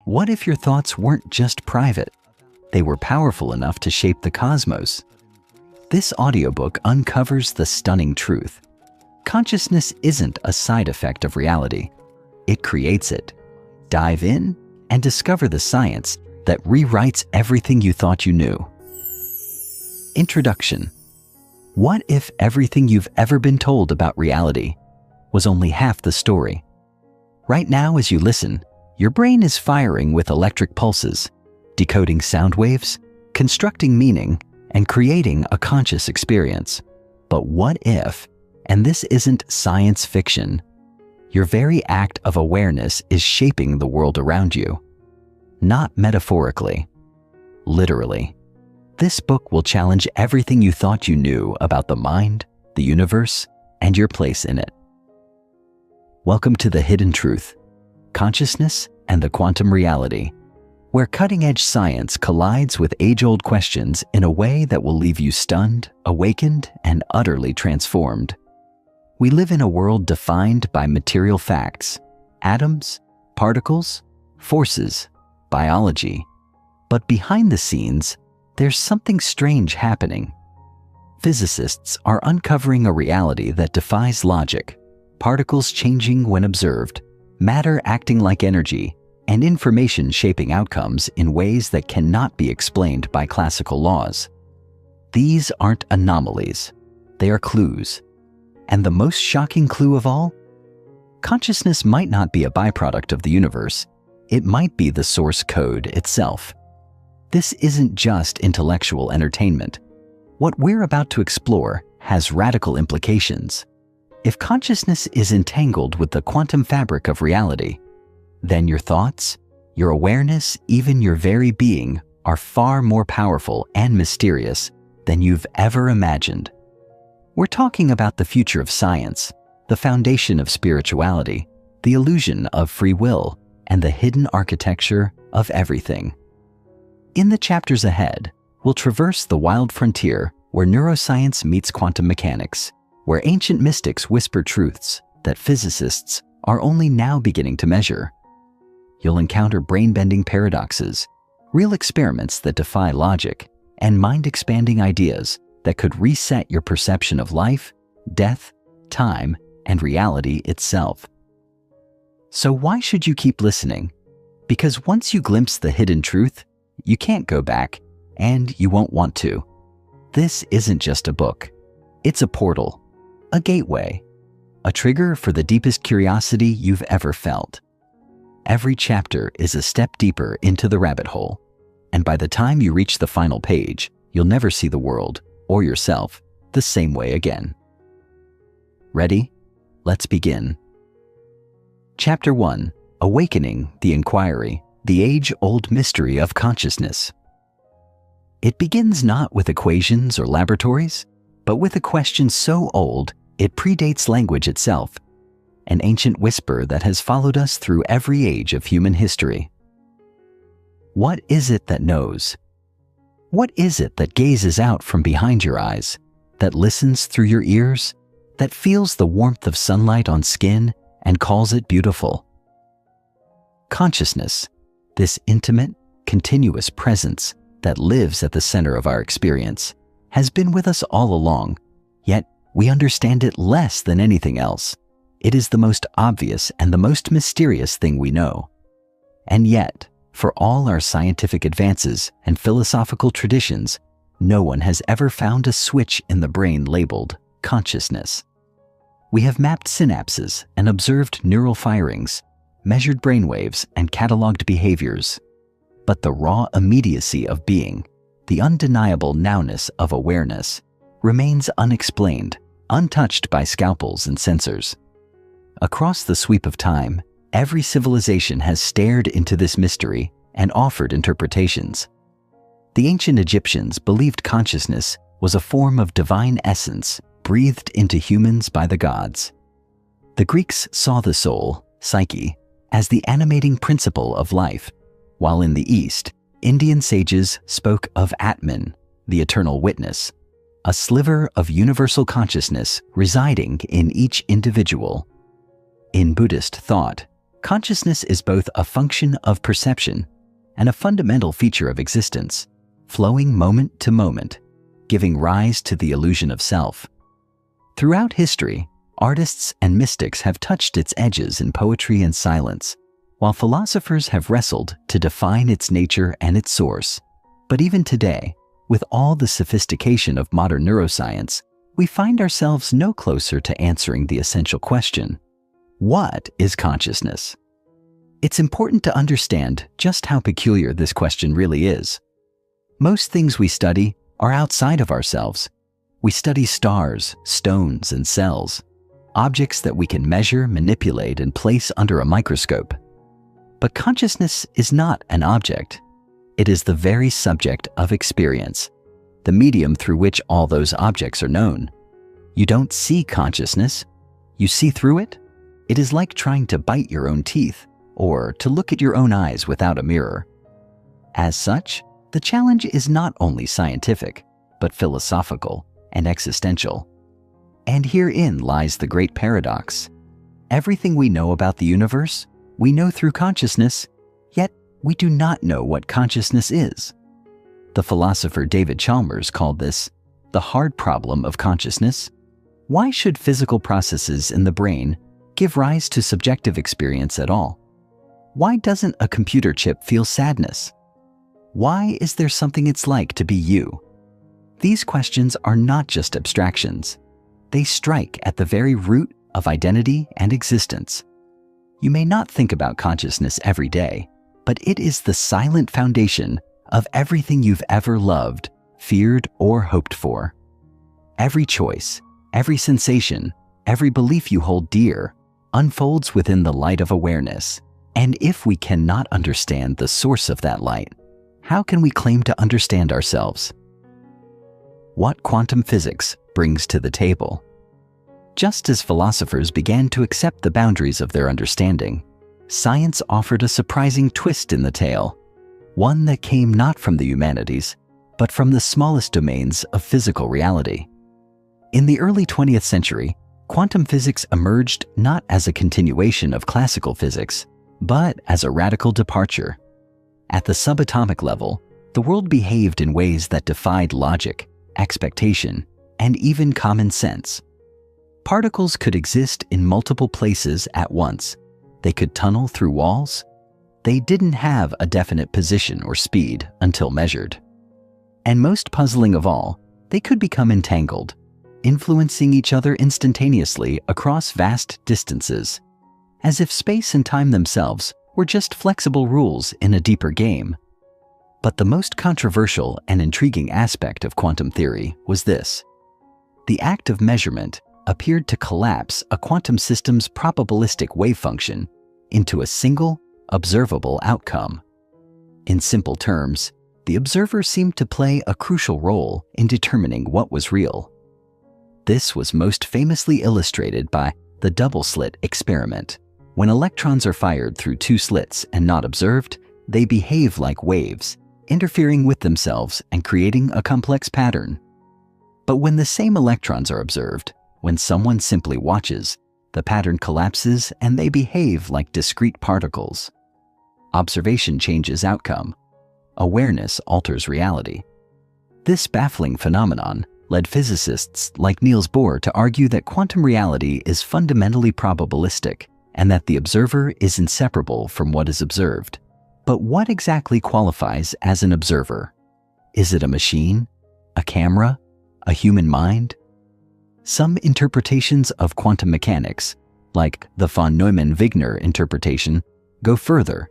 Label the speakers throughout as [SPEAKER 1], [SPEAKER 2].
[SPEAKER 1] What if your thoughts weren't just private? They were powerful enough to shape the cosmos. This audiobook uncovers the stunning truth. Consciousness isn't a side effect of reality. It creates it. Dive in and discover the science that rewrites everything you thought you knew. Introduction. What if everything you've ever been told about reality was only half the story? Right now, as you listen, your brain is firing with electric pulses, decoding sound waves, constructing meaning, and creating a conscious experience. But what if, and this isn't science fiction, your very act of awareness is shaping the world around you? Not metaphorically, literally. This book will challenge everything you thought you knew about the mind, the universe, and your place in it. Welcome to the Hidden Truth, Consciousness and the Quantum Reality, where cutting-edge science collides with age-old questions in a way that will leave you stunned, awakened, and utterly transformed. We live in a world defined by material facts, atoms, particles, forces, biology. But behind the scenes, there's something strange happening. Physicists are uncovering a reality that defies logic, particles changing when observed, matter acting like energy, and information shaping outcomes in ways that cannot be explained by classical laws. These aren't anomalies, they are clues. And the most shocking clue of all? Consciousness might not be a byproduct of the universe, it might be the source code itself. This isn't just intellectual entertainment. What we're about to explore has radical implications. If consciousness is entangled with the quantum fabric of reality, then your thoughts, your awareness, even your very being are far more powerful and mysterious than you've ever imagined. We're talking about the future of science, the foundation of spirituality, the illusion of free will, and the hidden architecture of everything. In the chapters ahead, we'll traverse the wild frontier where neuroscience meets quantum mechanics, where ancient mystics whisper truths that physicists are only now beginning to measure. You'll encounter brain-bending paradoxes, real experiments that defy logic, and mind-expanding ideas that could reset your perception of life, death, time, and reality itself. So why should you keep listening? Because once you glimpse the hidden truth, you can't go back, and you won't want to. This isn't just a book. It's a portal, a gateway, a trigger for the deepest curiosity you've ever felt. Every chapter is a step deeper into the rabbit hole, and by the time you reach the final page, you'll never see the world, or yourself, the same way again. Ready? Let's begin. Chapter 1. Awakening the Inquiry, the age-old mystery of consciousness. It begins not with equations or laboratories, but with a question so old it predates language itself, an ancient whisper that has followed us through every age of human history. What is it that knows? What is it that gazes out from behind your eyes, that listens through your ears, that feels the warmth of sunlight on skin and calls it beautiful? Consciousness, this intimate, continuous presence that lives at the center of our experience, has been with us all along, yet we understand it less than anything else. It is the most obvious and the most mysterious thing we know. And yet, for all our scientific advances and philosophical traditions, no one has ever found a switch in the brain labeled consciousness. We have mapped synapses and observed neural firings, measured brainwaves and cataloged behaviors. But the raw immediacy of being, the undeniable nowness of awareness, remains unexplained, untouched by scalpels and sensors. Across the sweep of time, every civilization has stared into this mystery and offered interpretations. The ancient Egyptians believed consciousness was a form of divine essence breathed into humans by the gods. The Greeks saw the soul, psyche, as the animating principle of life, while in the East, Indian sages spoke of Atman, the eternal witness, a sliver of universal consciousness residing in each individual. In Buddhist thought, Consciousness is both a function of perception and a fundamental feature of existence, flowing moment to moment, giving rise to the illusion of self. Throughout history, artists and mystics have touched its edges in poetry and silence, while philosophers have wrestled to define its nature and its source. But even today, with all the sophistication of modern neuroscience, we find ourselves no closer to answering the essential question: what is consciousness? It's important to understand just how peculiar this question really is. Most things we study are outside of ourselves. We study stars, stones, and cells, objects that we can measure, manipulate, and place under a microscope. But consciousness is not an object. It is the very subject of experience, the medium through which all those objects are known. You don't see consciousness, you see through it. It is like trying to bite your own teeth or to look at your own eyes without a mirror. As such, the challenge is not only scientific, but philosophical and existential. And herein lies the great paradox. Everything we know about the universe, we know through consciousness, yet we do not know what consciousness is. The philosopher David Chalmers called this the hard problem of consciousness. Why should physical processes in the brain give rise to subjective experience at all? Why doesn't a computer chip feel sadness? Why is there something it's like to be you? These questions are not just abstractions. They strike at the very root of identity and existence. You may not think about consciousness every day, but it is the silent foundation of everything you've ever loved, feared, or hoped for. Every choice, every sensation, every belief you hold dear unfolds within the light of awareness. And if we cannot understand the source of that light, how can we claim to understand ourselves? What quantum physics brings to the table. Just as philosophers began to accept the boundaries of their understanding, science offered a surprising twist in the tale, one that came not from the humanities, but from the smallest domains of physical reality. In the early 20th century, quantum physics emerged not as a continuation of classical physics, but as a radical departure. At the subatomic level, the world behaved in ways that defied logic, expectation, and even common sense. Particles could exist in multiple places at once. They could tunnel through walls. They didn't have a definite position or speed until measured. And most puzzling of all, they could become entangled, influencing each other instantaneously across vast distances, as if space and time themselves were just flexible rules in a deeper game. But the most controversial and intriguing aspect of quantum theory was this: the act of measurement appeared to collapse a quantum system's probabilistic wave function into a single, observable outcome. In simple terms, the observer seemed to play a crucial role in determining what was real. This was most famously illustrated by the double-slit experiment. When electrons are fired through two slits and not observed, they behave like waves, interfering with themselves and creating a complex pattern. But when the same electrons are observed, when someone simply watches, the pattern collapses and they behave like discrete particles. Observation changes outcome. Awareness alters reality. This baffling phenomenon led physicists like Niels Bohr to argue that quantum reality is fundamentally probabilistic and that the observer is inseparable from what is observed. But what exactly qualifies as an observer? Is it a machine, a camera, a human mind? Some interpretations of quantum mechanics, like the von Neumann-Wigner interpretation, go further,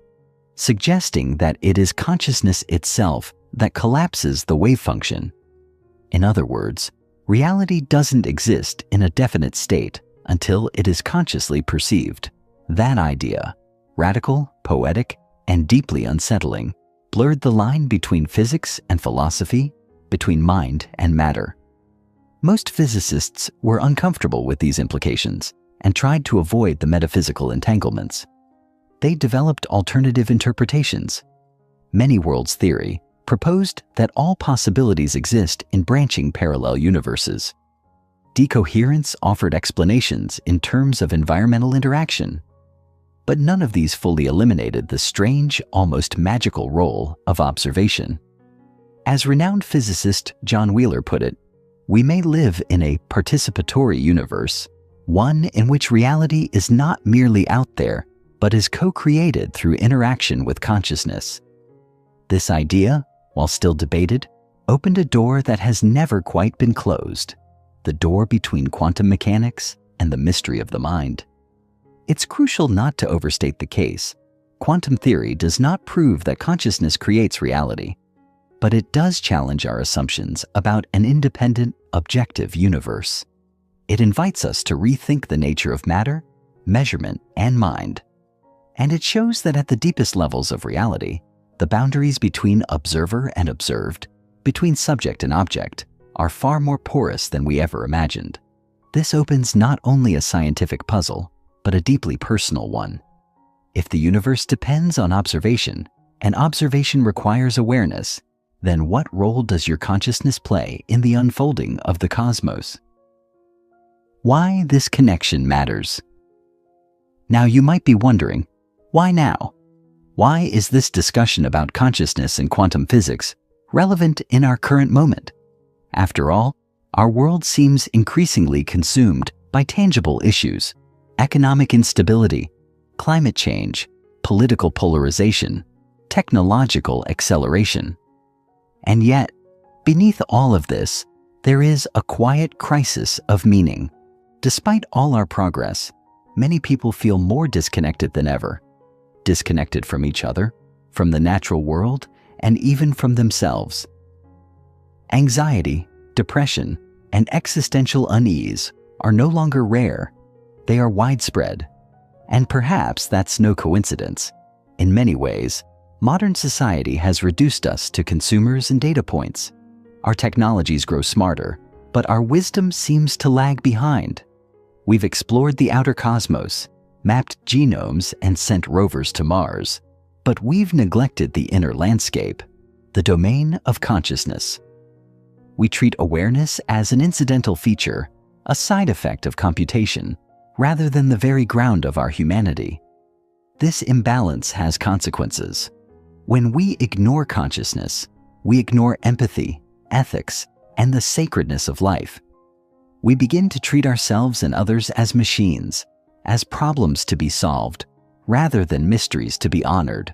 [SPEAKER 1] suggesting that it is consciousness itself that collapses the wave function. In other words, reality doesn't exist in a definite state until it is consciously perceived. That idea, radical, poetic, and deeply unsettling, blurred the line between physics and philosophy, between mind and matter. Most physicists were uncomfortable with these implications and tried to avoid the metaphysical entanglements. They developed alternative interpretations. Many worlds theory proposed that all possibilities exist in branching parallel universes. Decoherence offered explanations in terms of environmental interaction. But none of these fully eliminated the strange, almost magical role of observation. As renowned physicist John Wheeler put it, we may live in a participatory universe, one in which reality is not merely out there, but is co-created through interaction with consciousness. This idea, while still debated, opened a door that has never quite been closed, the door between quantum mechanics and the mystery of the mind. It's crucial not to overstate the case. Quantum theory does not prove that consciousness creates reality, but it does challenge our assumptions about an independent, objective universe. It invites us to rethink the nature of matter, measurement, and mind. And it shows that at the deepest levels of reality, the boundaries between observer and observed, between subject and object, are far more porous than we ever imagined. This opens not only a scientific puzzle, but a deeply personal one. If the universe depends on observation, and observation requires awareness, then what role does your consciousness play in the unfolding of the cosmos? Why this connection matters. Now you might be wondering, why now? Why is this discussion about consciousness and quantum physics relevant in our current moment? After all, our world seems increasingly consumed by tangible issues: economic instability, climate change, political polarization, technological acceleration. And yet, beneath all of this, there is a quiet crisis of meaning. Despite all our progress, many people feel more disconnected than ever. Disconnected from each other, from the natural world, and even from themselves. Anxiety, depression, and existential unease are no longer rare. They are widespread. And perhaps that's no coincidence. In many ways, modern society has reduced us to consumers and data points. Our technologies grow smarter, but our wisdom seems to lag behind. We've explored the outer cosmos, mapped genomes, and sent rovers to Mars, but we've neglected the inner landscape, the domain of consciousness. We treat awareness as an incidental feature, a side effect of computation, rather than the very ground of our humanity. This imbalance has consequences. When we ignore consciousness, we ignore empathy, ethics, and the sacredness of life. We begin to treat ourselves and others as machines, as problems to be solved, rather than mysteries to be honored.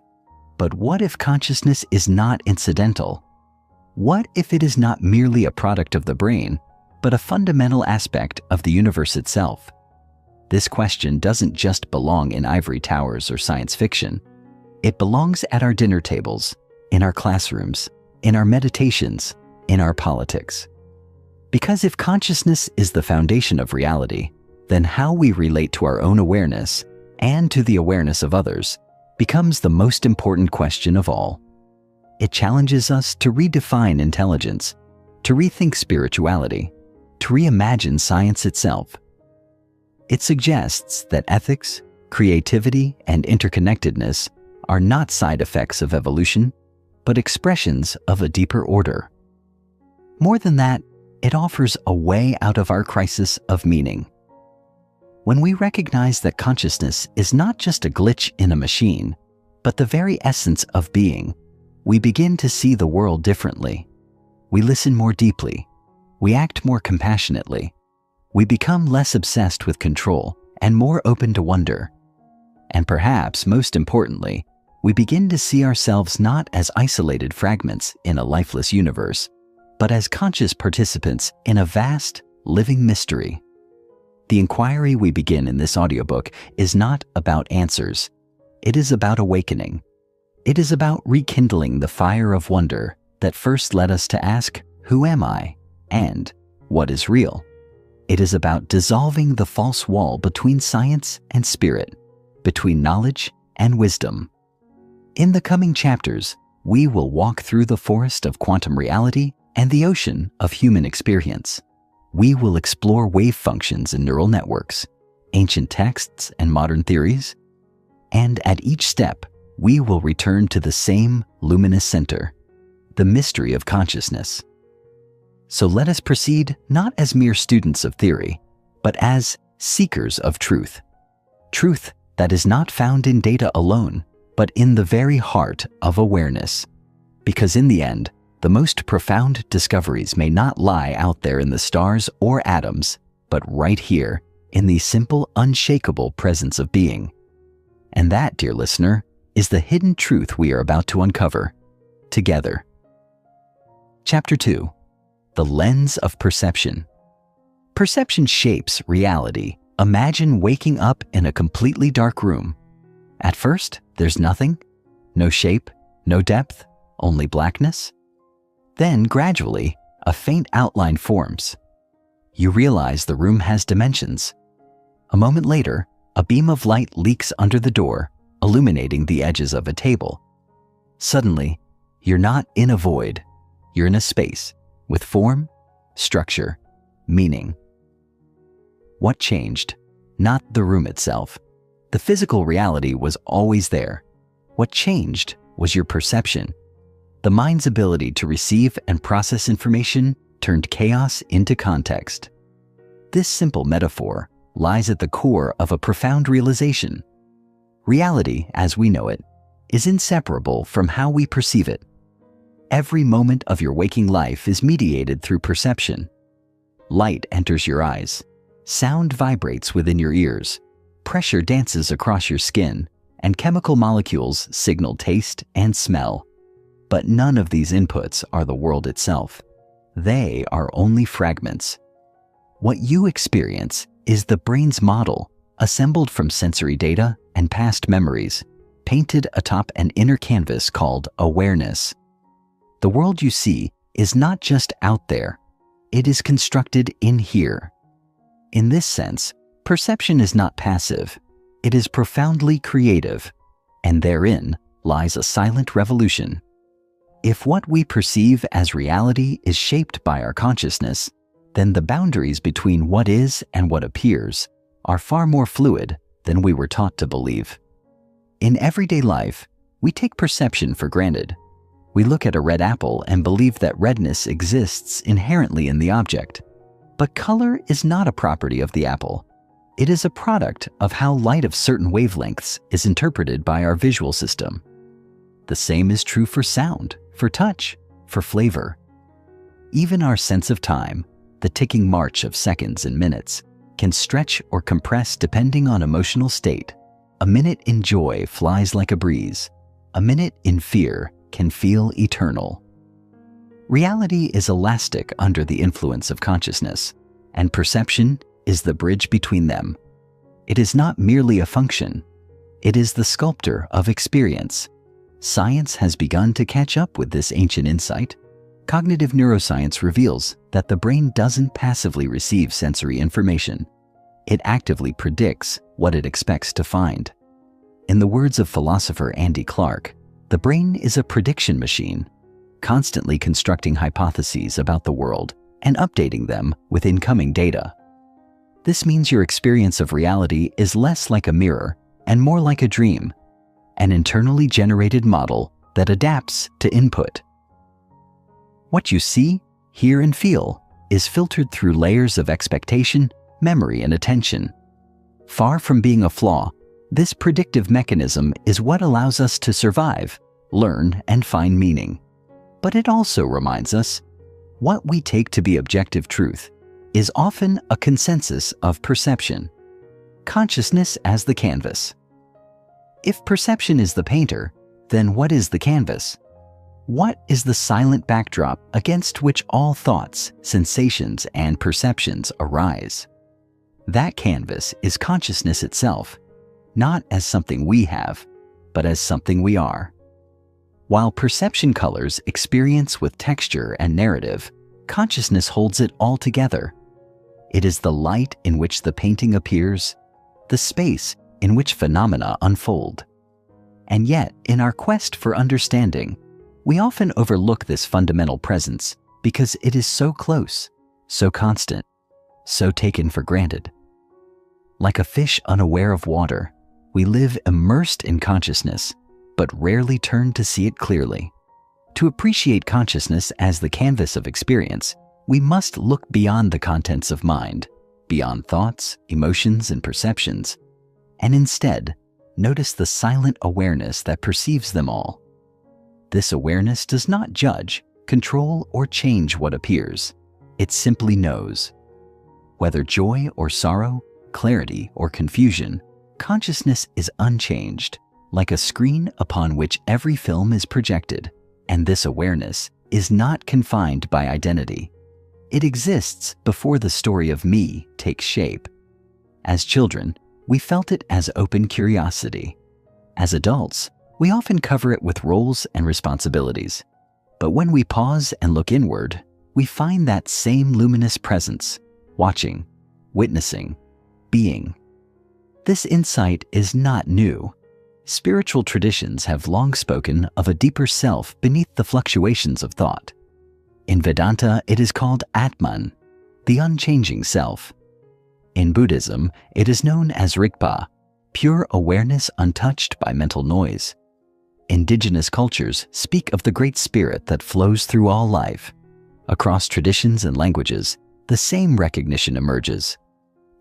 [SPEAKER 1] But what if consciousness is not incidental? What if it is not merely a product of the brain, but a fundamental aspect of the universe itself? This question doesn't just belong in ivory towers or science fiction. It belongs at our dinner tables, in our classrooms, in our meditations, in our politics. Because if consciousness is the foundation of reality, then how we relate to our own awareness and to the awareness of others becomes the most important question of all. It challenges us to redefine intelligence, to rethink spirituality, to reimagine science itself. It suggests that ethics, creativity, and interconnectedness are not side effects of evolution, but expressions of a deeper order. More than that, it offers a way out of our crisis of meaning. When we recognize that consciousness is not just a glitch in a machine, but the very essence of being, we begin to see the world differently. We listen more deeply. We act more compassionately. We become less obsessed with control and more open to wonder. And perhaps most importantly, we begin to see ourselves not as isolated fragments in a lifeless universe, but as conscious participants in a vast, living mystery. The inquiry we begin in this audiobook is not about answers. It is about awakening. It is about rekindling the fire of wonder that first led us to ask, "Who am I?" and "What is real?" It is about dissolving the false wall between science and spirit, between knowledge and wisdom. In the coming chapters, we will walk through the forest of quantum reality and the ocean of human experience. We will explore wave functions in neural networks, ancient texts and modern theories, and at each step, we will return to the same luminous center, the mystery of consciousness. So let us proceed not as mere students of theory, but as seekers of truth. Truth that is not found in data alone, but in the very heart of awareness. Because in the end, the most profound discoveries may not lie out there in the stars or atoms, but right here in the simple, unshakable presence of being. And that, dear listener, is the hidden truth we are about to uncover together. Chapter 2. The Lens of Perception. Perception shapes reality. Imagine waking up in a completely dark room. At first, there's nothing, no shape, no depth, only blackness. Then, gradually, a faint outline forms. You realize the room has dimensions. A moment later, a beam of light leaks under the door, illuminating the edges of a table. Suddenly, you're not in a void. You're in a space with form, structure, meaning. What changed? Not the room itself. The physical reality was always there. What changed was your perception. The mind's ability to receive and process information turned chaos into context. This simple metaphor lies at the core of a profound realization. Reality, as we know it, is inseparable from how we perceive it. Every moment of your waking life is mediated through perception. Light enters your eyes, sound vibrates within your ears, pressure dances across your skin, and chemical molecules signal taste and smell. But none of these inputs are the world itself. They are only fragments. What you experience is the brain's model, assembled from sensory data and past memories, painted atop an inner canvas called awareness. The world you see is not just out there, it is constructed in here. In this sense, perception is not passive, it is profoundly creative, and therein lies a silent revolution. If what we perceive as reality is shaped by our consciousness, then the boundaries between what is and what appears are far more fluid than we were taught to believe. In everyday life, we take perception for granted. We look at a red apple and believe that redness exists inherently in the object. But color is not a property of the apple. It is a product of how light of certain wavelengths is interpreted by our visual system. The same is true for sound, for touch, for flavor. Even our sense of time, the ticking march of seconds and minutes, can stretch or compress depending on emotional state. A minute in joy flies like a breeze. A minute in fear can feel eternal. Reality is elastic under the influence of consciousness, and perception is the bridge between them. It is not merely a function. It is the sculptor of experience. Science has begun to catch up with this ancient insight. Cognitive neuroscience reveals that the brain doesn't passively receive sensory information. It actively predicts what it expects to find. In the words of philosopher Andy Clark, the brain is a prediction machine, constantly constructing hypotheses about the world and updating them with incoming data. This means your experience of reality is less like a mirror and more like a dream, an internally generated model that adapts to input. What you see, hear, and feel is filtered through layers of expectation, memory, and attention. Far from being a flaw, this predictive mechanism is what allows us to survive, learn, and find meaning. But it also reminds us, what we take to be objective truth is often a consensus of perception. Consciousness as the canvas. If perception is the painter, then what is the canvas? What is the silent backdrop against which all thoughts, sensations, and perceptions arise? That canvas is consciousness itself, not as something we have, but as something we are. While perception colors experience with texture and narrative, consciousness holds it all together. It is the light in which the painting appears, the space in which phenomena unfold. And yet, in our quest for understanding, we often overlook this fundamental presence because it is so close, so constant, so taken for granted. Like a fish unaware of water, we live immersed in consciousness, but rarely turn to see it clearly. To appreciate consciousness as the canvas of experience, we must look beyond the contents of mind, beyond thoughts, emotions, and perceptions, and instead notice the silent awareness that perceives them all. This awareness does not judge, control, or change what appears. It simply knows. Whether joy or sorrow, clarity or confusion, consciousness is unchanged, like a screen upon which every film is projected, and this awareness is not confined by identity. It exists before the story of me takes shape. As children, we felt it as open curiosity. As adults, we often cover it with roles and responsibilities. But when we pause and look inward, we find that same luminous presence, watching, witnessing, being. This insight is not new. Spiritual traditions have long spoken of a deeper self beneath the fluctuations of thought. In Vedanta, it is called Atman, the unchanging self. In Buddhism, it is known as Rigpa, pure awareness untouched by mental noise. Indigenous cultures speak of the Great Spirit that flows through all life. Across traditions and languages, the same recognition emerges,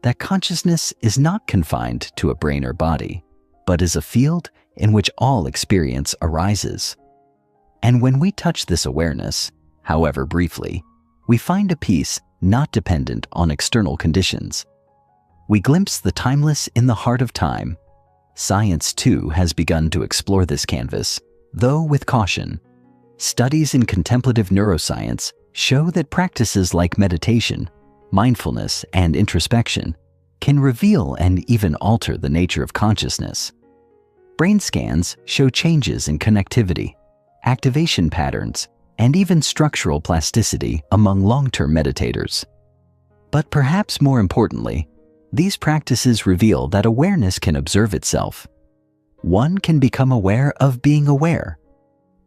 [SPEAKER 1] that consciousness is not confined to a brain or body, but is a field in which all experience arises. And when we touch this awareness, however briefly, we find a peace not dependent on external conditions. We glimpse the timeless in the heart of time. Science, too, has begun to explore this canvas, though with caution. Studies in contemplative neuroscience show that practices like meditation, mindfulness, and introspection can reveal and even alter the nature of consciousness. Brain scans show changes in connectivity, activation patterns, and even structural plasticity among long-term meditators. But perhaps more importantly, these practices reveal that awareness can observe itself. One can become aware of being aware.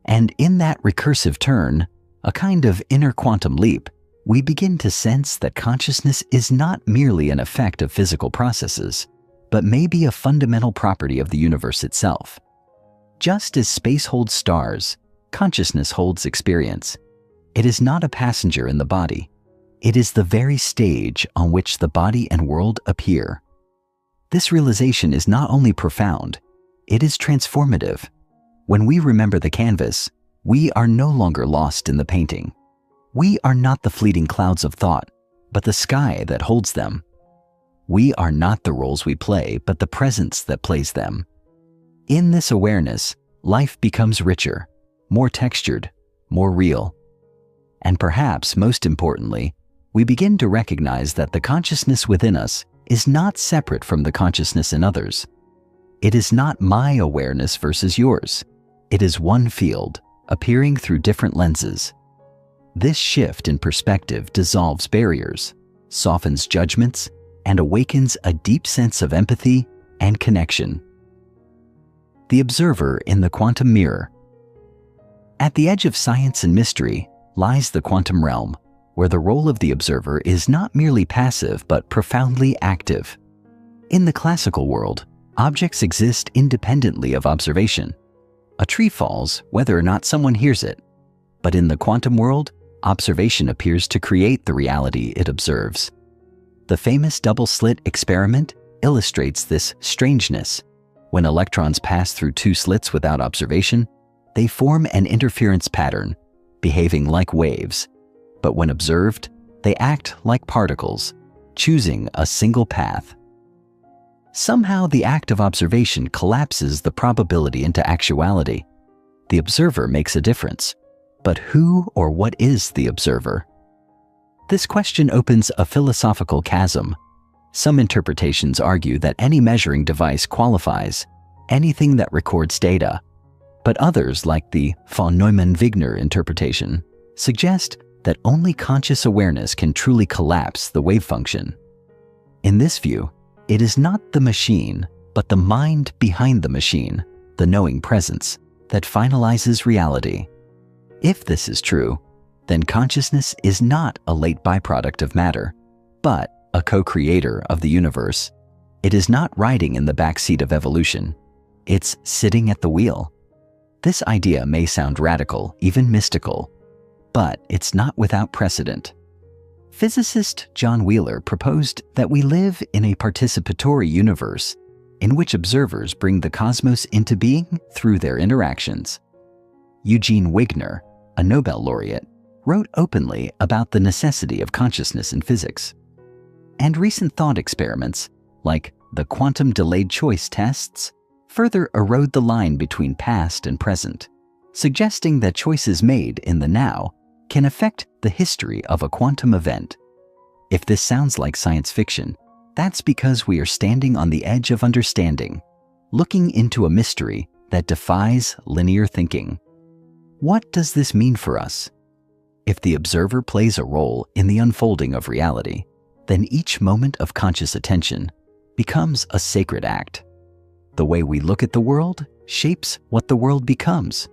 [SPEAKER 1] And in that recursive turn, a kind of inner quantum leap, we begin to sense that consciousness is not merely an effect of physical processes, but may be a fundamental property of the universe itself. Just as space holds stars, consciousness holds experience. It is not a passenger in the body. It is the very stage on which the body and world appear. This realization is not only profound, it is transformative. When we remember the canvas, we are no longer lost in the painting. We are not the fleeting clouds of thought, but the sky that holds them. We are not the roles we play, but the presence that plays them. In this awareness, life becomes richer, more textured, more real. And perhaps most importantly, we begin to recognize that the consciousness within us is not separate from the consciousness in others. It is not my awareness versus yours. It is one field, appearing through different lenses. This shift in perspective dissolves barriers, softens judgments, and awakens a deep sense of empathy and connection. The observer in the quantum mirror. At the edge of science and mystery lies the quantum realm, where the role of the observer is not merely passive but profoundly active. In the classical world, objects exist independently of observation. A tree falls whether or not someone hears it. But in the quantum world, observation appears to create the reality it observes. The famous double-slit experiment illustrates this strangeness. When electrons pass through two slits without observation, they form an interference pattern, behaving like waves. But when observed, they act like particles, choosing a single path. Somehow the act of observation collapses the probability into actuality. The observer makes a difference. But who or what is the observer? This question opens a philosophical chasm. Some interpretations argue that any measuring device qualifies, anything that records data. But others, like the von Neumann-Wigner interpretation, suggest that only conscious awareness can truly collapse the wave function. In this view, it is not the machine, but the mind behind the machine, the knowing presence, that finalizes reality. If this is true, then consciousness is not a late byproduct of matter, but a co-creator of the universe. It is not riding in the backseat of evolution. It's sitting at the wheel. This idea may sound radical, even mystical, but it's not without precedent. Physicist John Wheeler proposed that we live in a participatory universe, in which observers bring the cosmos into being through their interactions. Eugene Wigner, a Nobel laureate, wrote openly about the necessity of consciousness in physics. And recent thought experiments, like the quantum delayed choice tests, further erode the line between past and present, suggesting that choices made in the now can affect the history of a quantum event. If this sounds like science fiction, that's because we are standing on the edge of understanding, looking into a mystery that defies linear thinking. What does this mean for us? If the observer plays a role in the unfolding of reality, then each moment of conscious attention becomes a sacred act. The way we look at the world shapes what the world becomes.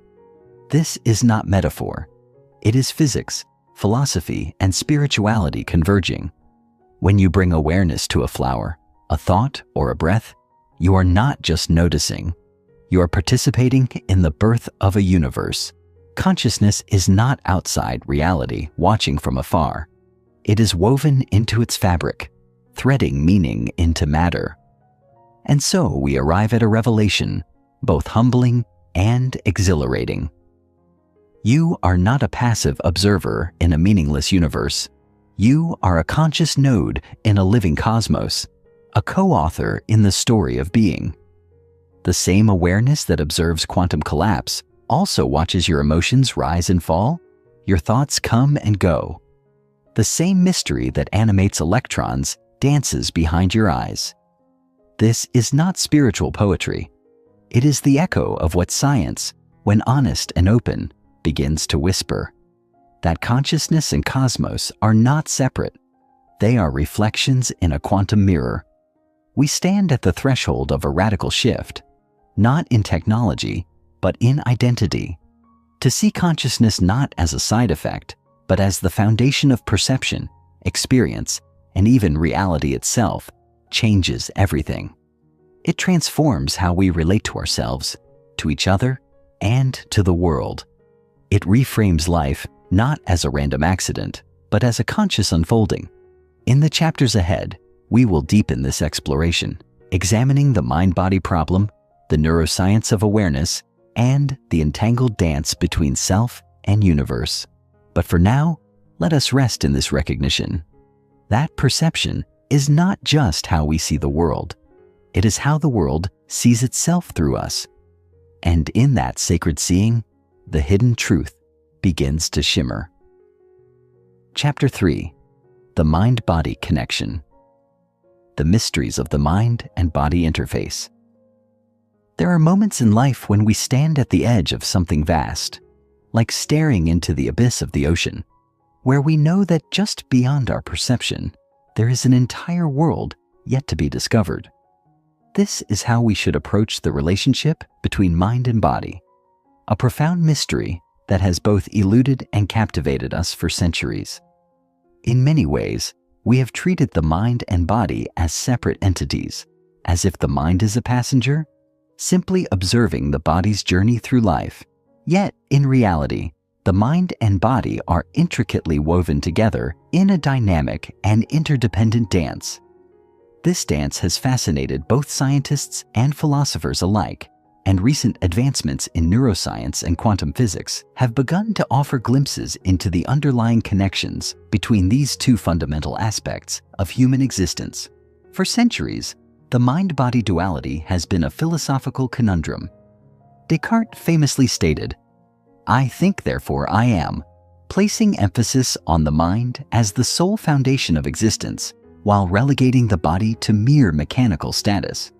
[SPEAKER 1] This is not metaphor. It is physics, philosophy, and spirituality converging. When you bring awareness to a flower, a thought, or a breath, you are not just noticing. You are participating in the birth of a universe. Consciousness is not outside reality, watching from afar. It is woven into its fabric, threading meaning into matter. And so we arrive at a revelation, both humbling and exhilarating. You are not a passive observer in a meaningless universe. You are a conscious node in a living cosmos, a co-author in the story of being. The same awareness that observes quantum collapse also watches your emotions rise and fall, your thoughts come and go. The same mystery that animates electrons dances behind your eyes. This is not spiritual poetry. It is the echo of what science, when honest and open, begins to whisper. That consciousness and cosmos are not separate. They are reflections in a quantum mirror. We stand at the threshold of a radical shift, not in technology, but in identity. To see consciousness not as a side effect, but as the foundation of perception, experience, and even reality itself, changes everything. It transforms how we relate to ourselves, to each other, and to the world. It reframes life not as a random accident, but as a conscious unfolding. In the chapters ahead, we will deepen this exploration, examining the mind-body problem, the neuroscience of awareness, and the entangled dance between self and universe. But for now, let us rest in this recognition. That perception is not just how we see the world. It is how the world sees itself through us. And in that sacred seeing, the hidden truth begins to shimmer. Chapter 3. The Mind-Body Connection. The Mysteries of the Mind and Body Interface. There are moments in life when we stand at the edge of something vast, like staring into the abyss of the ocean, where we know that just beyond our perception, there is an entire world yet to be discovered. This is how we should approach the relationship between mind and body, a profound mystery that has both eluded and captivated us for centuries. In many ways, we have treated the mind and body as separate entities, as if the mind is a passenger, simply observing the body's journey through life. Yet, in reality, the mind and body are intricately woven together in a dynamic and interdependent dance. This dance has fascinated both scientists and philosophers alike, and recent advancements in neuroscience and quantum physics have begun to offer glimpses into the underlying connections between these two fundamental aspects of human existence. For centuries, the mind-body duality has been a philosophical conundrum. Descartes famously stated, "I think, therefore I am," placing emphasis on the mind as the sole foundation of existence, while relegating the body to mere mechanical status.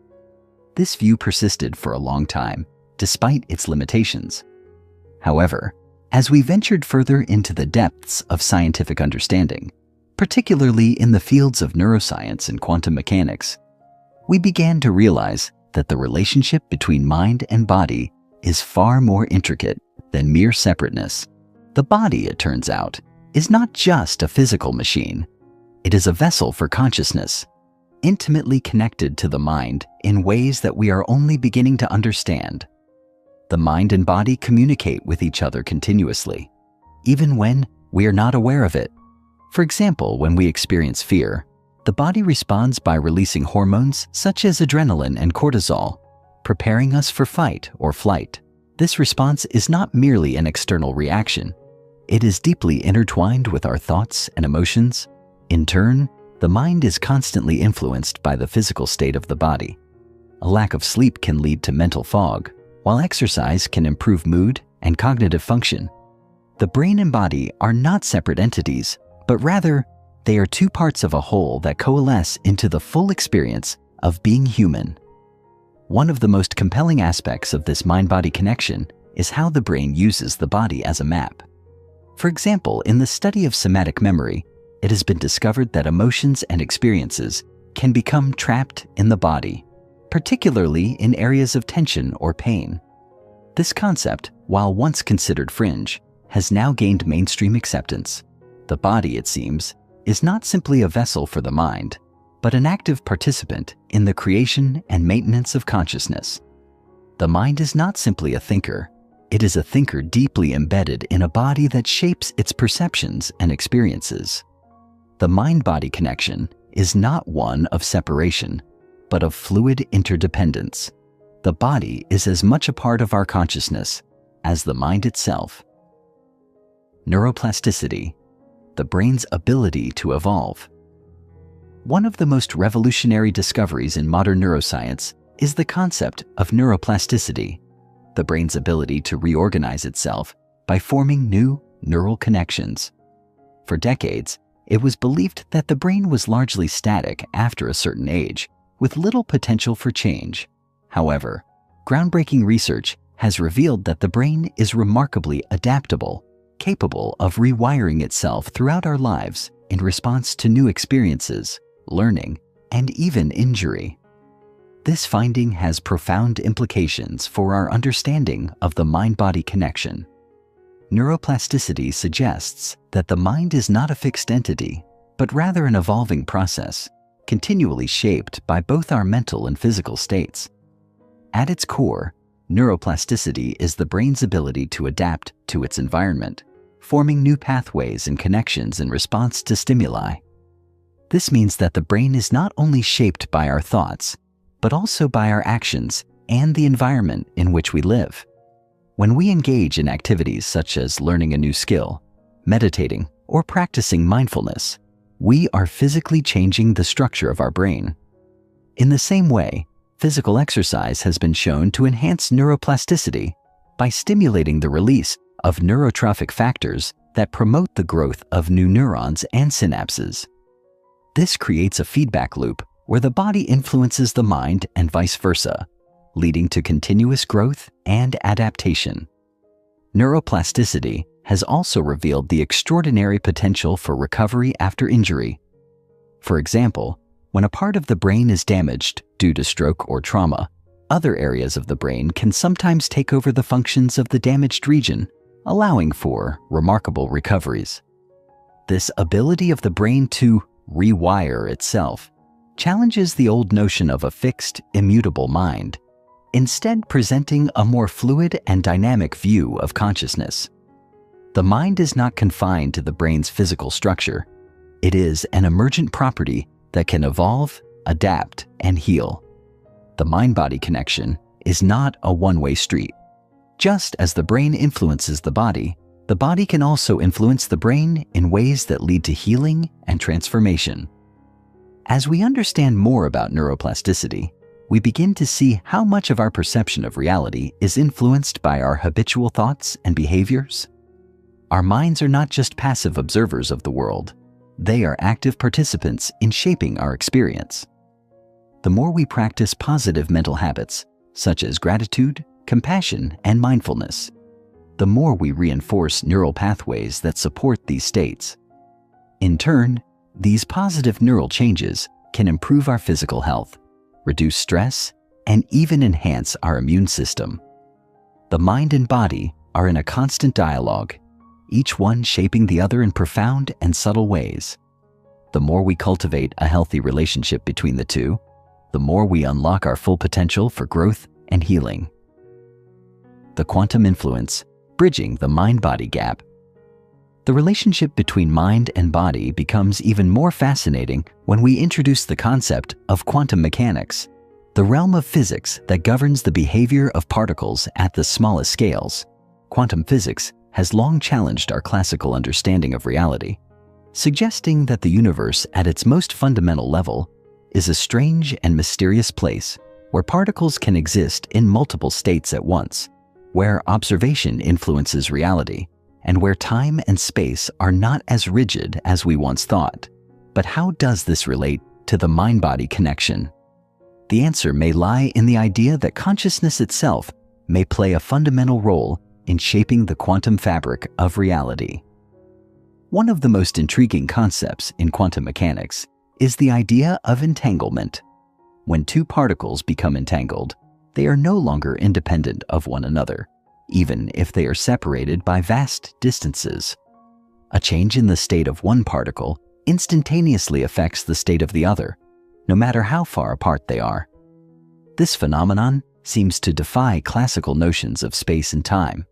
[SPEAKER 1] This view persisted for a long time, despite its limitations. However, as we ventured further into the depths of scientific understanding, particularly in the fields of neuroscience and quantum mechanics, we began to realize that the relationship between mind and body is far more intricate than mere separateness. The body, it turns out, is not just a physical machine. It is a vessel for consciousness, intimately connected to the mind in ways that we are only beginning to understand. The mind and body communicate with each other continuously, even when we are not aware of it. For example, when we experience fear, The body responds by releasing hormones such as adrenaline and cortisol, preparing us for fight or flight. This response is not merely an external reaction. It is deeply intertwined with our thoughts and emotions. In turn, the mind is constantly influenced by the physical state of the body. A lack of sleep can lead to mental fog, while exercise can improve mood and cognitive function. The brain and body are not separate entities, but rather, they are two parts of a whole that coalesce into the full experience of being human. One of the most compelling aspects of this mind-body connection is how the brain uses the body as a map. For example, in the study of somatic memory, it has been discovered that emotions and experiences can become trapped in the body, particularly in areas of tension or pain. This concept, while once considered fringe, has now gained mainstream acceptance. The body, it seems, is not simply a vessel for the mind, but an active participant in the creation and maintenance of consciousness. The mind is not simply a thinker. It is a thinker deeply embedded in a body that shapes its perceptions and experiences. The mind-body connection is not one of separation, but of fluid interdependence. The body is as much a part of our consciousness as the mind itself. Neuroplasticity, the brain's ability to evolve. One of the most revolutionary discoveries in modern neuroscience is the concept of neuroplasticity, the brain's ability to reorganize itself by forming new neural connections. For decades, it was believed that the brain was largely static after a certain age, with little potential for change. However, groundbreaking research has revealed that the brain is remarkably adaptable, capable of rewiring itself throughout our lives in response to new experiences, learning, and even injury. This finding has profound implications for our understanding of the mind-body connection. Neuroplasticity suggests that the mind is not a fixed entity, but rather an evolving process, continually shaped by both our mental and physical states. At its core, neuroplasticity is the brain's ability to adapt to its environment, forming new pathways and connections in response to stimuli. This means that the brain is not only shaped by our thoughts, but also by our actions and the environment in which we live. When we engage in activities such as learning a new skill, meditating, or practicing mindfulness, we are physically changing the structure of our brain. In the same way, physical exercise has been shown to enhance neuroplasticity by stimulating the release of neurotrophic factors that promote the growth of new neurons and synapses. This creates a feedback loop where the body influences the mind and vice versa, leading to continuous growth and adaptation. Neuroplasticity has also revealed the extraordinary potential for recovery after injury. For example, when a part of the brain is damaged due to stroke or trauma, other areas of the brain can sometimes take over the functions of the damaged region, allowing for remarkable recoveries. This ability of the brain to rewire itself challenges the old notion of a fixed, immutable mind, instead presenting a more fluid and dynamic view of consciousness. The mind is not confined to the brain's physical structure. It is an emergent property that can evolve, adapt, and heal. The mind-body connection is not a one-way street. Just as the brain influences the body can also influence the brain in ways that lead to healing and transformation. As we understand more about neuroplasticity, we begin to see how much of our perception of reality is influenced by our habitual thoughts and behaviors. Our minds are not just passive observers of the world. They are active participants in shaping our experience. The more we practice positive mental habits, such as gratitude, compassion, and mindfulness, the more we reinforce neural pathways that support these states. In turn, these positive neural changes can improve our physical health, reduce stress, and even enhance our immune system. The mind and body are in a constant dialogue, each one shaping the other in profound and subtle ways. The more we cultivate a healthy relationship between the two, the more we unlock our full potential for growth and healing. The quantum influence, bridging the mind-body gap. The relationship between mind and body becomes even more fascinating when we introduce the concept of quantum mechanics, the realm of physics that governs the behavior of particles at the smallest scales. Quantum physics has long challenged our classical understanding of reality, suggesting that the universe at its most fundamental level is a strange and mysterious place where particles can exist in multiple states at once, where observation influences reality, and where time and space are not as rigid as we once thought. But how does this relate to the mind-body connection? The answer may lie in the idea that consciousness itself may play a fundamental role in shaping the quantum fabric of reality. One of the most intriguing concepts in quantum mechanics is the idea of entanglement. When two particles become entangled, they are no longer independent of one another, even if they are separated by vast distances. A change in the state of one particle instantaneously affects the state of the other, no matter how far apart they are. This phenomenon seems to defy classical notions of space and time,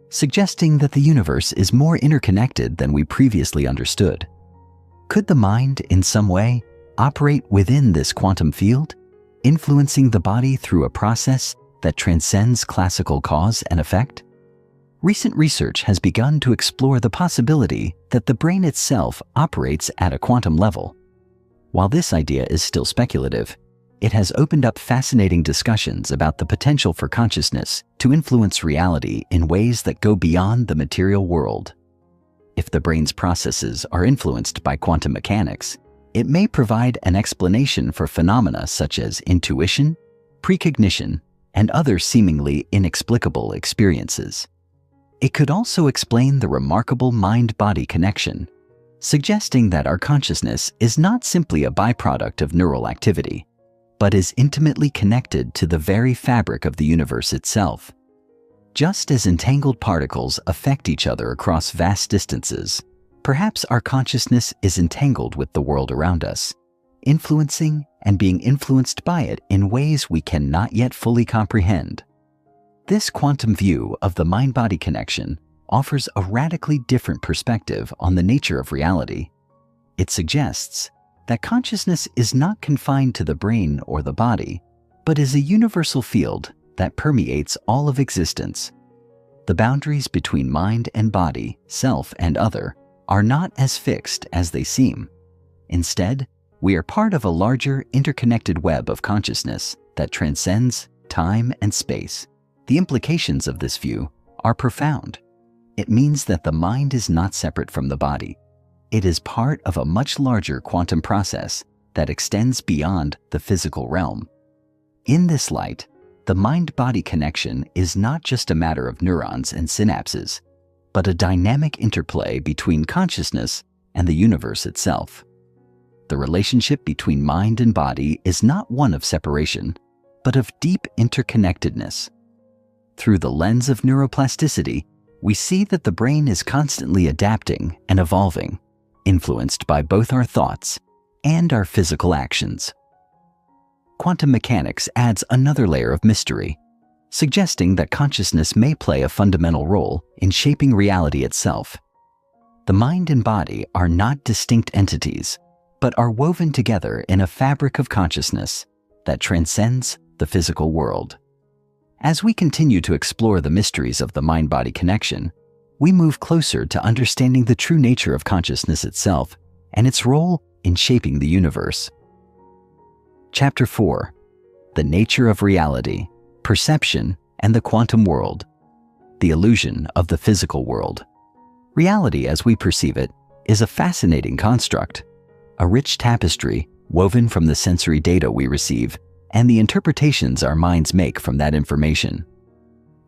[SPEAKER 1] suggesting that the universe is more interconnected than we previously understood. Could the mind, in some way, operate within this quantum field, influencing the body through a process that transcends classical cause and effect? Recent research has begun to explore the possibility that the brain itself operates at a quantum level. While this idea is still speculative, it has opened up fascinating discussions about the potential for consciousness to influence reality in ways that go beyond the material world. If the brain's processes are influenced by quantum mechanics, it may provide an explanation for phenomena such as intuition, precognition, and other seemingly inexplicable experiences. It could also explain the remarkable mind-body connection, suggesting that our consciousness is not simply a byproduct of neural activity, but is intimately connected to the very fabric of the universe itself. Just as entangled particles affect each other across vast distances, perhaps our consciousness is entangled with the world around us, influencing and being influenced by it in ways we cannot yet fully comprehend. This quantum view of the mind-body connection offers a radically different perspective on the nature of reality. It suggests that consciousness is not confined to the brain or the body, but is a universal field that permeates all of existence. The boundaries between mind and body, self and other, are not as fixed as they seem. Instead, we are part of a larger interconnected web of consciousness that transcends time and space. The implications of this view are profound. It means that the mind is not separate from the body. It is part of a much larger quantum process that extends beyond the physical realm. In this light, the mind-body connection is not just a matter of neurons and synapses, but a dynamic interplay between consciousness and the universe itself. The relationship between mind and body is not one of separation, but of deep interconnectedness. Through the lens of neuroplasticity, we see that the brain is constantly adapting and evolving, influenced by both our thoughts and our physical actions. Quantum mechanics adds another layer of mystery, suggesting that consciousness may play a fundamental role in shaping reality itself. The mind and body are not distinct entities, but are woven together in a fabric of consciousness that transcends the physical world. As we continue to explore the mysteries of the mind-body connection, we move closer to understanding the true nature of consciousness itself and its role in shaping the universe. Chapter 4: The Nature of Reality, Perception, and the Quantum World. The Illusion of the Physical World. Reality as we perceive it is a fascinating construct, a rich tapestry woven from the sensory data we receive and the interpretations our minds make from that information.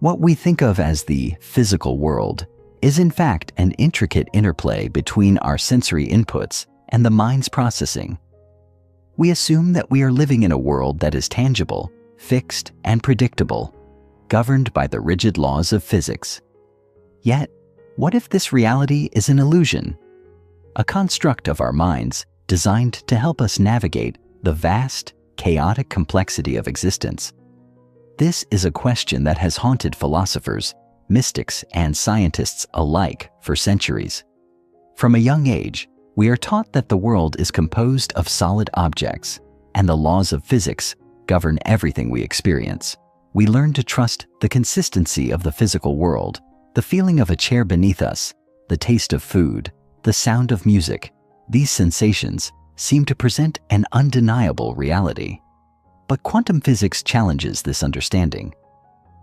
[SPEAKER 1] What we think of as the physical world is in fact an intricate interplay between our sensory inputs and the mind's processing. We assume that we are living in a world that is tangible, fixed, and predictable, governed by the rigid laws of physics. Yet, what if this reality is an illusion? A construct of our minds designed to help us navigate the vast, chaotic complexity of existence. This is a question that has haunted philosophers, mystics, and scientists alike for centuries. From a young age, we are taught that the world is composed of solid objects, and the laws of physics govern everything we experience. We learn to trust the consistency of the physical world, the feeling of a chair beneath us, the taste of food, the sound of music. These sensations seem to present an undeniable reality. But quantum physics challenges this understanding.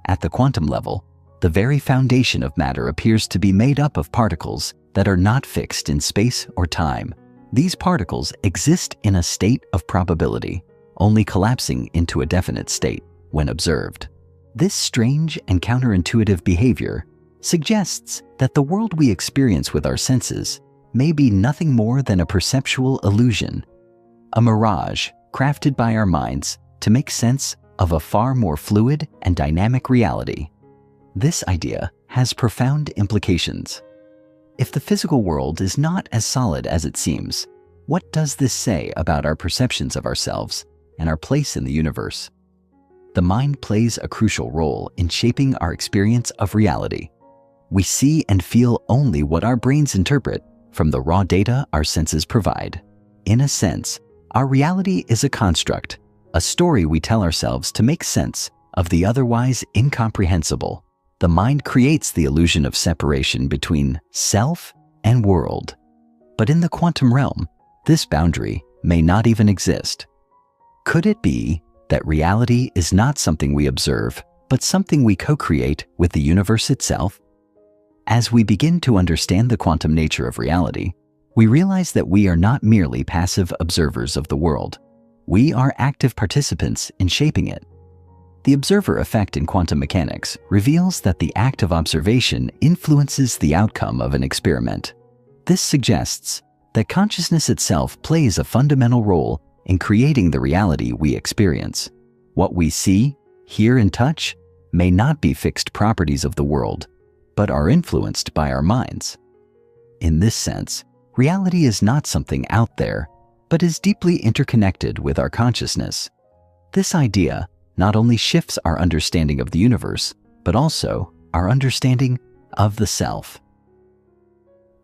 [SPEAKER 1] At the quantum level, the very foundation of matter appears to be made up of particles that are not fixed in space or time. These particles exist in a state of probability, only collapsing into a definite state when observed. This strange and counterintuitive behavior suggests that the world we experience with our senses may be nothing more than a perceptual illusion, a mirage crafted by our minds to make sense of a far more fluid and dynamic reality. This idea has profound implications. If the physical world is not as solid as it seems, what does this say about our perceptions of ourselves and our place in the universe? The mind plays a crucial role in shaping our experience of reality. We see and feel only what our brains interpret from the raw data our senses provide. In a sense, our reality is a construct, a story we tell ourselves to make sense of the otherwise incomprehensible. The mind creates the illusion of separation between self and world. But in the quantum realm, this boundary may not even exist. Could it be that reality is not something we observe, but something we co-create with the universe itself? As we begin to understand the quantum nature of reality, we realize that we are not merely passive observers of the world. We are active participants in shaping it. The observer effect in quantum mechanics reveals that the act of observation influences the outcome of an experiment. This suggests that consciousness itself plays a fundamental role in creating the reality we experience. What we see, hear, and touch may not be fixed properties of the world, but are influenced by our minds. In this sense, reality is not something out there, but is deeply interconnected with our consciousness. This idea not only shifts our understanding of the universe, but also our understanding of the self.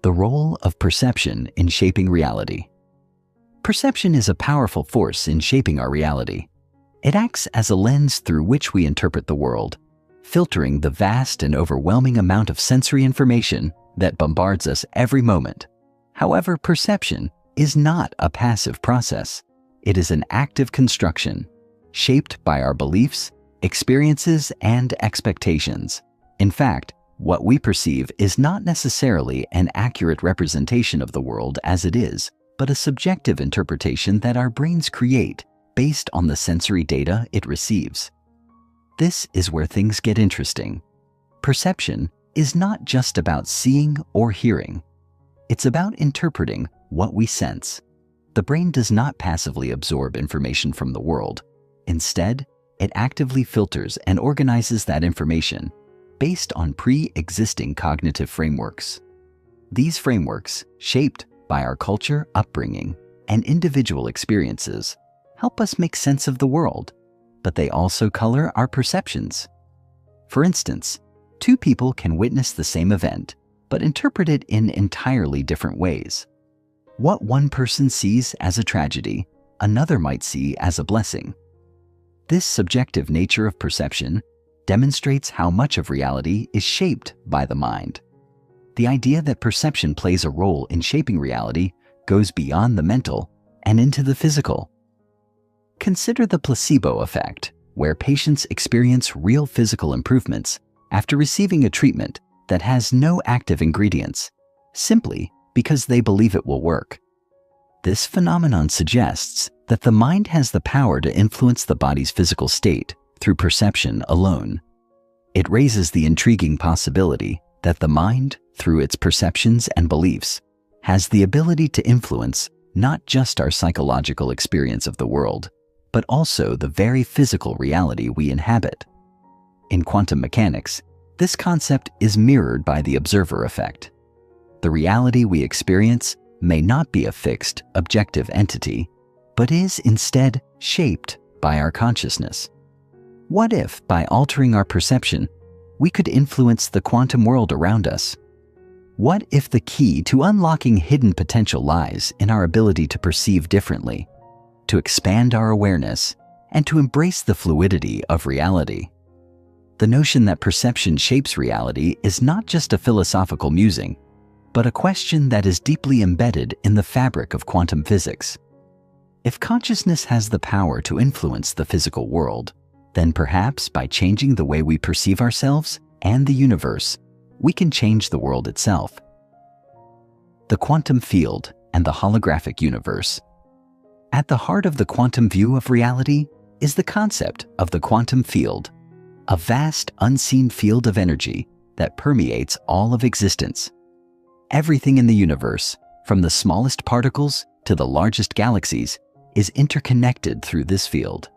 [SPEAKER 1] The role of perception in shaping reality. Perception is a powerful force in shaping our reality. It acts as a lens through which we interpret the world, filtering the vast and overwhelming amount of sensory information that bombards us every moment. However, perception is not a passive process. It is an active construction, shaped by our beliefs, experiences, and expectations. In fact, what we perceive is not necessarily an accurate representation of the world as it is, but a subjective interpretation that our brains create based on the sensory data it receives. This is where things get interesting. Perception is not just about seeing or hearing. It's about interpreting what we sense. The brain does not passively absorb information from the world. Instead, it actively filters and organizes that information based on pre-existing cognitive frameworks. These frameworks, shaped by our culture, upbringing, and individual experiences, help us make sense of the world, but they also color our perceptions. For instance, two people can witness the same event, but interpret it in entirely different ways. What one person sees as a tragedy, another might see as a blessing. This subjective nature of perception demonstrates how much of reality is shaped by the mind. The idea that perception plays a role in shaping reality goes beyond the mental and into the physical. Consider the placebo effect, where patients experience real physical improvements after receiving a treatment that has no active ingredients, simply because they believe it will work. This phenomenon suggests that the mind has the power to influence the body's physical state through perception alone. It raises the intriguing possibility that the mind, through its perceptions and beliefs, has the ability to influence not just our psychological experience of the world, but also the very physical reality we inhabit. In quantum mechanics, this concept is mirrored by the observer effect. The reality we experience may not be a fixed, objective entity, but is instead shaped by our consciousness. What if, by altering our perception, we could influence the quantum world around us? What if the key to unlocking hidden potential lies in our ability to perceive differently, to expand our awareness, and to embrace the fluidity of reality? The notion that perception shapes reality is not just a philosophical musing, but a question that is deeply embedded in the fabric of quantum physics. If consciousness has the power to influence the physical world, then perhaps by changing the way we perceive ourselves and the universe, we can change the world itself. The quantum field and the holographic universe. At the heart of the quantum view of reality is the concept of the quantum field, a vast unseen field of energy that permeates all of existence. Everything in the universe, from the smallest particles to the largest galaxies, is interconnected through this field.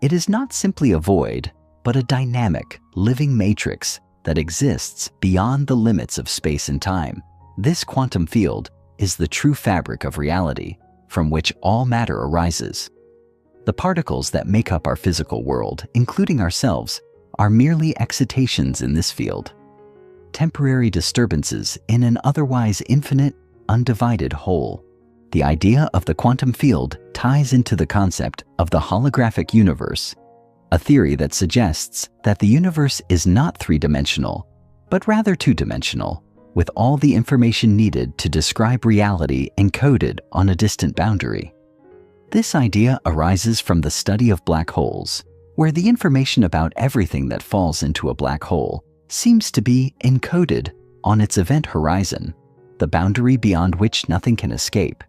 [SPEAKER 1] It is not simply a void, but a dynamic, living matrix that exists beyond the limits of space and time. This quantum field is the true fabric of reality, from which all matter arises. The particles that make up our physical world, including ourselves, are merely excitations in this field, temporary disturbances in an otherwise infinite, undivided whole. The idea of the quantum field ties into the concept of the holographic universe, a theory that suggests that the universe is not three-dimensional, but rather two-dimensional, with all the information needed to describe reality encoded on a distant boundary. This idea arises from the study of black holes, where the information about everything that falls into a black hole seems to be encoded on its event horizon, the boundary beyond which nothing can escape.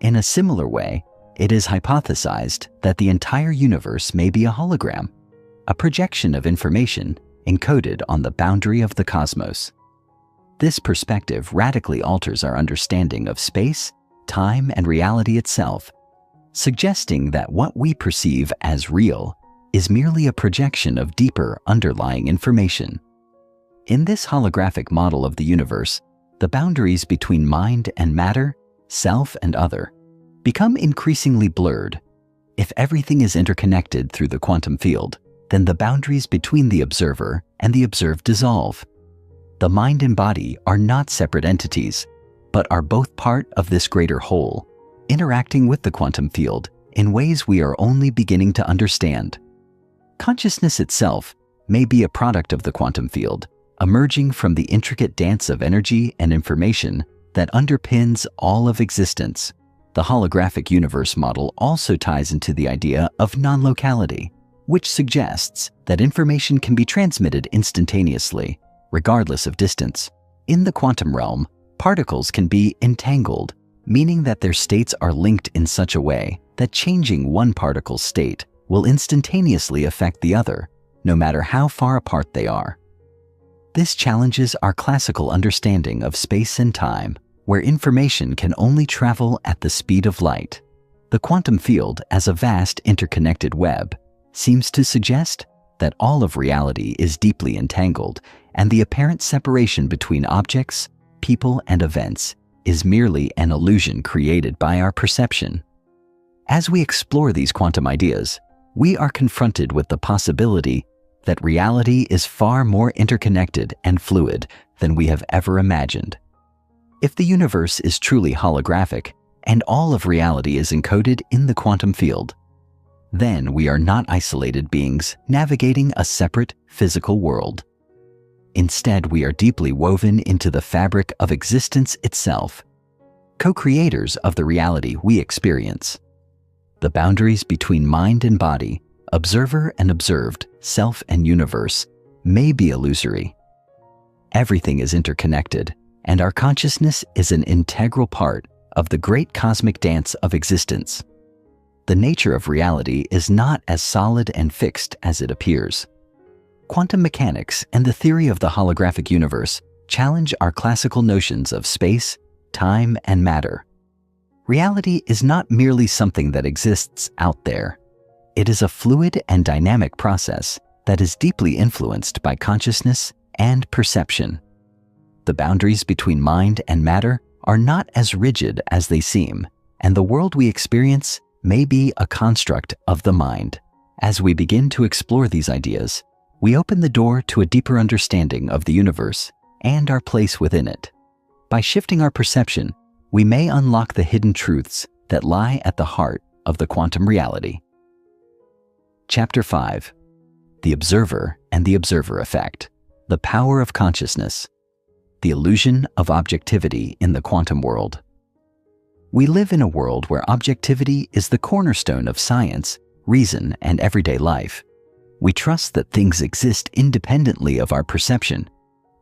[SPEAKER 1] In a similar way, it is hypothesized that the entire universe may be a hologram, a projection of information encoded on the boundary of the cosmos. This perspective radically alters our understanding of space, time, and reality itself, suggesting that what we perceive as real is merely a projection of deeper underlying information. In this holographic model of the universe, the boundaries between mind and matter, self and other, become increasingly blurred. If everything is interconnected through the quantum field, then the boundaries between the observer and the observed dissolve. The mind and body are not separate entities, but are both part of this greater whole, interacting with the quantum field in ways we are only beginning to understand. Consciousness itself may be a product of the quantum field, emerging from the intricate dance of energy and information that underpins all of existence. The holographic universe model also ties into the idea of non-locality, which suggests that information can be transmitted instantaneously, regardless of distance. In the quantum realm, particles can be entangled, meaning that their states are linked in such a way that changing one particle's state will instantaneously affect the other, no matter how far apart they are. This challenges our classical understanding of space and time, where information can only travel at the speed of light. The quantum field, as a vast interconnected web, seems to suggest that all of reality is deeply entangled, and the apparent separation between objects, people, and events is merely an illusion created by our perception. As we explore these quantum ideas, we are confronted with the possibility that reality is far more interconnected and fluid than we have ever imagined. If the universe is truly holographic and all of reality is encoded in the quantum field, then we are not isolated beings navigating a separate physical world. Instead, we are deeply woven into the fabric of existence itself, co-creators of the reality we experience. The boundaries between mind and body, observer and observed, self and universe, may be illusory. Everything is interconnected, and our consciousness is an integral part of the great cosmic dance of existence. The nature of reality is not as solid and fixed as it appears. Quantum mechanics and the theory of the holographic universe challenge our classical notions of space, time, and matter. Reality is not merely something that exists out there. It is a fluid and dynamic process that is deeply influenced by consciousness and perception. The boundaries between mind and matter are not as rigid as they seem, and the world we experience may be a construct of the mind. As we begin to explore these ideas, we open the door to a deeper understanding of the universe and our place within it. By shifting our perception, we may unlock the hidden truths that lie at the heart of the quantum reality. Chapter 5. The Observer and the Observer Effect. The Power of Consciousness. The Illusion of Objectivity in the Quantum World. We live in a world where objectivity is the cornerstone of science, reason, and everyday life. We trust that things exist independently of our perception.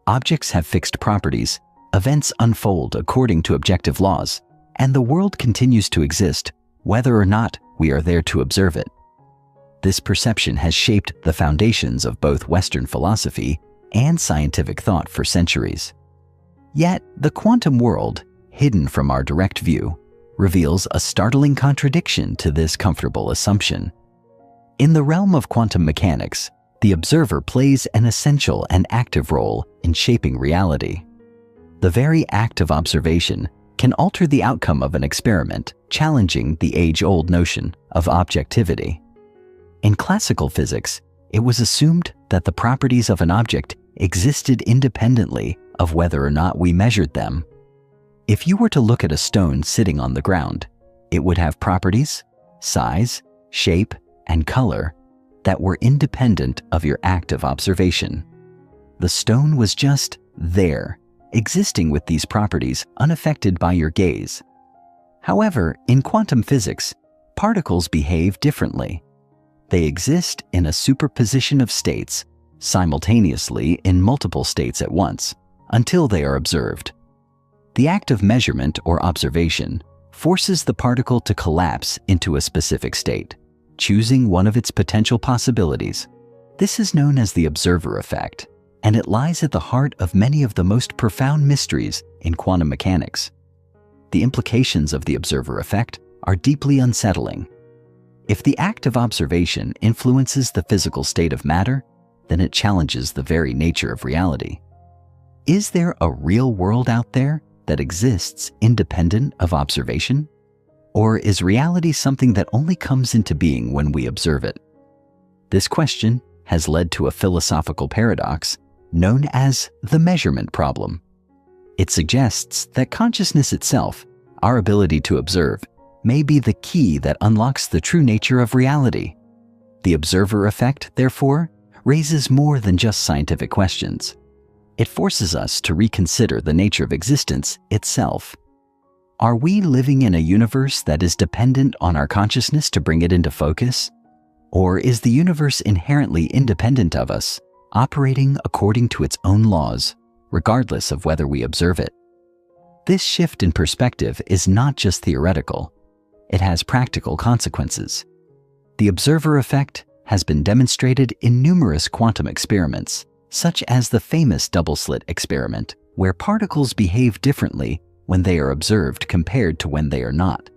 [SPEAKER 1] Objects have fixed properties, events unfold according to objective laws, and the world continues to exist whether or not we are there to observe it. This perception has shaped the foundations of both Western philosophy and scientific thought for centuries. Yet, the quantum world, hidden from our direct view, reveals a startling contradiction to this comfortable assumption. In the realm of quantum mechanics, the observer plays an essential and active role in shaping reality. The very act of observation can alter the outcome of an experiment, challenging the age-old notion of objectivity. In classical physics, it was assumed that the properties of an object existed independently of whether or not we measured them. If you were to look at a stone sitting on the ground, it would have properties, size, shape, and color that were independent of your act of observation. The stone was just there, existing with these properties unaffected by your gaze. However, in quantum physics, particles behave differently. They exist in a superposition of states, simultaneously in multiple states at once, until they are observed. The act of measurement or observation forces the particle to collapse into a specific state, choosing one of its potential possibilities. This is known as the observer effect, and it lies at the heart of many of the most profound mysteries in quantum mechanics. The implications of the observer effect are deeply unsettling. If the act of observation influences the physical state of matter, then it challenges the very nature of reality. Is there a real world out there that exists independent of observation? Or is reality something that only comes into being when we observe it? This question has led to a philosophical paradox known as the measurement problem. It suggests that consciousness itself, our ability to observe, may be the key that unlocks the true nature of reality. The observer effect, therefore, raises more than just scientific questions. It forces us to reconsider the nature of existence itself. Are we living in a universe that is dependent on our consciousness to bring it into focus? Or is the universe inherently independent of us, operating according to its own laws, regardless of whether we observe it? This shift in perspective is not just theoretical. It has practical consequences. The observer effect has been demonstrated in numerous quantum experiments, such as the famous double-slit experiment, where particles behave differently when they are observed compared to when they are not.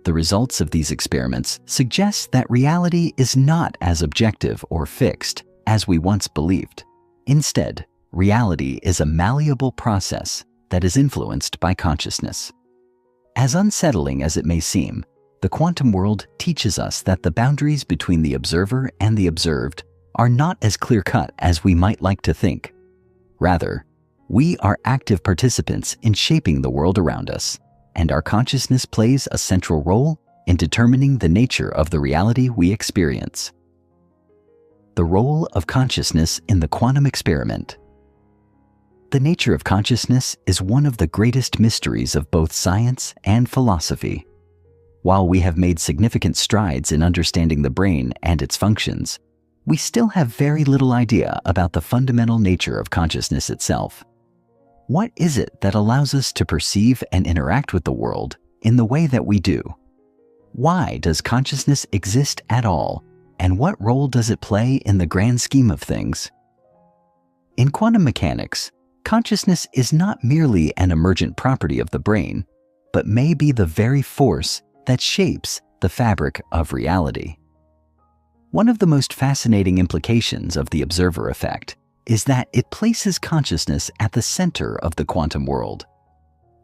[SPEAKER 1] The results of these experiments suggest that reality is not as objective or fixed as we once believed. Instead, reality is a malleable process that is influenced by consciousness. As unsettling as it may seem, the quantum world teaches us that the boundaries between the observer and the observed are not as clear-cut as we might like to think. Rather, we are active participants in shaping the world around us, and our consciousness plays a central role in determining the nature of the reality we experience. The role of consciousness in the quantum experiment. The nature of consciousness is one of the greatest mysteries of both science and philosophy. While we have made significant strides in understanding the brain and its functions, we still have very little idea about the fundamental nature of consciousness itself. What is it that allows us to perceive and interact with the world in the way that we do? Why does consciousness exist at all, and what role does it play in the grand scheme of things? In quantum mechanics, consciousness is not merely an emergent property of the brain, but may be the very force that shapes the fabric of reality. One of the most fascinating implications of the observer effect is that it places consciousness at the center of the quantum world.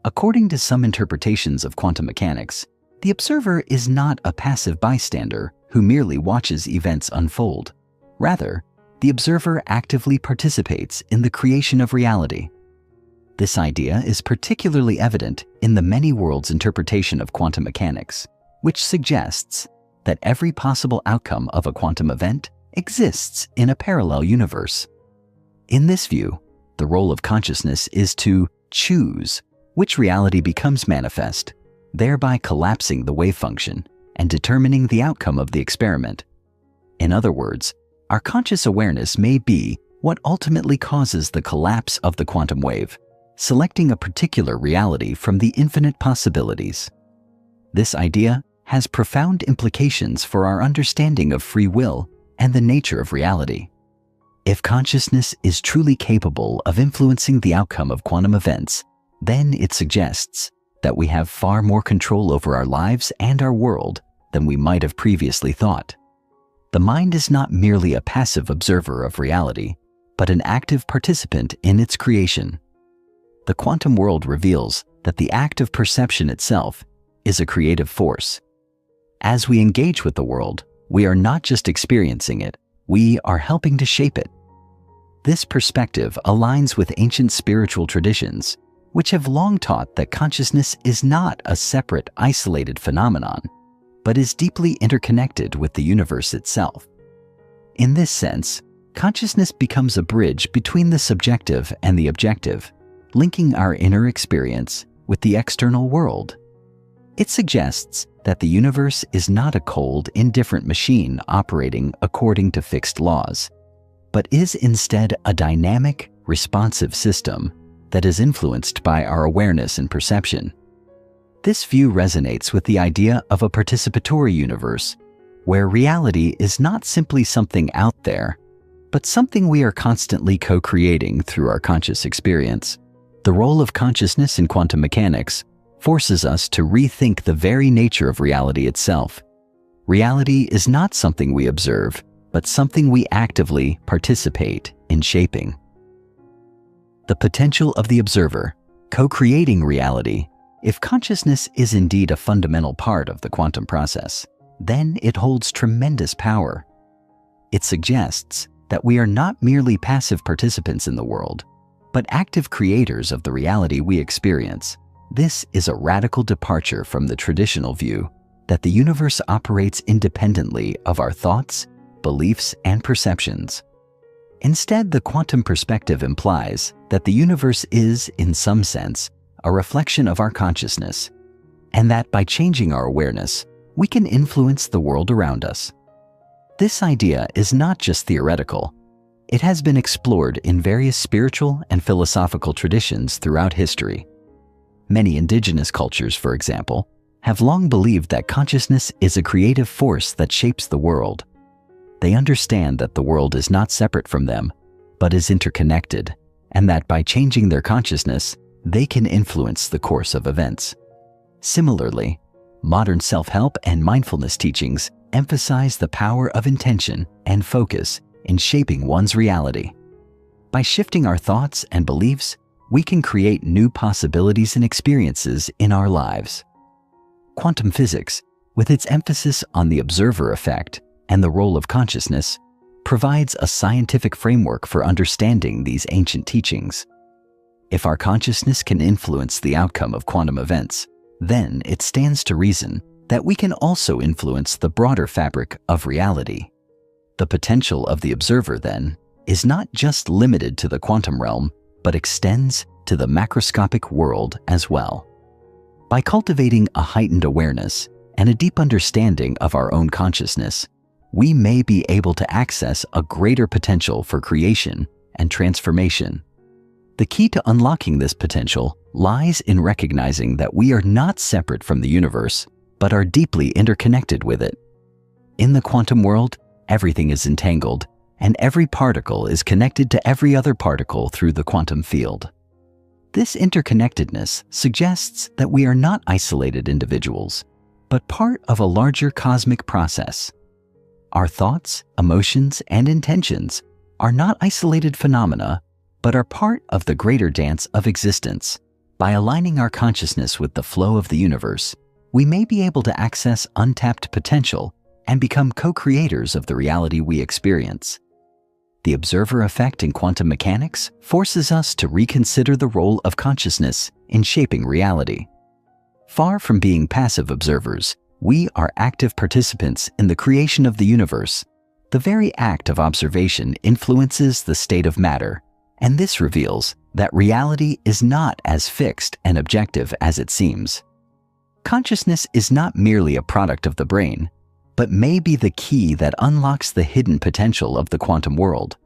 [SPEAKER 1] According to some interpretations of quantum mechanics, the observer is not a passive bystander who merely watches events unfold. Rather, the observer actively participates in the creation of reality. This idea is particularly evident in the many worlds interpretation of quantum mechanics, which suggests that every possible outcome of a quantum event exists in a parallel universe. In this view, the role of consciousness is to choose which reality becomes manifest, thereby collapsing the wave function and determining the outcome of the experiment. In other words, our conscious awareness may be what ultimately causes the collapse of the quantum wave, selecting a particular reality from the infinite possibilities. This idea has profound implications for our understanding of free will and the nature of reality. If consciousness is truly capable of influencing the outcome of quantum events, then it suggests that we have far more control over our lives and our world than we might have previously thought. The mind is not merely a passive observer of reality, but an active participant in its creation. The quantum world reveals that the act of perception itself is a creative force. As we engage with the world, we are not just experiencing it, we are helping to shape it. This perspective aligns with ancient spiritual traditions, which have long taught that consciousness is not a separate, isolated phenomenon, but is deeply interconnected with the universe itself. In this sense, consciousness becomes a bridge between the subjective and the objective, linking our inner experience with the external world. It suggests that the universe is not a cold, indifferent machine operating according to fixed laws, but is instead a dynamic, responsive system that is influenced by our awareness and perception. This view resonates with the idea of a participatory universe, where reality is not simply something out there, but something we are constantly co-creating through our conscious experience. The role of consciousness in quantum mechanics forces us to rethink the very nature of reality itself. Reality is not something we observe, but something we actively participate in shaping. The potential of the observer, co-creating reality. If consciousness is indeed a fundamental part of the quantum process, then it holds tremendous power. It suggests that we are not merely passive participants in the world, but active creators of the reality we experience. This is a radical departure from the traditional view that the universe operates independently of our thoughts, beliefs, and perceptions. Instead, the quantum perspective implies that the universe is, in some sense, a reflection of our consciousness, and that by changing our awareness, we can influence the world around us. This idea is not just theoretical. It has been explored in various spiritual and philosophical traditions throughout history. Many indigenous cultures, for example, have long believed that consciousness is a creative force that shapes the world. They understand that the world is not separate from them, but is interconnected, and that by changing their consciousness, they can influence the course of events. Similarly, modern self-help and mindfulness teachings emphasize the power of intention and focus in shaping one's reality. By shifting our thoughts and beliefs, we can create new possibilities and experiences in our lives. Quantum physics, with its emphasis on the observer effect and the role of consciousness, provides a scientific framework for understanding these ancient teachings. If our consciousness can influence the outcome of quantum events, then it stands to reason that we can also influence the broader fabric of reality. The potential of the observer, then, is not just limited to the quantum realm, but extends to the macroscopic world as well. By cultivating a heightened awareness and a deep understanding of our own consciousness, we may be able to access a greater potential for creation and transformation. The key to unlocking this potential lies in recognizing that we are not separate from the universe, but are deeply interconnected with it. In the quantum world, everything is entangled, and every particle is connected to every other particle through the quantum field. This interconnectedness suggests that we are not isolated individuals, but part of a larger cosmic process. Our thoughts, emotions, and intentions are not isolated phenomena, but are part of the greater dance of existence. By aligning our consciousness with the flow of the universe, we may be able to access untapped potential and become co-creators of the reality we experience. the observer effect in quantum mechanics forces us to reconsider the role of consciousness in shaping reality. Far from being passive observers, we are active participants in the creation of the universe. The very act of observation influences the state of matter, and this reveals that reality is not as fixed and objective as it seems. Consciousness is not merely a product of the brain, but may be the key that unlocks the hidden potential of the quantum world.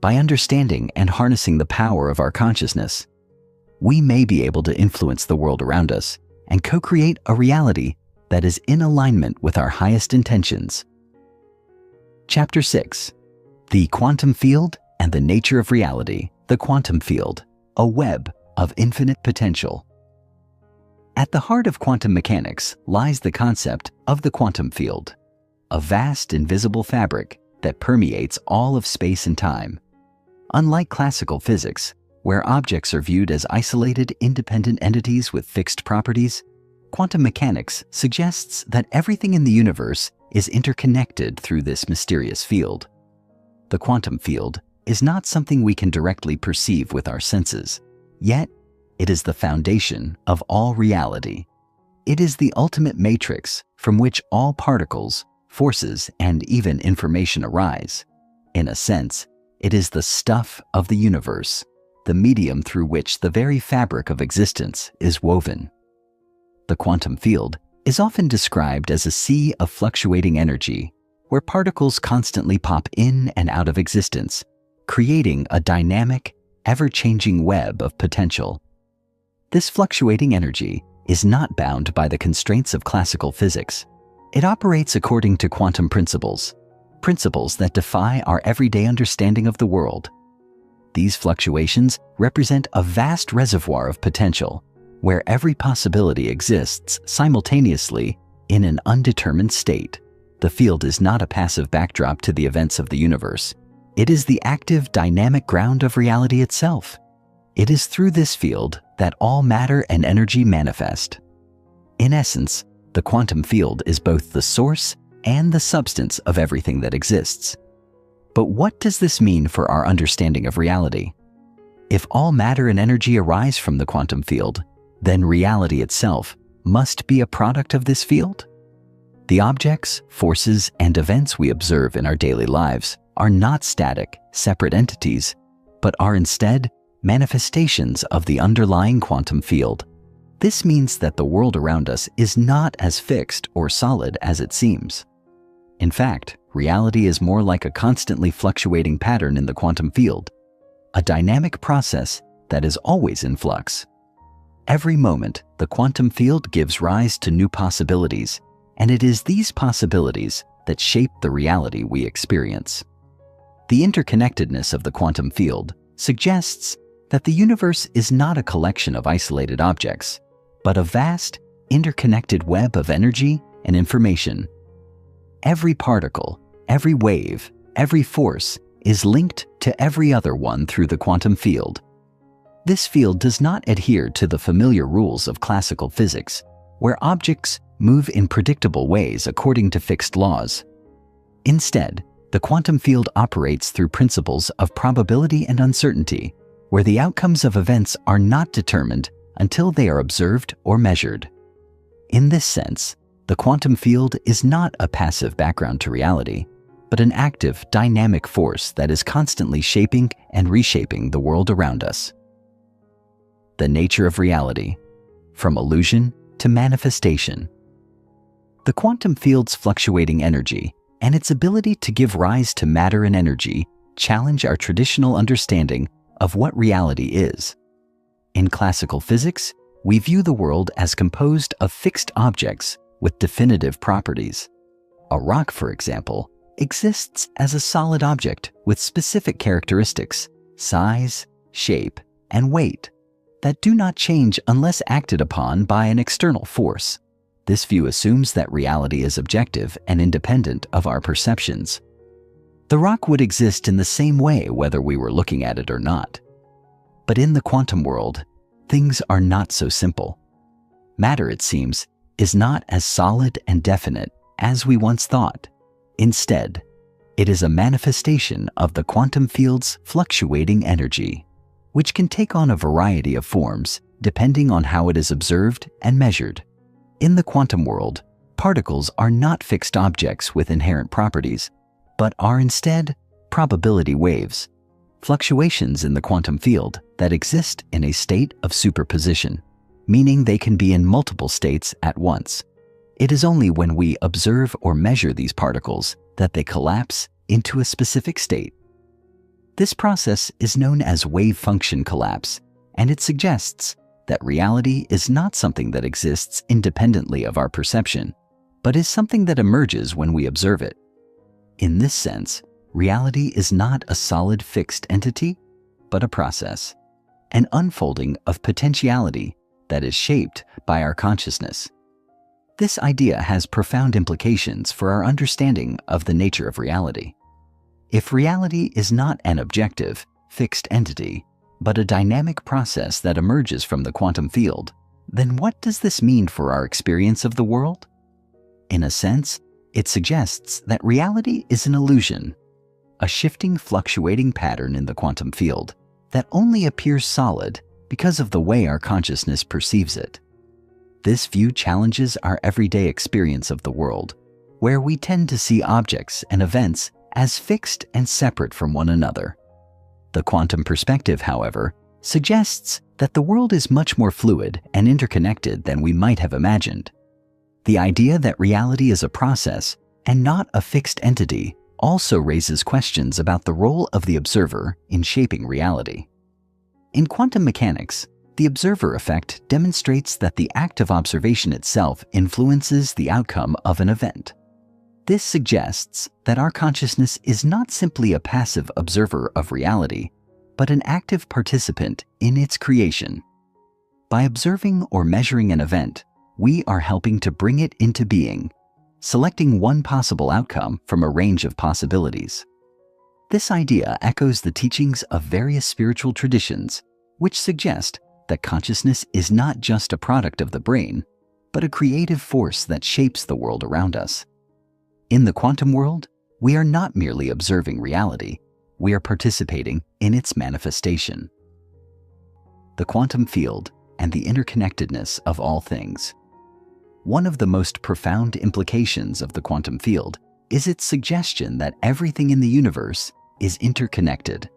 [SPEAKER 1] By understanding and harnessing the power of our consciousness, we may be able to influence the world around us and co-create a reality that is in alignment with our highest intentions. Chapter 6. The Quantum Field and the Nature of Reality. The Quantum Field, a web of infinite potential. At the heart of quantum mechanics lies the concept of the quantum field, a vast invisible fabric that permeates all of space and time. Unlike classical physics, where objects are viewed as isolated, independent entities with fixed properties, quantum mechanics suggests that everything in the universe is interconnected through this mysterious field. The quantum field is not something we can directly perceive with our senses, yet it is the foundation of all reality. It is the ultimate matrix from which all particles, forces, and even information arise. In a sense, it is the stuff of the universe, the medium through which the very fabric of existence is woven. The quantum field is often described as a sea of fluctuating energy, where particles constantly pop in and out of existence, creating a dynamic, ever-changing web of potential. This fluctuating energy is not bound by the constraints of classical physics. It operates according to quantum principles, principles that defy our everyday understanding of the world. These fluctuations represent a vast reservoir of potential, where every possibility exists simultaneously in an undetermined state. The field is not a passive backdrop to the events of the universe. It is the active, dynamic ground of reality itself. It is through this field that all matter and energy manifest. In essence, the quantum field is both the source and the substance of everything that exists. But what does this mean for our understanding of reality? If all matter and energy arise from the quantum field, then reality itself must be a product of this field? The objects, forces, and events we observe in our daily lives are not static, separate entities, but are instead manifestations of the underlying quantum field. This means that the world around us is not as fixed or solid as it seems. In fact, reality is more like a constantly fluctuating pattern in the quantum field, a dynamic process that is always in flux. Every moment, the quantum field gives rise to new possibilities, and it is these possibilities that shape the reality we experience. The interconnectedness of the quantum field suggests that the universe is not a collection of isolated objects, but a vast, interconnected web of energy and information. Every particle, every wave, every force is linked to every other one through the quantum field. This field does not adhere to the familiar rules of classical physics, where objects move in predictable ways according to fixed laws. Instead, the quantum field operates through principles of probability and uncertainty, where the outcomes of events are not determined until they are observed or measured. In this sense, the quantum field is not a passive background to reality, but an active, dynamic force that is constantly shaping and reshaping the world around us. The nature of reality, from illusion to manifestation. The quantum field's fluctuating energy and its ability to give rise to matter and energy challenge our traditional understanding of what reality is. In classical physics, we view the world as composed of fixed objects with definitive properties. A rock, for example, exists as a solid object with specific characteristics, size, shape, and weight that do not change unless acted upon by an external force. This view assumes that reality is objective and independent of our perceptions. The rock would exist in the same way whether we were looking at it or not. But in the quantum world, things are not so simple. Matter, it seems, is not as solid and definite as we once thought. Instead, It is a manifestation of the quantum field's fluctuating energy, which can take on a variety of forms depending on how it is observed and measured. In the quantum world, particles are not fixed objects with inherent properties, but are instead probability waves, fluctuations in the quantum field that exist in a state of superposition, meaning they can be in multiple states at once. It is only when we observe or measure these particles that they collapse into a specific state. This process is known as wave function collapse, and it suggests that reality is not something that exists independently of our perception, but is something that emerges when we observe it. In this sense, reality is not a solid fixed entity, but a process, an unfolding of potentiality that is shaped by our consciousness. This idea has profound implications for our understanding of the nature of reality. If reality is not an objective, fixed entity, but a dynamic process that emerges from the quantum field, then what does this mean for our experience of the world? In a sense, it suggests that reality is an illusion, a shifting, fluctuating pattern in the quantum field that only appears solid because of the way our consciousness perceives it. This view challenges our everyday experience of the world, where we tend to see objects and events as fixed and separate from one another. The quantum perspective, however, suggests that the world is much more fluid and interconnected than we might have imagined. The idea that reality is a process and not a fixed entity also raises questions about the role of the observer in shaping reality. In quantum mechanics, the observer effect demonstrates that the act of observation itself influences the outcome of an event. This suggests that our consciousness is not simply a passive observer of reality, but an active participant in its creation. By observing or measuring an event, we are helping to bring it into being, selecting one possible outcome from a range of possibilities. This idea echoes the teachings of various spiritual traditions, which suggest that consciousness is not just a product of the brain, but a creative force that shapes the world around us. In the quantum world, we are not merely observing reality, we are participating in its manifestation. The quantum field and the interconnectedness of all things. One of the most profound implications of the quantum field is its suggestion that everything in the universe is interconnected.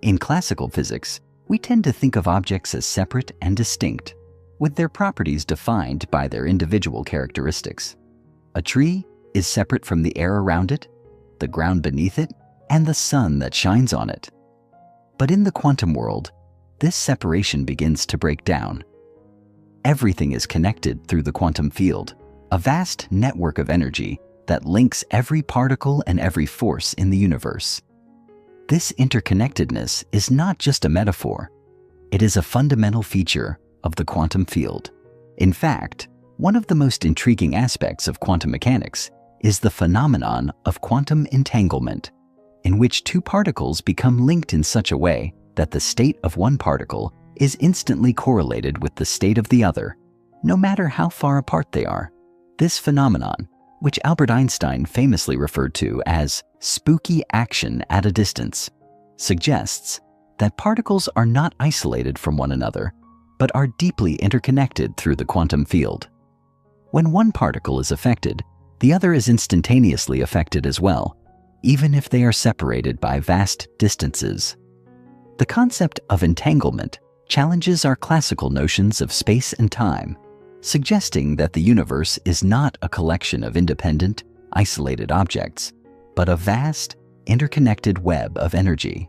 [SPEAKER 1] In classical physics, we tend to think of objects as separate and distinct, with their properties defined by their individual characteristics. A tree is separate from the air around it, the ground beneath it, and the sun that shines on it. But in the quantum world, this separation begins to break down. Everything is connected through the quantum field, a vast network of energy that links every particle and every force in the universe. This interconnectedness is not just a metaphor. It is a fundamental feature of the quantum field. In fact, one of the most intriguing aspects of quantum mechanics is the phenomenon of quantum entanglement, in which two particles become linked in such a way that the state of one particle is instantly correlated with the state of the other, no matter how far apart they are. This phenomenon, which Albert Einstein famously referred to as spooky action at a distance, suggests that particles are not isolated from one another, but are deeply interconnected through the quantum field. When one particle is affected, the other is instantaneously affected as well, even if they are separated by vast distances. The concept of entanglement challenges our classical notions of space and time, suggesting that the universe is not a collection of independent, isolated objects, but a vast, interconnected web of energy.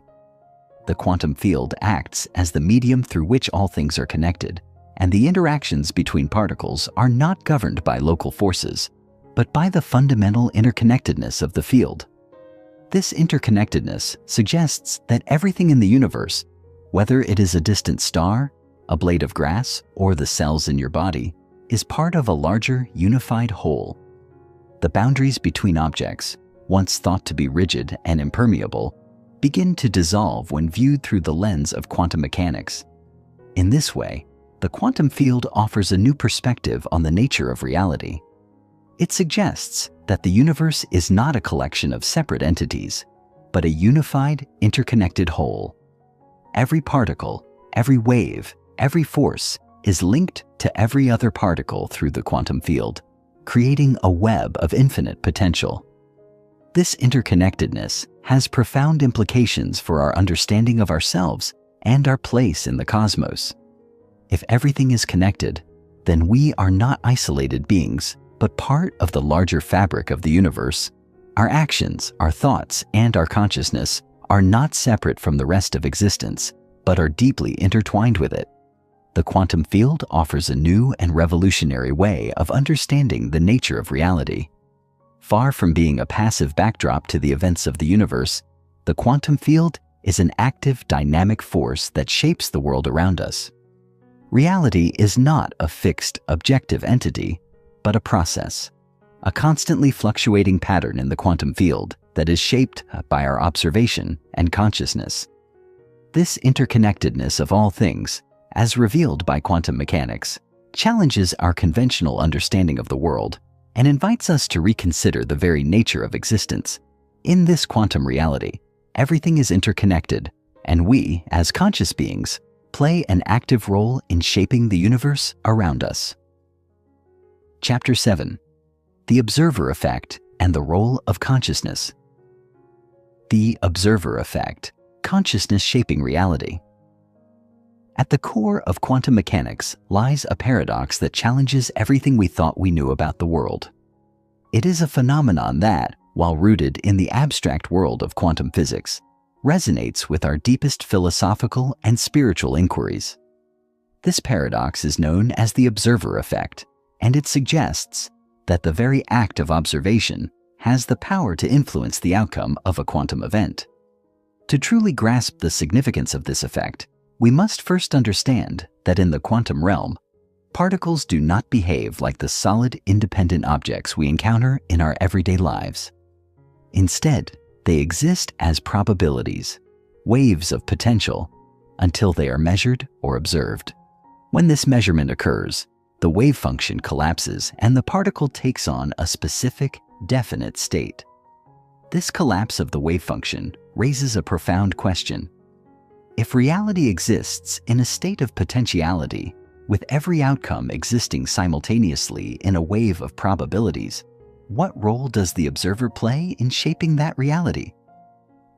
[SPEAKER 1] The quantum field acts as the medium through which all things are connected, and the interactions between particles are not governed by local forces, but by the fundamental interconnectedness of the field. This interconnectedness suggests that everything in the universe, whether it is a distant star, a blade of grass, or the cells in your body, is part of a larger, unified whole. The boundaries between objects, once thought to be rigid and impermeable, begin to dissolve when viewed through the lens of quantum mechanics. In this way, the quantum field offers a new perspective on the nature of reality. It suggests that the universe is not a collection of separate entities, but a unified, interconnected whole. Every particle, every wave, every force is linked to every other particle through the quantum field, creating a web of infinite potential. This interconnectedness has profound implications for our understanding of ourselves and our place in the cosmos. If everything is connected, then we are not isolated beings, but part of the larger fabric of the universe. Our actions, our thoughts, and our consciousness are not separate from the rest of existence, but are deeply intertwined with it. The quantum field offers a new and revolutionary way of understanding the nature of reality. Far from being a passive backdrop to the events of the universe, the quantum field is an active, dynamic force that shapes the world around us. Reality is not a fixed, objective entity, but a process, a constantly fluctuating pattern in the quantum field that is shaped by our observation and consciousness. This interconnectedness of all things, as revealed by quantum mechanics, challenges our conventional understanding of the world and invites us to reconsider the very nature of existence. In this quantum reality, everything is interconnected, and we, as conscious beings, play an active role in shaping the universe around us. Chapter 7. The Observer Effect and the Role of Consciousness. The Observer Effect, Consciousness Shaping Reality. At the core of quantum mechanics lies a paradox that challenges everything we thought we knew about the world. It is a phenomenon that, while rooted in the abstract world of quantum physics, resonates with our deepest philosophical and spiritual inquiries. This paradox is known as the observer effect, and it suggests that the very act of observation has the power to influence the outcome of a quantum event. To truly grasp the significance of this effect, we must first understand that in the quantum realm, particles do not behave like the solid, independent objects we encounter in our everyday lives. Instead, they exist as probabilities, waves of potential, until they are measured or observed. When this measurement occurs, the wave function collapses and the particle takes on a specific, definite state. This collapse of the wave function raises a profound question. If reality exists in a state of potentiality, with every outcome existing simultaneously in a wave of probabilities, what role does the observer play in shaping that reality?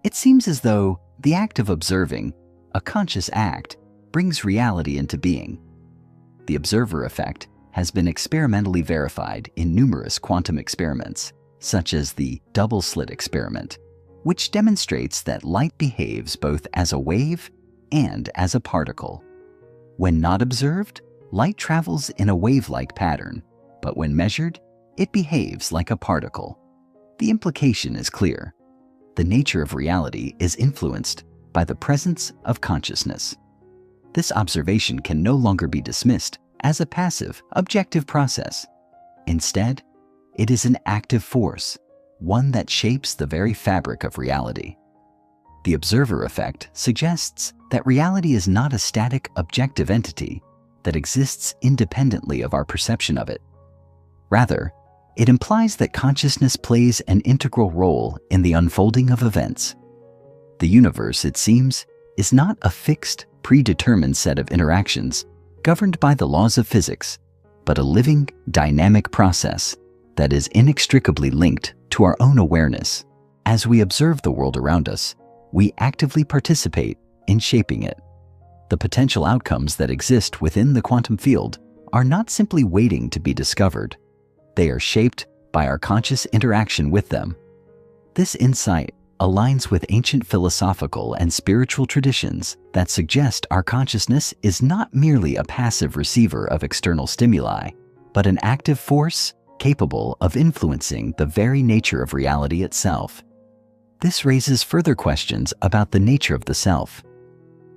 [SPEAKER 1] It seems as though the act of observing, a conscious act, brings reality into being. The observer effect has been experimentally verified in numerous quantum experiments, such as the double-slit experiment, which demonstrates that light behaves both as a wave and as a particle. When not observed, light travels in a wave-like pattern, but when measured, it behaves like a particle. The implication is clear. The nature of reality is influenced by the presence of consciousness. This observation can no longer be dismissed as a passive, objective process. Instead, it is an active force, one that shapes the very fabric of reality. The observer effect suggests that reality is not a static, objective entity that exists independently of our perception of it. Rather, it implies that consciousness plays an integral role in the unfolding of events. The universe, it seems, is not a fixed, predetermined set of interactions governed by the laws of physics, but a living, dynamic process that is inextricably linked to our own awareness. As we observe the world around us, we actively participate in shaping it. The potential outcomes that exist within the quantum field are not simply waiting to be discovered. They are shaped by our conscious interaction with them. This insight aligns with ancient philosophical and spiritual traditions that suggest our consciousness is not merely a passive receiver of external stimuli, but an active force capable of influencing the very nature of reality itself. This raises further questions about the nature of the self.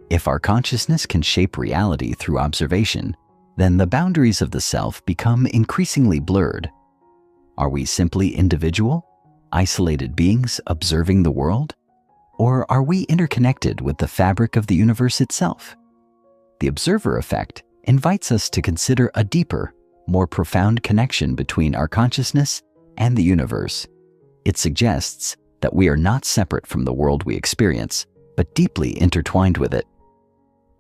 [SPEAKER 1] If our consciousness can shape reality through observation, then the boundaries of the self become increasingly blurred. Are we simply individual, isolated beings observing the world? Or are we interconnected with the fabric of the universe itself? The observer effect invites us to consider a deeper, more profound connection between our consciousness and the universe. It suggests that we are not separate from the world we experience, but deeply intertwined with it.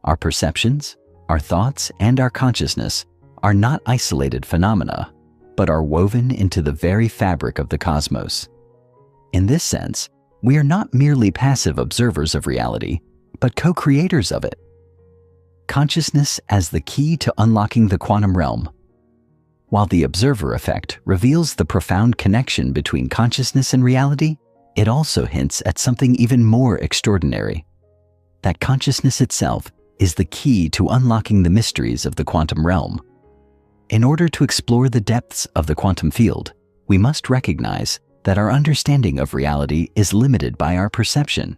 [SPEAKER 1] Our perceptions, our thoughts, and our consciousness are not isolated phenomena, but are woven into the very fabric of the cosmos. In this sense, we are not merely passive observers of reality, but co-creators of it. Consciousness as the key to unlocking the quantum realm. While the observer effect reveals the profound connection between consciousness and reality, it also hints at something even more extraordinary: that consciousness itself is the key to unlocking the mysteries of the quantum realm. In order to explore the depths of the quantum field, we must recognize that our understanding of reality is limited by our perception.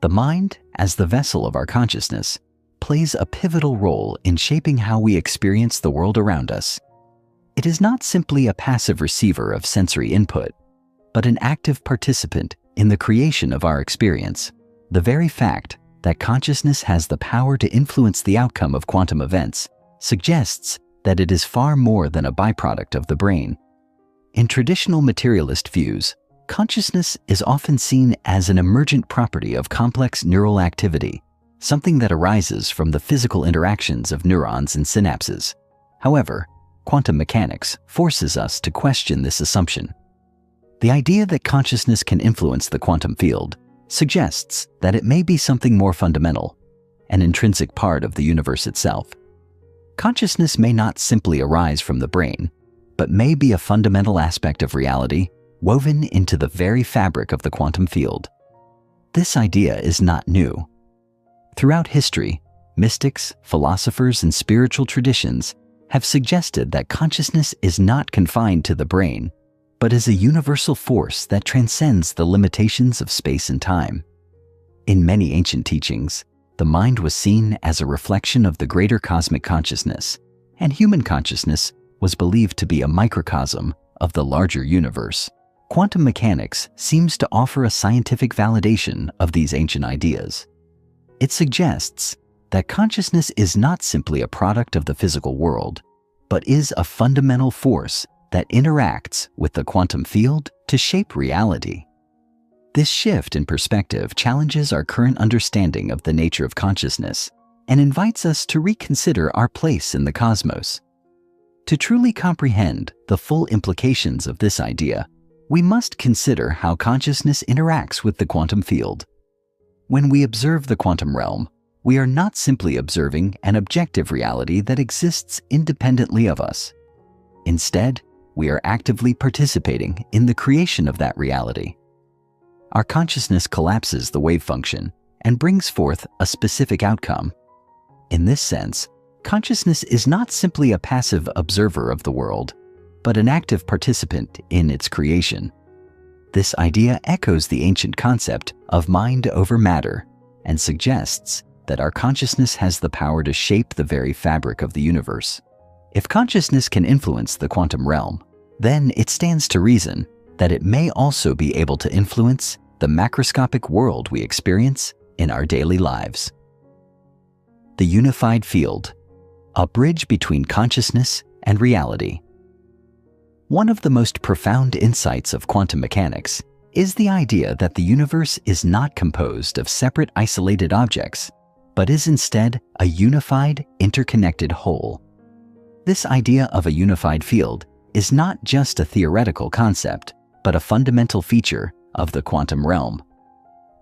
[SPEAKER 1] The mind, as the vessel of our consciousness, plays a pivotal role in shaping how we experience the world around us. It is not simply a passive receiver of sensory input, but an active participant in the creation of our experience. The very fact that consciousness has the power to influence the outcome of quantum events suggests that it is far more than a byproduct of the brain. In traditional materialist views, consciousness is often seen as an emergent property of complex neural activity, something that arises from the physical interactions of neurons and synapses. However, quantum mechanics forces us to question this assumption. The idea that consciousness can influence the quantum field suggests that it may be something more fundamental, an intrinsic part of the universe itself. Consciousness may not simply arise from the brain, but may be a fundamental aspect of reality woven into the very fabric of the quantum field. This idea is not new. Throughout history, mystics, philosophers, and spiritual traditions have suggested that consciousness is not confined to the brain, but is a universal force that transcends the limitations of space and time. In many ancient teachings, the mind was seen as a reflection of the greater cosmic consciousness, and human consciousness was believed to be a microcosm of the larger universe. Quantum mechanics seems to offer a scientific validation of these ancient ideas. It suggests that consciousness is not simply a product of the physical world, but is a fundamental force that interacts with the quantum field to shape reality. This shift in perspective challenges our current understanding of the nature of consciousness and invites us to reconsider our place in the cosmos. To truly comprehend the full implications of this idea, we must consider how consciousness interacts with the quantum field. When we observe the quantum realm, we are not simply observing an objective reality that exists independently of us. Instead, we are actively participating in the creation of that reality. Our consciousness collapses the wave function and brings forth a specific outcome. In this sense, consciousness is not simply a passive observer of the world, but an active participant in its creation. This idea echoes the ancient concept of mind over matter and suggests that our consciousness has the power to shape the very fabric of the universe. If consciousness can influence the quantum realm, then it stands to reason that it may also be able to influence the macroscopic world we experience in our daily lives. The unified field, a bridge between consciousness and reality. One of the most profound insights of quantum mechanics is the idea that the universe is not composed of separate isolated objects, but is instead a unified, interconnected whole. This idea of a unified field is not just a theoretical concept, but a fundamental feature of the quantum realm.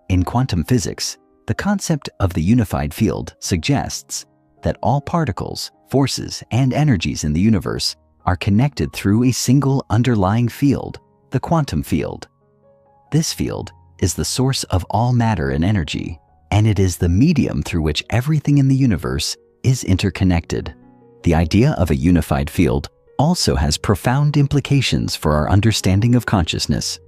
[SPEAKER 1] In quantum physics, the concept of the unified field suggests that all particles, forces, and energies in the universe are connected through a single underlying field, the quantum field. This field is the source of all matter and energy, and it is the medium through which everything in the universe is interconnected. The idea of a unified field also has profound implications for our understanding of consciousness.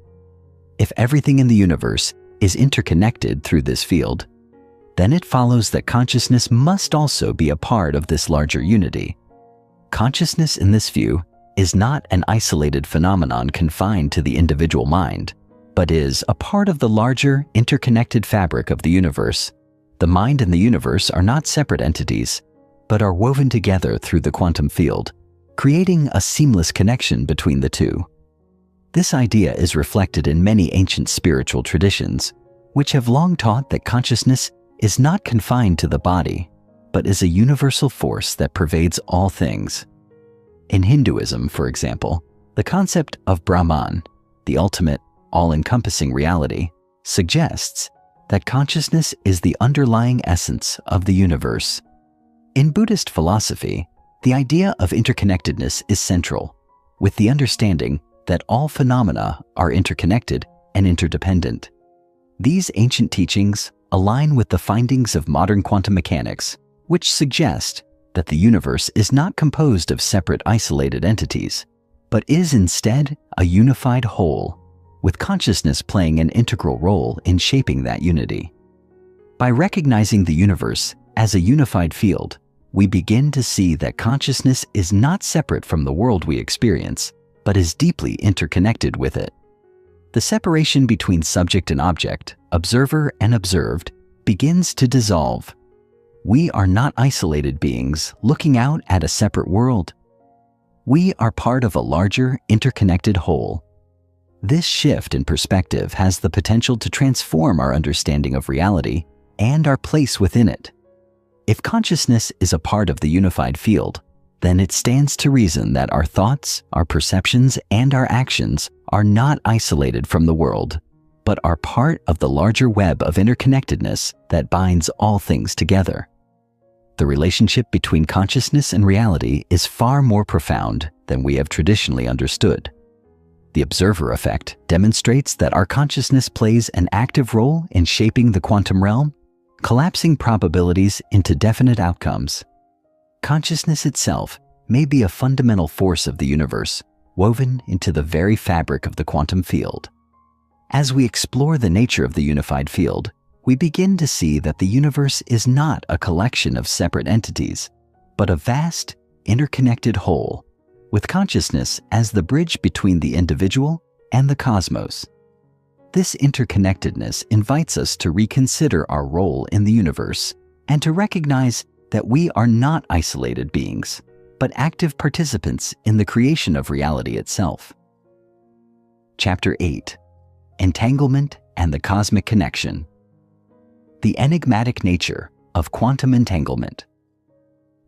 [SPEAKER 1] If everything in the universe is interconnected through this field, then it follows that consciousness must also be a part of this larger unity. Consciousness in this view is not an isolated phenomenon confined to the individual mind, but is a part of the larger, interconnected fabric of the universe. The mind and the universe are not separate entities, but are woven together through the quantum field, creating a seamless connection between the two. This idea is reflected in many ancient spiritual traditions, which have long taught that consciousness is not confined to the body, but is a universal force that pervades all things. In Hinduism, for example, the concept of Brahman, the ultimate, all-encompassing reality, suggests that consciousness is the underlying essence of the universe. In Buddhist philosophy, the idea of interconnectedness is central, with the understanding that all phenomena are interconnected and interdependent. These ancient teachings align with the findings of modern quantum mechanics, which suggest that the universe is not composed of separate isolated entities, but is instead a unified whole, with consciousness playing an integral role in shaping that unity. By recognizing the universe as a unified field, we begin to see that consciousness is not separate from the world we experience, but is deeply interconnected with it. The separation between subject and object, observer and observed, begins to dissolve. We are not isolated beings looking out at a separate world. We are part of a larger, interconnected whole. This shift in perspective has the potential to transform our understanding of reality and our place within it. If consciousness is a part of the unified field, then it stands to reason that our thoughts, our perceptions, and our actions are not isolated from the world, but are part of the larger web of interconnectedness that binds all things together. The relationship between consciousness and reality is far more profound than we have traditionally understood. The observer effect demonstrates that our consciousness plays an active role in shaping the quantum realm, collapsing probabilities into definite outcomes. Consciousness itself may be a fundamental force of the universe, woven into the very fabric of the quantum field. As we explore the nature of the unified field, we begin to see that the universe is not a collection of separate entities, but a vast, interconnected whole, with consciousness as the bridge between the individual and the cosmos. This interconnectedness invites us to reconsider our role in the universe and to recognize that we are not isolated beings, but active participants in the creation of reality itself. Chapter 8: Entanglement and the Cosmic Connection. The enigmatic nature of quantum entanglement.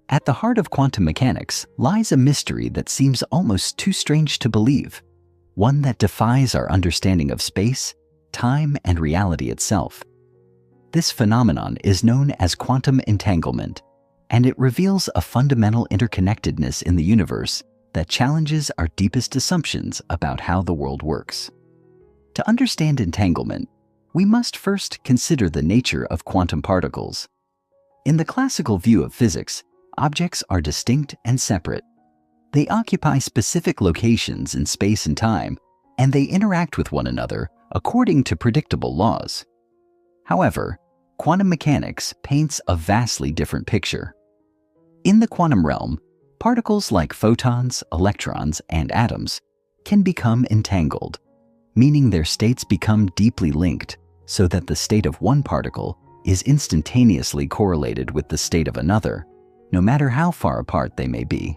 [SPEAKER 1] At the heart of quantum mechanics lies a mystery that seems almost too strange to believe, one that defies our understanding of space, time, and reality itself. This phenomenon is known as quantum entanglement, and it reveals a fundamental interconnectedness in the universe that challenges our deepest assumptions about how the world works. To understand entanglement, we must first consider the nature of quantum particles. In the classical view of physics, objects are distinct and separate. They occupy specific locations in space and time, and they interact with one another according to predictable laws. However, quantum mechanics paints a vastly different picture. In the quantum realm, particles like photons, electrons, and atoms can become entangled, meaning their states become deeply linked so that the state of one particle is instantaneously correlated with the state of another, no matter how far apart they may be.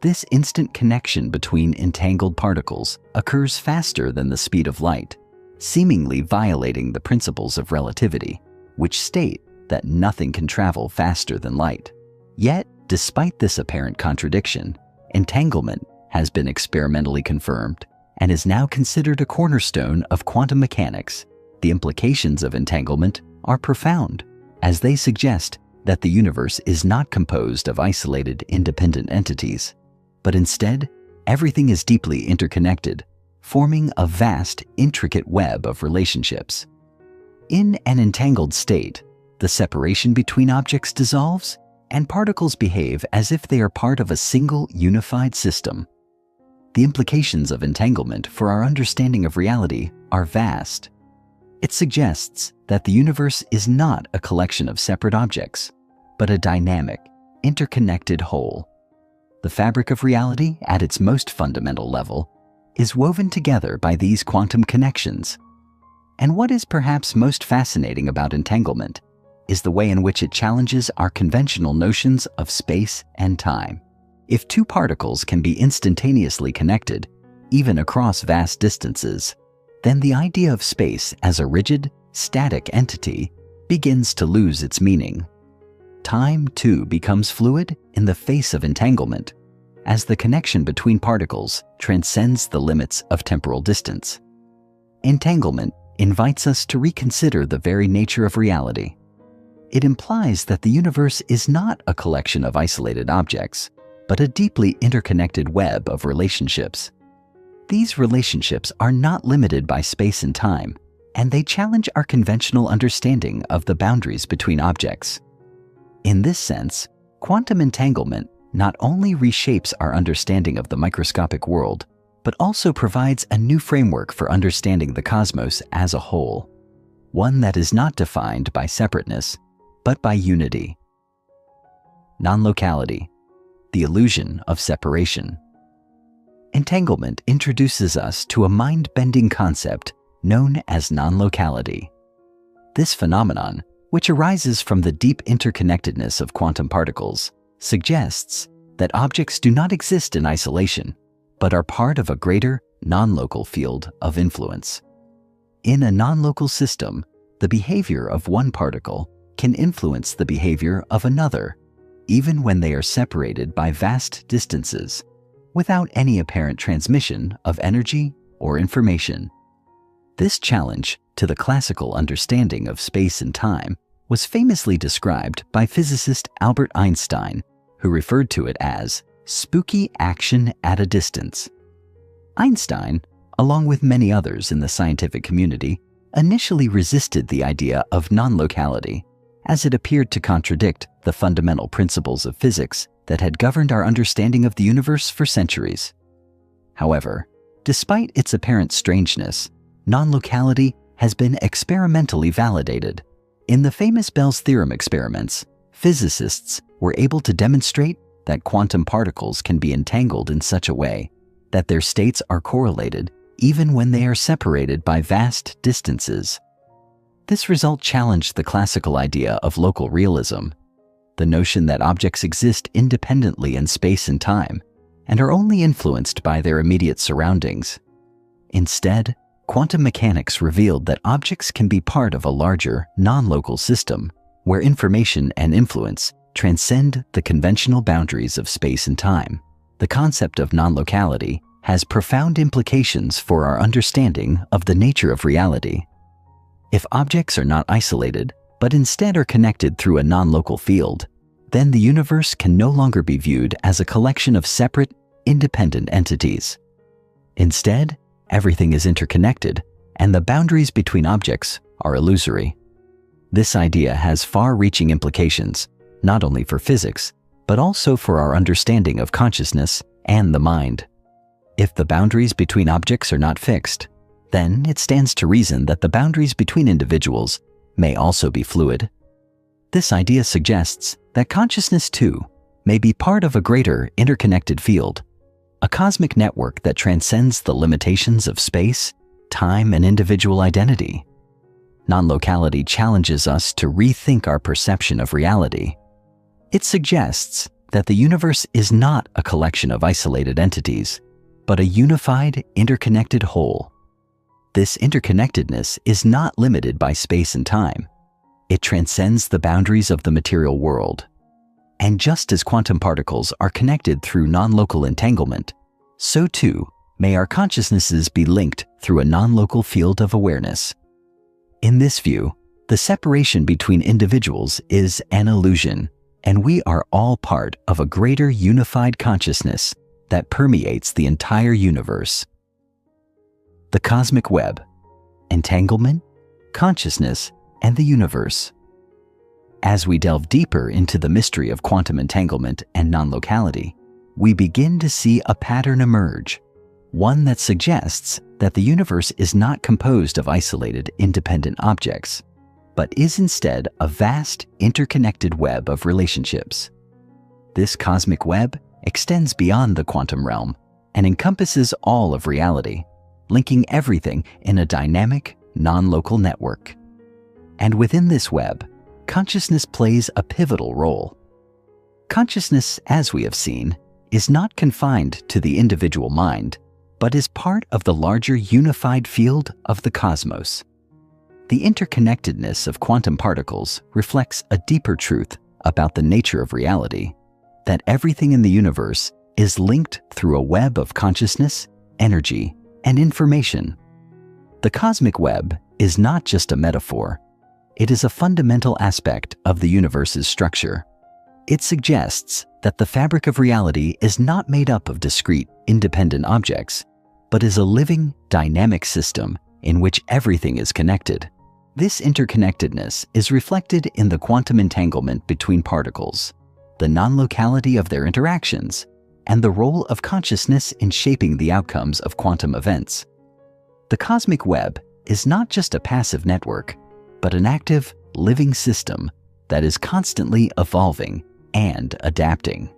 [SPEAKER 1] This instant connection between entangled particles occurs faster than the speed of light, seemingly violating the principles of relativity, which state that nothing can travel faster than light. Yet, despite this apparent contradiction, entanglement has been experimentally confirmed and is now considered a cornerstone of quantum mechanics. The implications of entanglement are profound, as they suggest that the universe is not composed of isolated, independent entities, but instead, everything is deeply interconnected, forming a vast, intricate web of relationships. In an entangled state, the separation between objects dissolves, and particles behave as if they are part of a single, unified system. The implications of entanglement for our understanding of reality are vast. It suggests that the universe is not a collection of separate objects, but a dynamic, interconnected whole. The fabric of reality, at its most fundamental level, is woven together by these quantum connections. And what is perhaps most fascinating about entanglement is the way in which it challenges our conventional notions of space and time. If two particles can be instantaneously connected, even across vast distances, then the idea of space as a rigid, static entity begins to lose its meaning. Time, too, becomes fluid in the face of entanglement, as the connection between particles transcends the limits of temporal distance. Entanglement invites us to reconsider the very nature of reality. It implies that the universe is not a collection of isolated objects, but a deeply interconnected web of relationships. These relationships are not limited by space and time, and they challenge our conventional understanding of the boundaries between objects. In this sense, quantum entanglement not only reshapes our understanding of the microscopic world, but also provides a new framework for understanding the cosmos as a whole, one that is not defined by separateness, but by unity. Non-locality, the illusion of separation. Entanglement introduces us to a mind-bending concept known as non-locality. This phenomenon, which arises from the deep interconnectedness of quantum particles, suggests that objects do not exist in isolation, but are part of a greater, non-local field of influence. In a non-local system, the behavior of one particle can influence the behavior of another, even when they are separated by vast distances, without any apparent transmission of energy or information. This challenge to the classical understanding of space and time was famously described by physicist Albert Einstein, who referred to it as spooky action at a distance. Einstein, along with many others in the scientific community, initially resisted the idea of non-locality, as it appeared to contradict the fundamental principles of physics that had governed our understanding of the universe for centuries. However, despite its apparent strangeness, non-locality has been experimentally validated. In the famous Bell's theorem experiments, physicists were able to demonstrate that quantum particles can be entangled in such a way that their states are correlated even when they are separated by vast distances. This result challenged the classical idea of local realism, the notion that objects exist independently in space and time and are only influenced by their immediate surroundings. Instead, quantum mechanics revealed that objects can be part of a larger, non-local system where information and influence transcend the conventional boundaries of space and time. The concept of non-locality has profound implications for our understanding of the nature of reality. If objects are not isolated, but instead are connected through a non-local field, then the universe can no longer be viewed as a collection of separate, independent entities. Instead, everything is interconnected, and the boundaries between objects are illusory. This idea has far-reaching implications, not only for physics, but also for our understanding of consciousness and the mind. If the boundaries between objects are not fixed, then it stands to reason that the boundaries between individuals may also be fluid. This idea suggests that consciousness, too, may be part of a greater interconnected field, a cosmic network that transcends the limitations of space, time, and individual identity. Non-locality challenges us to rethink our perception of reality. It suggests that the universe is not a collection of isolated entities, but a unified, interconnected whole. This interconnectedness is not limited by space and time. It transcends the boundaries of the material world. And just as quantum particles are connected through non-local entanglement, so too may our consciousnesses be linked through a non-local field of awareness. In this view, the separation between individuals is an illusion, and we are all part of a greater unified consciousness that permeates the entire universe. The cosmic web, entanglement, consciousness, and the universe. As we delve deeper into the mystery of quantum entanglement and non-locality, we begin to see a pattern emerge, one that suggests that the universe is not composed of isolated, independent objects, but is instead a vast, interconnected web of relationships. This cosmic web extends beyond the quantum realm and encompasses all of reality, linking everything in a dynamic, non-local network. And within this web, consciousness plays a pivotal role. Consciousness, as we have seen, is not confined to the individual mind, but is part of the larger unified field of the cosmos. The interconnectedness of quantum particles reflects a deeper truth about the nature of reality, that everything in the universe is linked through a web of consciousness, energy, and information. The cosmic web is not just a metaphor. It is a fundamental aspect of the universe's structure. It suggests that the fabric of reality is not made up of discrete, independent objects, but is a living, dynamic system in which everything is connected. This interconnectedness is reflected in the quantum entanglement between particles, the non-locality of their interactions, and the role of consciousness in shaping the outcomes of quantum events. The cosmic web is not just a passive network, but an active, living system that is constantly evolving and adapting.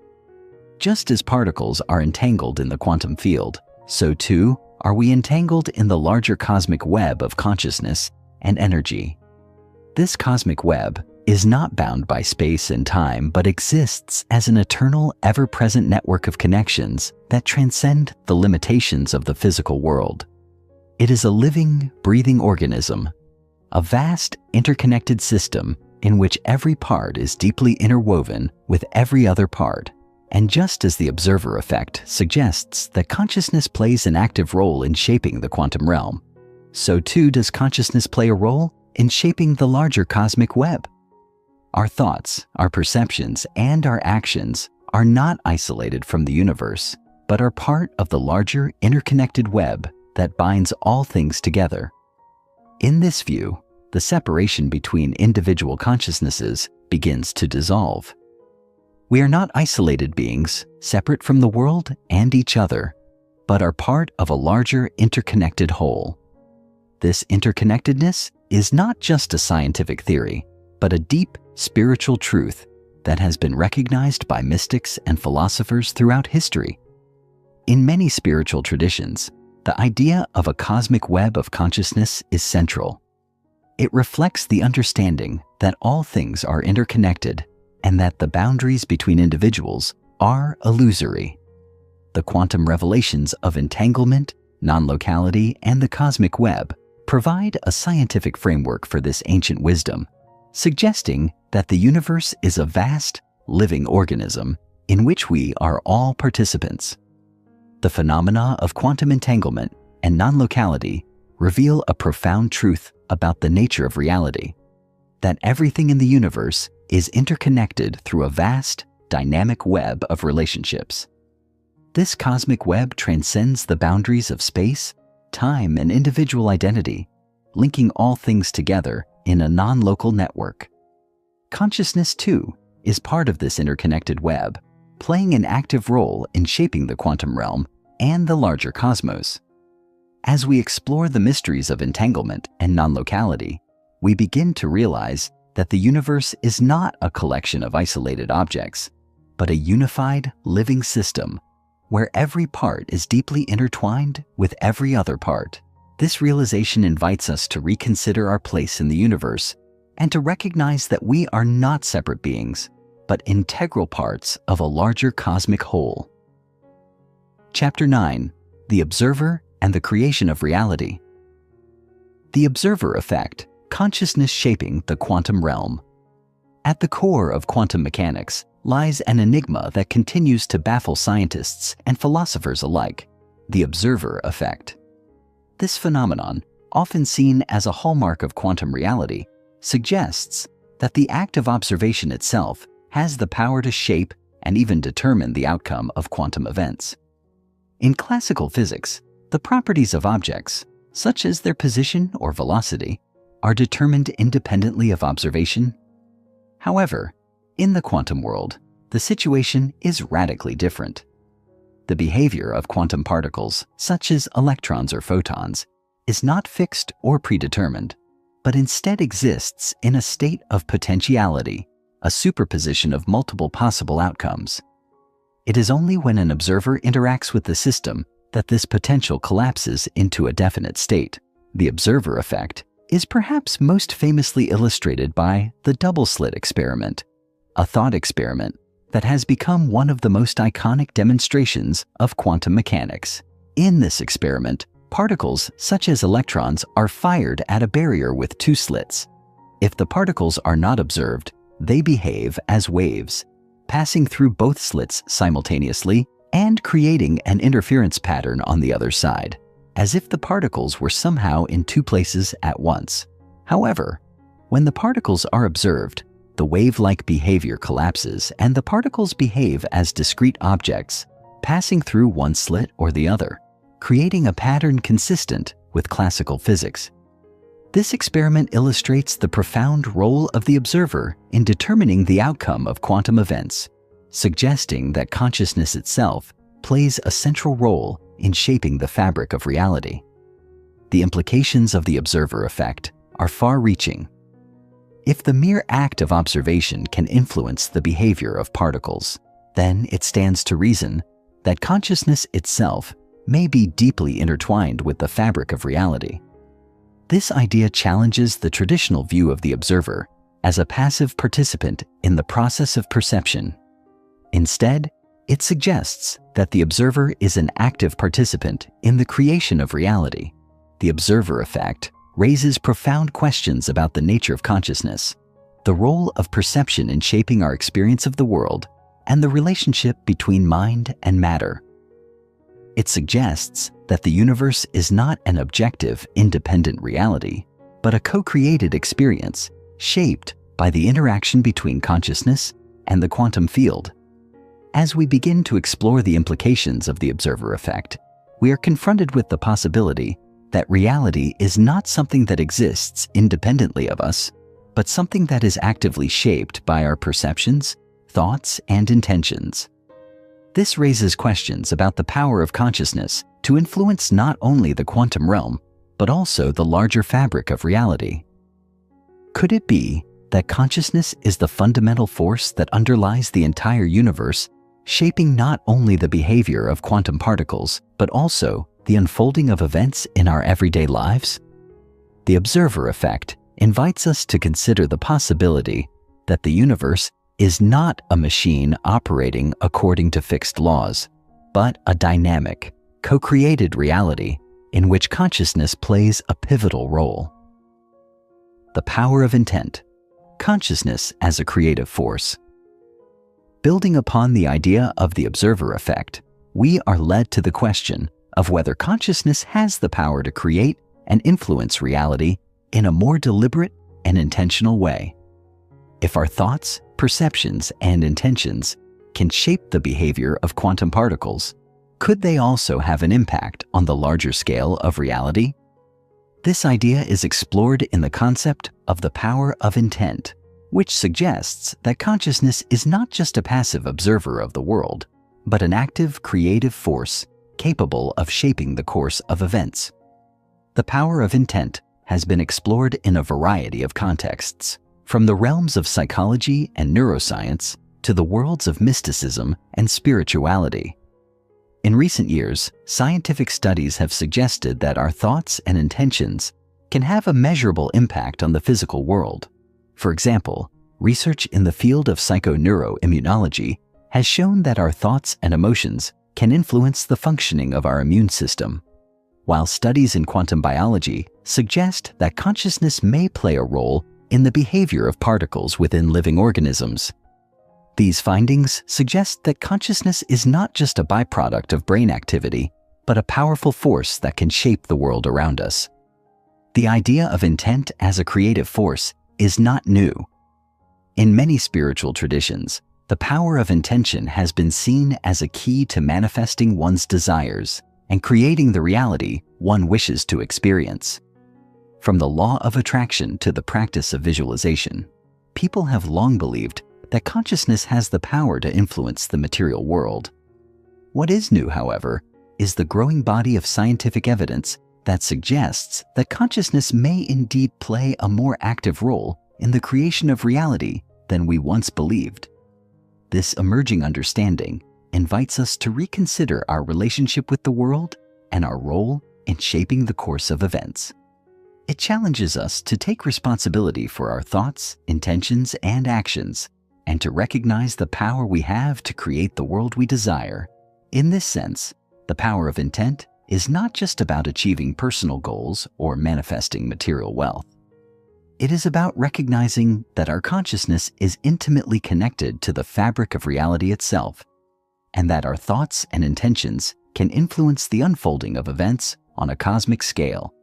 [SPEAKER 1] Just as particles are entangled in the quantum field, so too are we entangled in the larger cosmic web of consciousness and energy. This cosmic web is not bound by space and time, but exists as an eternal, ever-present network of connections that transcend the limitations of the physical world. It is a living, breathing organism, a vast, interconnected system in which every part is deeply interwoven with every other part. And just as the observer effect suggests that consciousness plays an active role in shaping the quantum realm, so too does consciousness play a role in shaping the larger cosmic web. Our thoughts, our perceptions, and our actions are not isolated from the universe, but are part of the larger interconnected web that binds all things together. In this view, the separation between individual consciousnesses begins to dissolve. We are not isolated beings, separate from the world and each other, but are part of a larger interconnected whole. This interconnectedness is not just a scientific theory, but a deep spiritual truth that has been recognized by mystics and philosophers throughout history. In many spiritual traditions, the idea of a cosmic web of consciousness is central. It reflects the understanding that all things are interconnected and that the boundaries between individuals are illusory. The quantum revelations of entanglement, non-locality, and the cosmic web provide a scientific framework for this ancient wisdom, suggesting that the universe is a vast, living organism in which we are all participants. The phenomena of quantum entanglement and non-locality reveal a profound truth about the nature of reality, that everything in the universe is interconnected through a vast, dynamic web of relationships. This cosmic web transcends the boundaries of space, time, and individual identity, linking all things together in a non-local network. Consciousness, too, is part of this interconnected web, playing an active role in shaping the quantum realm and the larger cosmos. As we explore the mysteries of entanglement and non-locality, we begin to realize that the universe is not a collection of isolated objects, but a unified, living system where every part is deeply intertwined with every other part. This realization invites us to reconsider our place in the universe and to recognize that we are not separate beings, but integral parts of a larger cosmic whole. Chapter 9: The Observer and the Creation of Reality. The observer effect, consciousness shaping the quantum realm. At the core of quantum mechanics lies an enigma that continues to baffle scientists and philosophers alike: the observer effect. This phenomenon, often seen as a hallmark of quantum reality, suggests that the act of observation itself has the power to shape and even determine the outcome of quantum events. In classical physics, the properties of objects, such as their position or velocity, are determined independently of observation. However, in the quantum world, the situation is radically different. The behavior of quantum particles, such as electrons or photons, is not fixed or predetermined, but instead exists in a state of potentiality, a superposition of multiple possible outcomes. It is only when an observer interacts with the system that this potential collapses into a definite state. The observer effect is perhaps most famously illustrated by the double-slit experiment, a thought experiment that has become one of the most iconic demonstrations of quantum mechanics. In this experiment, particles such as electrons are fired at a barrier with two slits. If the particles are not observed, they behave as waves, passing through both slits simultaneously and creating an interference pattern on the other side, as if the particles were somehow in two places at once. However, when the particles are observed, the wave-like behavior collapses and the particles behave as discrete objects, passing through one slit or the other, creating a pattern consistent with classical physics. This experiment illustrates the profound role of the observer in determining the outcome of quantum events, suggesting that consciousness itself plays a central role in shaping the fabric of reality. The implications of the observer effect are far-reaching. If the mere act of observation can influence the behavior of particles, then it stands to reason that consciousness itself may be deeply intertwined with the fabric of reality. This idea challenges the traditional view of the observer as a passive participant in the process of perception. Instead, it suggests that the observer is an active participant in the creation of reality. The observer effect raises profound questions about the nature of consciousness, the role of perception in shaping our experience of the world, and the relationship between mind and matter. It suggests that the universe is not an objective, independent reality, but a co-created experience shaped by the interaction between consciousness and the quantum field. As we begin to explore the implications of the observer effect, we are confronted with the possibility that reality is not something that exists independently of us, but something that is actively shaped by our perceptions, thoughts, and intentions. This raises questions about the power of consciousness to influence not only the quantum realm, but also the larger fabric of reality. Could it be that consciousness is the fundamental force that underlies the entire universe, shaping not only the behavior of quantum particles, but also the unfolding of events in our everyday lives? The observer effect invites us to consider the possibility that the universe is not a machine operating according to fixed laws, but a dynamic, co-created reality in which consciousness plays a pivotal role. The power of intent, consciousness as a creative force. Building upon the idea of the observer effect, we are led to the question of whether consciousness has the power to create and influence reality in a more deliberate and intentional way. If our thoughts, perceptions, and intentions can shape the behavior of quantum particles, could they also have an impact on the larger scale of reality? This idea is explored in the concept of the power of intent, which suggests that consciousness is not just a passive observer of the world, but an active, creative force capable of shaping the course of events. The power of intent has been explored in a variety of contexts, from the realms of psychology and neuroscience to the worlds of mysticism and spirituality. In recent years, scientific studies have suggested that our thoughts and intentions can have a measurable impact on the physical world. For example, research in the field of psychoneuroimmunology has shown that our thoughts and emotions can influence the functioning of our immune system, while studies in quantum biology suggest that consciousness may play a role in the behavior of particles within living organisms. These findings suggest that consciousness is not just a byproduct of brain activity, but a powerful force that can shape the world around us. The idea of intent as a creative force is not new. In many spiritual traditions, the power of intention has been seen as a key to manifesting one's desires and creating the reality one wishes to experience. From the law of attraction to the practice of visualization, people have long believed that consciousness has the power to influence the material world. What is new, however, is the growing body of scientific evidence that suggests that consciousness may indeed play a more active role in the creation of reality than we once believed. This emerging understanding invites us to reconsider our relationship with the world and our role in shaping the course of events. It challenges us to take responsibility for our thoughts, intentions, and actions, and to recognize the power we have to create the world we desire. In this sense, the power of intent is not just about achieving personal goals or manifesting material wealth. It is about recognizing that our consciousness is intimately connected to the fabric of reality itself, and that our thoughts and intentions can influence the unfolding of events on a cosmic scale.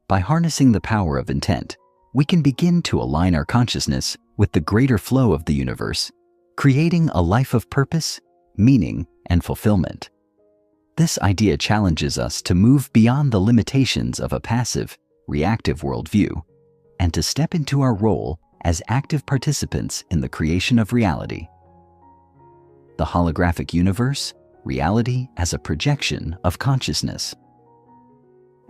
[SPEAKER 1] By harnessing the power of intent, we can begin to align our consciousness with the greater flow of the universe, creating a life of purpose, meaning, and fulfillment. This idea challenges us to move beyond the limitations of a passive, reactive worldview, and to step into our role as active participants in the creation of reality. The holographic universe, reality as a projection of consciousness.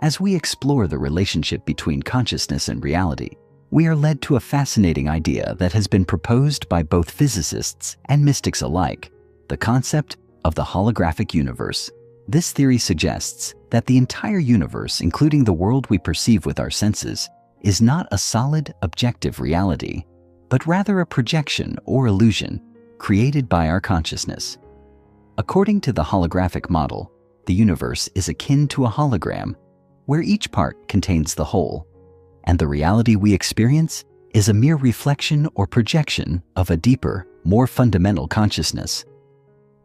[SPEAKER 1] As we explore the relationship between consciousness and reality, we are led to a fascinating idea that has been proposed by both physicists and mystics alike, the concept of the holographic universe. This theory suggests that the entire universe, including the world we perceive with our senses, is not a solid, objective reality, but rather a projection or illusion created by our consciousness. According to the holographic model, the universe is akin to a hologram, where each part contains the whole, and the reality we experience is a mere reflection or projection of a deeper, more fundamental consciousness.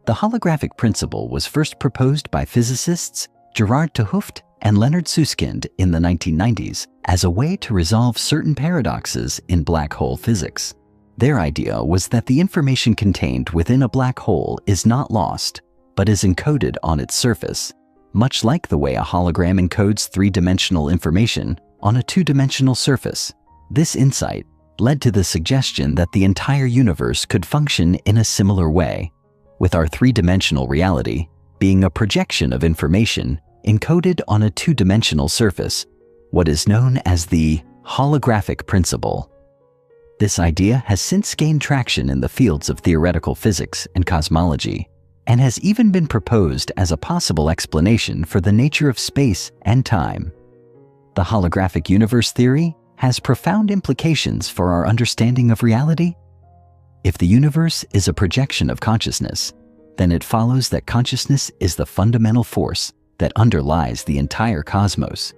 [SPEAKER 1] The holographic principle was first proposed by physicists Gerard 't Hooft and Leonard Susskind in the 1990s as a way to resolve certain paradoxes in black hole physics. Their idea was that the information contained within a black hole is not lost, but is encoded on its surface, much like the way a hologram encodes three-dimensional information on a two-dimensional surface. This insight led to the suggestion that the entire universe could function in a similar way, with our three-dimensional reality being a projection of information encoded on a two-dimensional surface, what is known as the holographic principle. This idea has since gained traction in the fields of theoretical physics and cosmology, and has even been proposed as a possible explanation for the nature of space and time. The holographic universe theory has profound implications for our understanding of reality. If the universe is a projection of consciousness, then it follows that consciousness is the fundamental force that underlies the entire cosmos.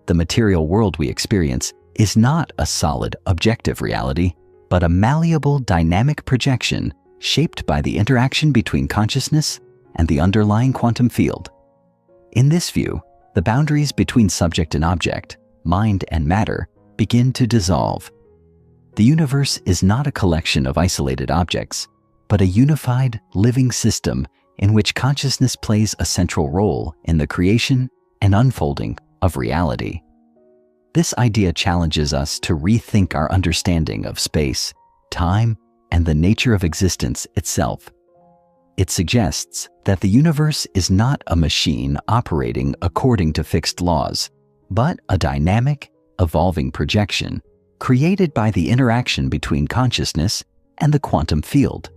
[SPEAKER 1] The material world we experience is not a solid, objective reality, but a malleable, dynamic projection shaped by the interaction between consciousness and the underlying quantum field. In this view, the boundaries between subject and object, mind and matter, begin to dissolve. The universe is not a collection of isolated objects, but a unified, living system in which consciousness plays a central role in the creation and unfolding of reality. This idea challenges us to rethink our understanding of space, time, and the nature of existence itself. It suggests that the universe is not a machine operating according to fixed laws, but a dynamic, evolving projection created by the interaction between consciousness and the quantum field.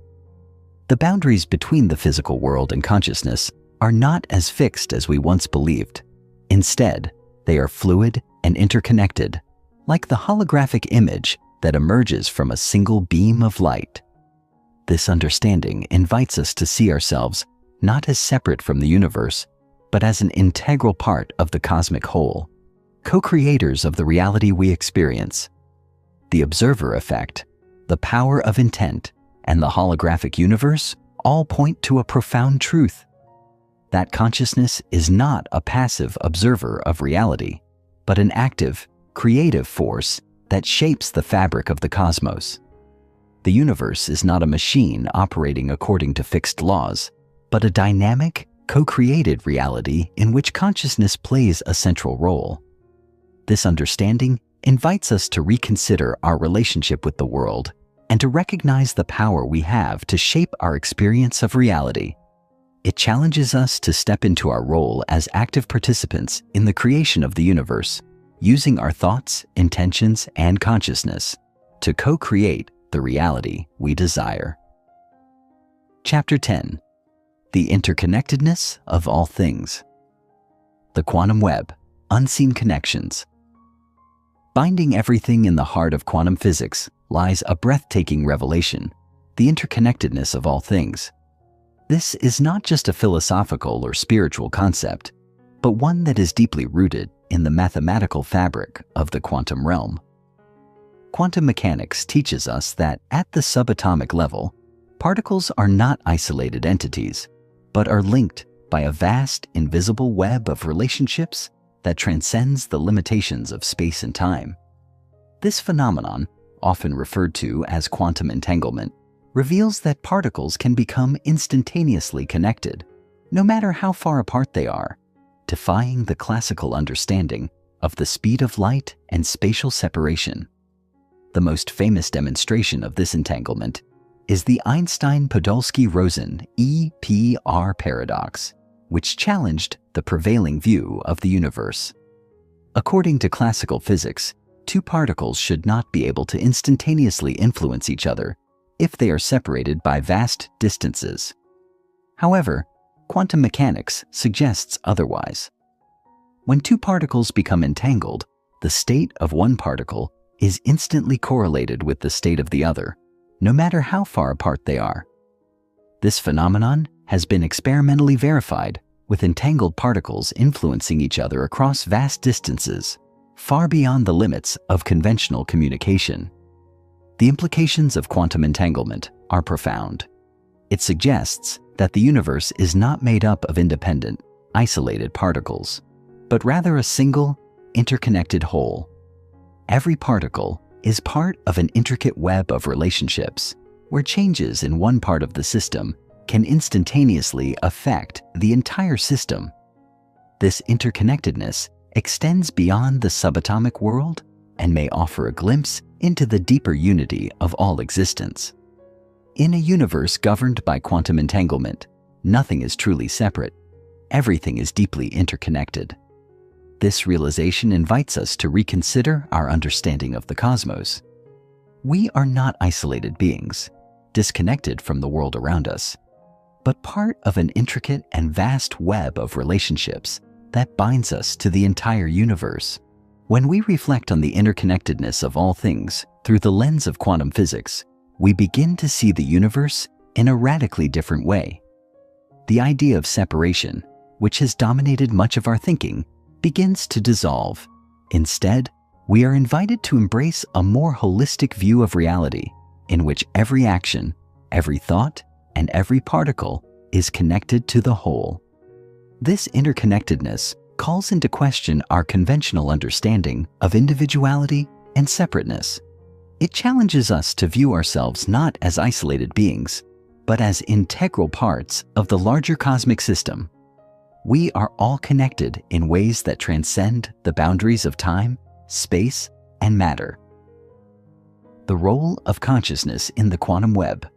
[SPEAKER 1] The boundaries between the physical world and consciousness are not as fixed as we once believed. Instead, they are fluid and interconnected, like the holographic image that emerges from a single beam of light. This understanding invites us to see ourselves not as separate from the universe, but as an integral part of the cosmic whole, co-creators of the reality we experience. The observer effect, the power of intent, and the holographic universe all point to a profound truth: that consciousness is not a passive observer of reality, but an active, creative force that shapes the fabric of the cosmos. The universe is not a machine operating according to fixed laws, but a dynamic, co-created reality in which consciousness plays a central role. This understanding invites us to reconsider our relationship with the world and to recognize the power we have to shape our experience of reality. It challenges us to step into our role as active participants in the creation of the universe, using our thoughts, intentions, and consciousness to co-create the reality we desire. Chapter 10. The Interconnectedness of All Things. The Quantum Web, Unseen Connections. Binding everything in the heart of quantum physics lies a breathtaking revelation: the interconnectedness of all things. This is not just a philosophical or spiritual concept, but one that is deeply rooted in the mathematical fabric of the quantum realm. Quantum mechanics teaches us that at the subatomic level, particles are not isolated entities, but are linked by a vast, invisible web of relationships that transcends the limitations of space and time. This phenomenon, often referred to as quantum entanglement, reveals that particles can become instantaneously connected, no matter how far apart they are, defying the classical understanding of the speed of light and spatial separation. The most famous demonstration of this entanglement is the Einstein-Podolsky-Rosen EPR paradox, which challenged the prevailing view of the universe. According to classical physics, two particles should not be able to instantaneously influence each other if they are separated by vast distances. However, quantum mechanics suggests otherwise. When two particles become entangled, the state of one particle is instantly correlated with the state of the other, no matter how far apart they are. This phenomenon has been experimentally verified, with entangled particles influencing each other across vast distances, far beyond the limits of conventional communication. The implications of quantum entanglement are profound. It suggests that the universe is not made up of independent, isolated particles, but rather a single, interconnected whole. Every particle is part of an intricate web of relationships, where changes in one part of the system can instantaneously affect the entire system. This interconnectedness extends beyond the subatomic world and may offer a glimpse into the deeper unity of all existence. In a universe governed by quantum entanglement, nothing is truly separate. Everything is deeply interconnected. This realization invites us to reconsider our understanding of the cosmos. We are not isolated beings, disconnected from the world around us, but part of an intricate and vast web of relationships that binds us to the entire universe. When we reflect on the interconnectedness of all things through the lens of quantum physics, we begin to see the universe in a radically different way. The idea of separation, which has dominated much of our thinking, begins to dissolve. Instead, we are invited to embrace a more holistic view of reality, in which every action, every thought, and every particle is connected to the whole. This interconnectedness calls into question our conventional understanding of individuality and separateness. It challenges us to view ourselves not as isolated beings, but as integral parts of the larger cosmic system. We are all connected in ways that transcend the boundaries of time, space, and matter. The role of consciousness in the quantum web.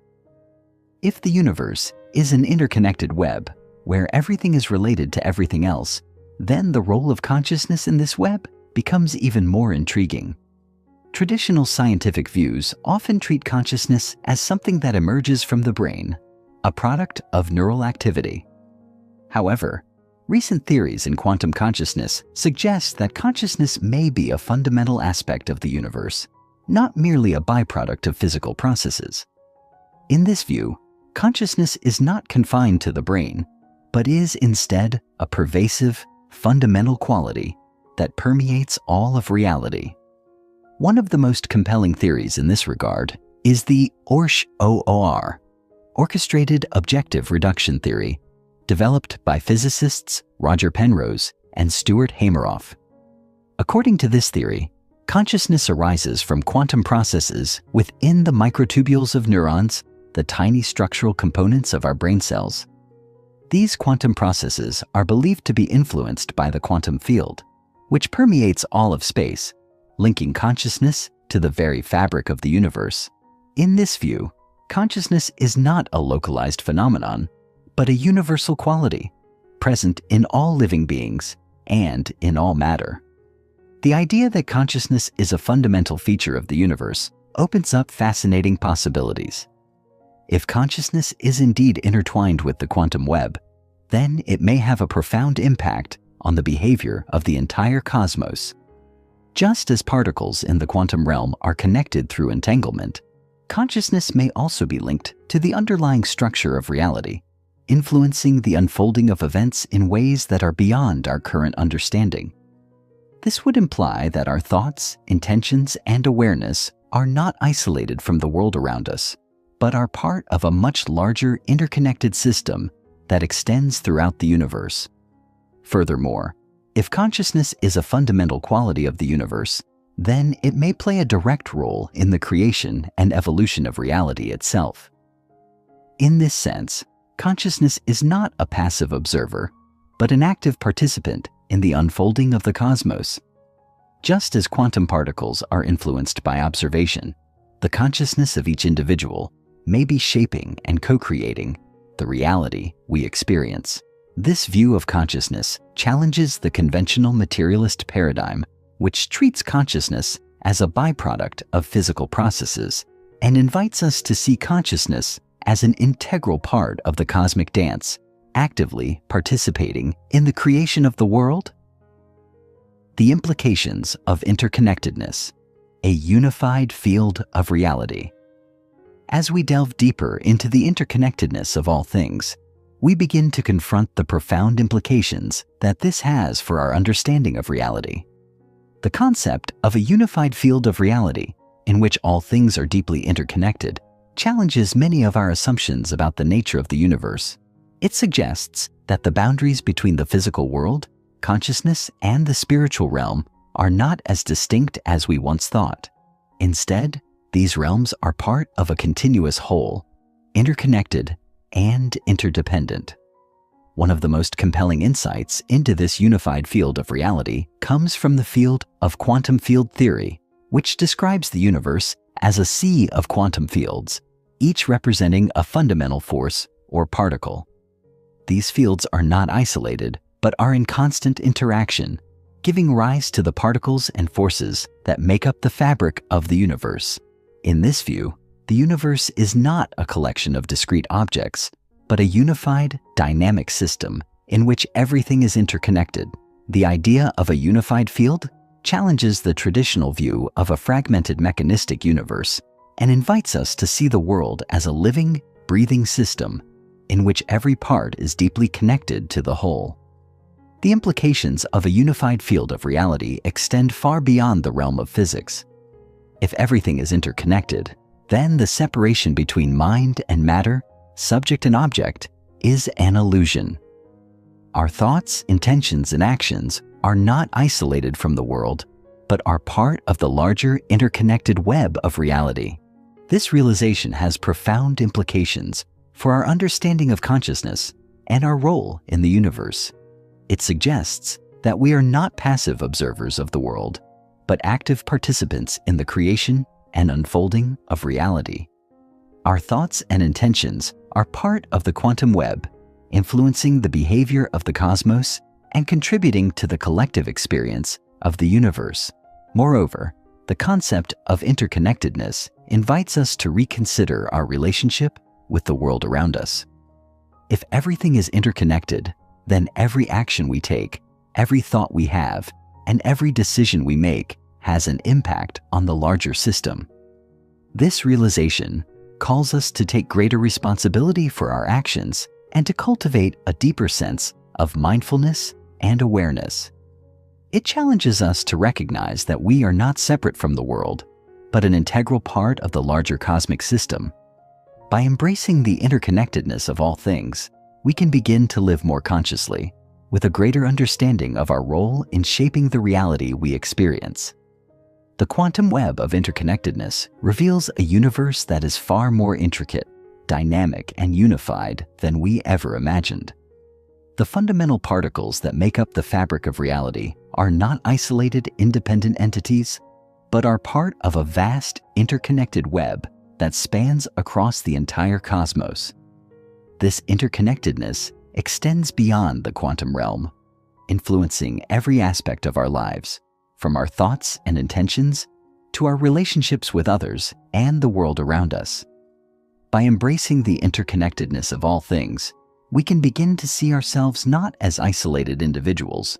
[SPEAKER 1] If the universe is an interconnected web where everything is related to everything else, then the role of consciousness in this web becomes even more intriguing. Traditional scientific views often treat consciousness as something that emerges from the brain, a product of neural activity. However, recent theories in quantum consciousness suggest that consciousness may be a fundamental aspect of the universe, not merely a byproduct of physical processes. In this view, consciousness is not confined to the brain, but is instead a pervasive, fundamental quality that permeates all of reality. One of the most compelling theories in this regard is the OR, Orchestrated Objective Reduction Theory, developed by physicists Roger Penrose and Stuart Hameroff. According to this theory, consciousness arises from quantum processes within the microtubules of neurons, the tiny structural components of our brain cells. These quantum processes are believed to be influenced by the quantum field, which permeates all of space, linking consciousness to the very fabric of the universe. In this view, consciousness is not a localized phenomenon, but a universal quality, present in all living beings and in all matter. The idea that consciousness is a fundamental feature of the universe opens up fascinating possibilities. If consciousness is indeed intertwined with the quantum web, then it may have a profound impact on the behavior of the entire cosmos. Just as particles in the quantum realm are connected through entanglement, consciousness may also be linked to the underlying structure of reality, influencing the unfolding of events in ways that are beyond our current understanding. This would imply that our thoughts, intentions, and awareness are not isolated from the world around us, but are part of a much larger interconnected system that extends throughout the universe. Furthermore, if consciousness is a fundamental quality of the universe, then it may play a direct role in the creation and evolution of reality itself. In this sense, consciousness is not a passive observer, but an active participant in the unfolding of the cosmos. Just as quantum particles are influenced by observation, the consciousness of each individual may be shaping and co-creating the reality we experience. This view of consciousness challenges the conventional materialist paradigm, which treats consciousness as a byproduct of physical processes and invites us to see consciousness as an integral part of the cosmic dance, actively participating in the creation of the world. The implications of interconnectedness, a unified field of reality. As we delve deeper into the interconnectedness of all things, we begin to confront the profound implications that this has for our understanding of reality. The concept of a unified field of reality, in which all things are deeply interconnected, challenges many of our assumptions about the nature of the universe. It suggests that the boundaries between the physical world, consciousness, and the spiritual realm are not as distinct as we once thought. Instead, these realms are part of a continuous whole, interconnected and interdependent. One of the most compelling insights into this unified field of reality comes from the field of quantum field theory, which describes the universe as a sea of quantum fields, each representing a fundamental force or particle. These fields are not isolated, but are in constant interaction, giving rise to the particles and forces that make up the fabric of the universe. In this view, the universe is not a collection of discrete objects, but a unified, dynamic system in which everything is interconnected. The idea of a unified field challenges the traditional view of a fragmented mechanistic universe and invites us to see the world as a living, breathing system in which every part is deeply connected to the whole. The implications of a unified field of reality extend far beyond the realm of physics. If everything is interconnected, then the separation between mind and matter, subject and object, is an illusion. Our thoughts, intentions, and actions are not isolated from the world, but are part of the larger interconnected web of reality. This realization has profound implications for our understanding of consciousness and our role in the universe. It suggests that we are not passive observers of the world, but active participants in the creation and unfolding of reality. Our thoughts and intentions are part of the quantum web, influencing the behavior of the cosmos and contributing to the collective experience of the universe. Moreover, the concept of interconnectedness invites us to reconsider our relationship with the world around us. If everything is interconnected, then every action we take, every thought we have, and every decision we make has an impact on the larger system. This realization calls us to take greater responsibility for our actions and to cultivate a deeper sense of mindfulness and awareness. It challenges us to recognize that we are not separate from the world, but an integral part of the larger cosmic system. By embracing the interconnectedness of all things, we can begin to live more consciously, with a greater understanding of our role in shaping the reality we experience. The quantum web of interconnectedness reveals a universe that is far more intricate, dynamic, and unified than we ever imagined. The fundamental particles that make up the fabric of reality are not isolated, independent entities, but are part of a vast, interconnected web that spans across the entire cosmos. This interconnectedness extends beyond the quantum realm, influencing every aspect of our lives, from our thoughts and intentions to our relationships with others and the world around us. By embracing the interconnectedness of all things, we can begin to see ourselves not as isolated individuals,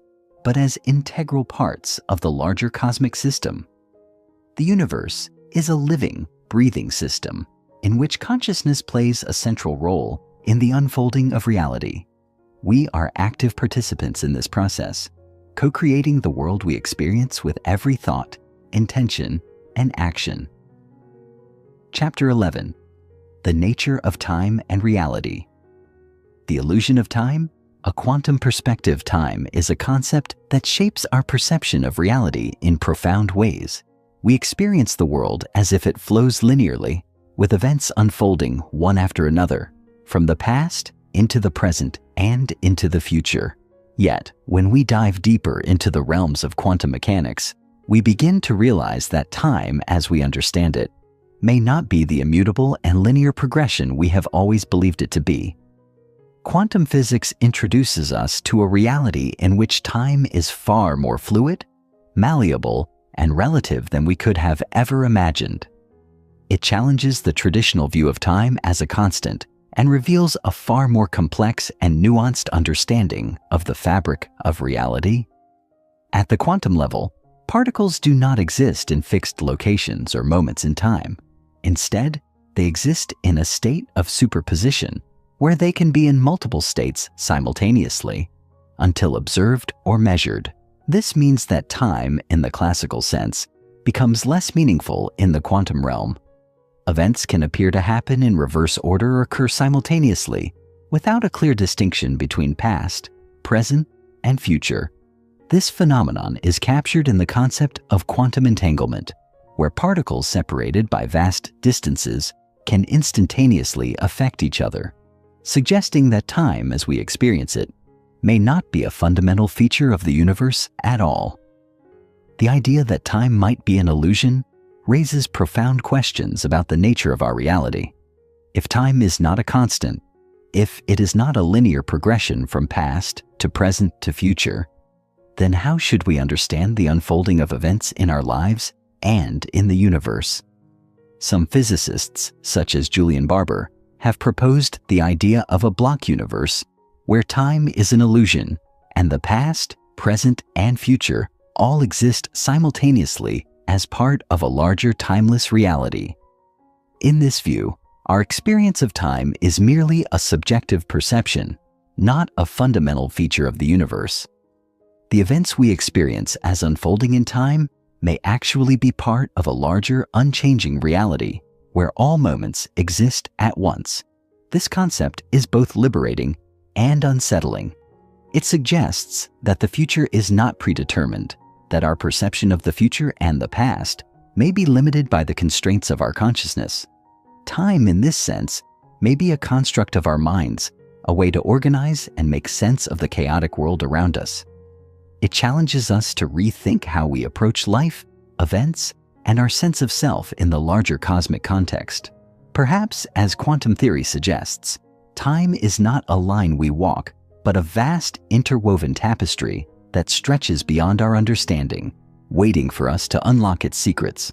[SPEAKER 1] but as integral parts of the larger cosmic system. The universe is a living, breathing system in which consciousness plays a central role in the unfolding of reality. We are active participants in this process, co-creating the world we experience with every thought, intention, and action. Chapter 11. The Nature of Time and Reality. The illusion of time? A quantum perspective time is a concept that shapes our perception of reality in profound ways. We experience the world as if it flows linearly, with events unfolding one after another, from the past into the present and into the future. Yet, when we dive deeper into the realms of quantum mechanics, we begin to realize that time, as we understand it, may not be the immutable and linear progression we have always believed it to be. Quantum physics introduces us to a reality in which time is far more fluid, malleable, and relative than we could have ever imagined. It challenges the traditional view of time as a constant and reveals a far more complex and nuanced understanding of the fabric of reality. At the quantum level, particles do not exist in fixed locations or moments in time. Instead, they exist in a state of superposition, where they can be in multiple states simultaneously, until observed or measured. This means that time, in the classical sense, becomes less meaningful in the quantum realm. Events can appear to happen in reverse order or occur simultaneously, without a clear distinction between past, present, and future. This phenomenon is captured in the concept of quantum entanglement, where particles separated by vast distances can instantaneously affect each other, suggesting that time, as we experience it, may not be a fundamental feature of the universe at all. The idea that time might be an illusion raises profound questions about the nature of our reality. If time is not a constant, if it is not a linear progression from past to present to future, then how should we understand the unfolding of events in our lives and in the universe? Some physicists, such as Julian Barber, have proposed the idea of a block universe where time is an illusion and the past, present, and future all exist simultaneously as part of a larger timeless reality. In this view, our experience of time is merely a subjective perception, not a fundamental feature of the universe. The events we experience as unfolding in time may actually be part of a larger, unchanging reality where all moments exist at once. This concept is both liberating and unsettling. It suggests that the future is not predetermined, that our perception of the future and the past may be limited by the constraints of our consciousness. Time, in this sense, may be a construct of our minds, a way to organize and make sense of the chaotic world around us. It challenges us to rethink how we approach life, events, and our sense of self in the larger cosmic context. Perhaps, as quantum theory suggests, time is not a line we walk, but a vast interwoven tapestry that stretches beyond our understanding, waiting for us to unlock its secrets.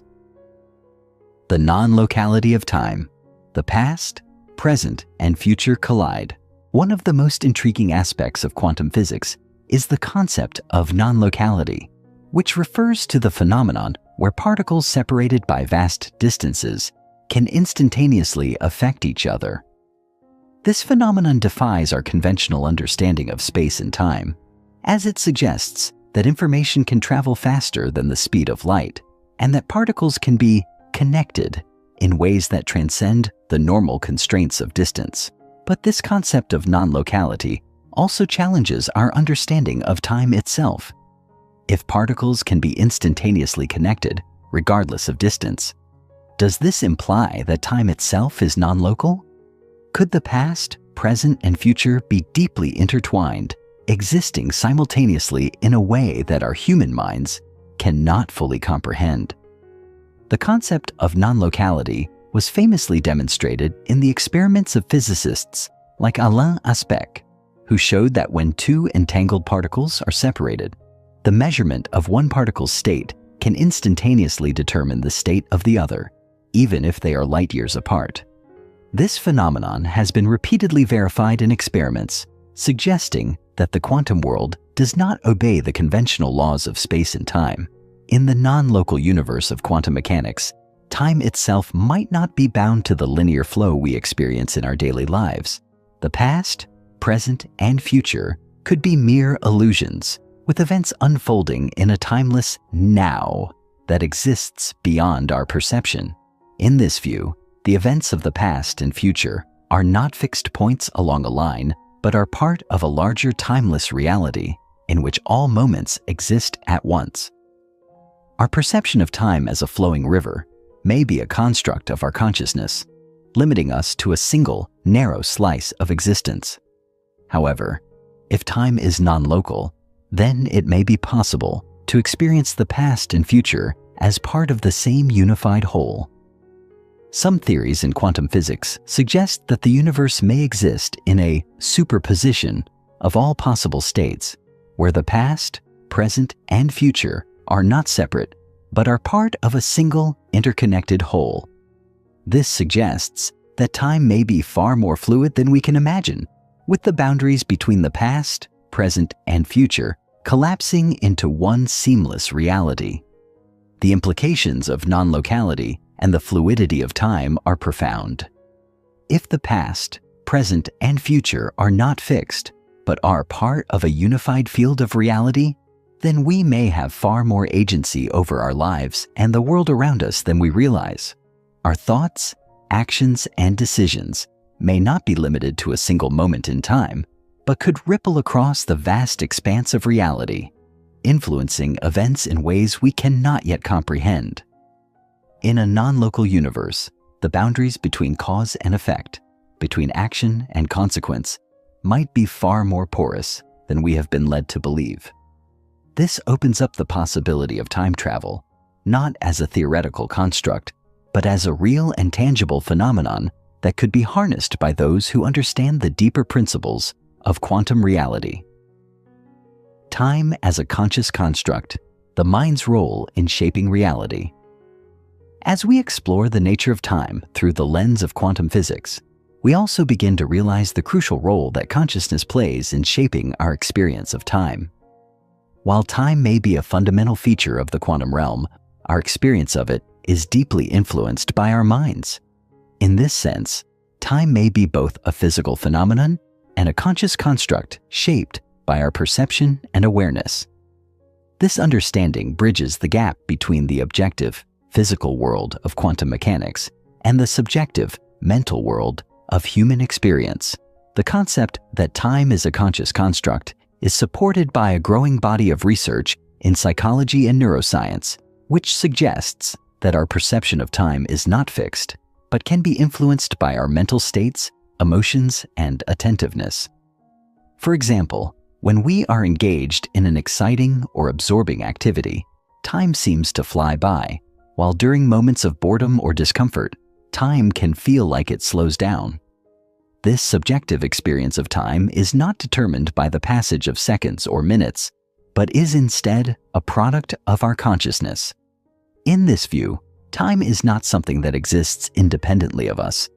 [SPEAKER 1] The non-locality of time. The past, present, and future collide. One of the most intriguing aspects of quantum physics is the concept of non-locality, which refers to the phenomenon where particles separated by vast distances can instantaneously affect each other. This phenomenon defies our conventional understanding of space and time, as it suggests that information can travel faster than the speed of light, and that particles can be connected in ways that transcend the normal constraints of distance. But this concept of non-locality also challenges our understanding of time itself. If particles can be instantaneously connected, regardless of distance, does this imply that time itself is non-local? Could the past, present, and future be deeply intertwined, existing simultaneously in a way that our human minds cannot fully comprehend? The concept of non-locality was famously demonstrated in the experiments of physicists like Alain Aspect, who showed that when two entangled particles are separated, the measurement of one particle's state can instantaneously determine the state of the other, even if they are light years apart. This phenomenon has been repeatedly verified in experiments, suggesting that the quantum world does not obey the conventional laws of space and time. In the non-local universe of quantum mechanics, time itself might not be bound to the linear flow we experience in our daily lives. The past, present, and future could be mere illusions, with events unfolding in a timeless now that exists beyond our perception. In this view, the events of the past and future are not fixed points along a line, but are part of a larger timeless reality in which all moments exist at once. Our perception of time as a flowing river may be a construct of our consciousness, limiting us to a single, narrow slice of existence. However, if time is non-local, then it may be possible to experience the past and future as part of the same unified whole. Some theories in quantum physics suggest that the universe may exist in a superposition of all possible states, where the past, present, and future are not separate, but are part of a single, interconnected whole. This suggests that time may be far more fluid than we can imagine, with the boundaries between the past, present, and future collapsing into one seamless reality. The implications of non-locality and the fluidity of time are profound. If the past, present, and future are not fixed, but are part of a unified field of reality, then we may have far more agency over our lives and the world around us than we realize. Our thoughts, actions, and decisions may not be limited to a single moment in time, but could ripple across the vast expanse of reality, influencing events in ways we cannot yet comprehend. In a non-local universe, the boundaries between cause and effect, between action and consequence, might be far more porous than we have been led to believe. This opens up the possibility of time travel, not as a theoretical construct, but as a real and tangible phenomenon that could be harnessed by those who understand the deeper principles of quantum reality. Time as a conscious construct, the mind's role in shaping reality. As we explore the nature of time through the lens of quantum physics, we also begin to realize the crucial role that consciousness plays in shaping our experience of time. While time may be a fundamental feature of the quantum realm, our experience of it is deeply influenced by our minds. In this sense, time may be both a physical phenomenon and a conscious construct shaped by our perception and awareness. This understanding bridges the gap between the objective, physical world of quantum mechanics and the subjective, mental world of human experience. The concept that time is a conscious construct is supported by a growing body of research in psychology and neuroscience, which suggests that our perception of time is not fixed, but can be influenced by our mental states, emotions, and attentiveness. For example, when we are engaged in an exciting or absorbing activity, time seems to fly by, while during moments of boredom or discomfort, time can feel like it slows down. This subjective experience of time is not determined by the passage of seconds or minutes, but is instead a product of our consciousness. In this view, time is not something that exists independently of us,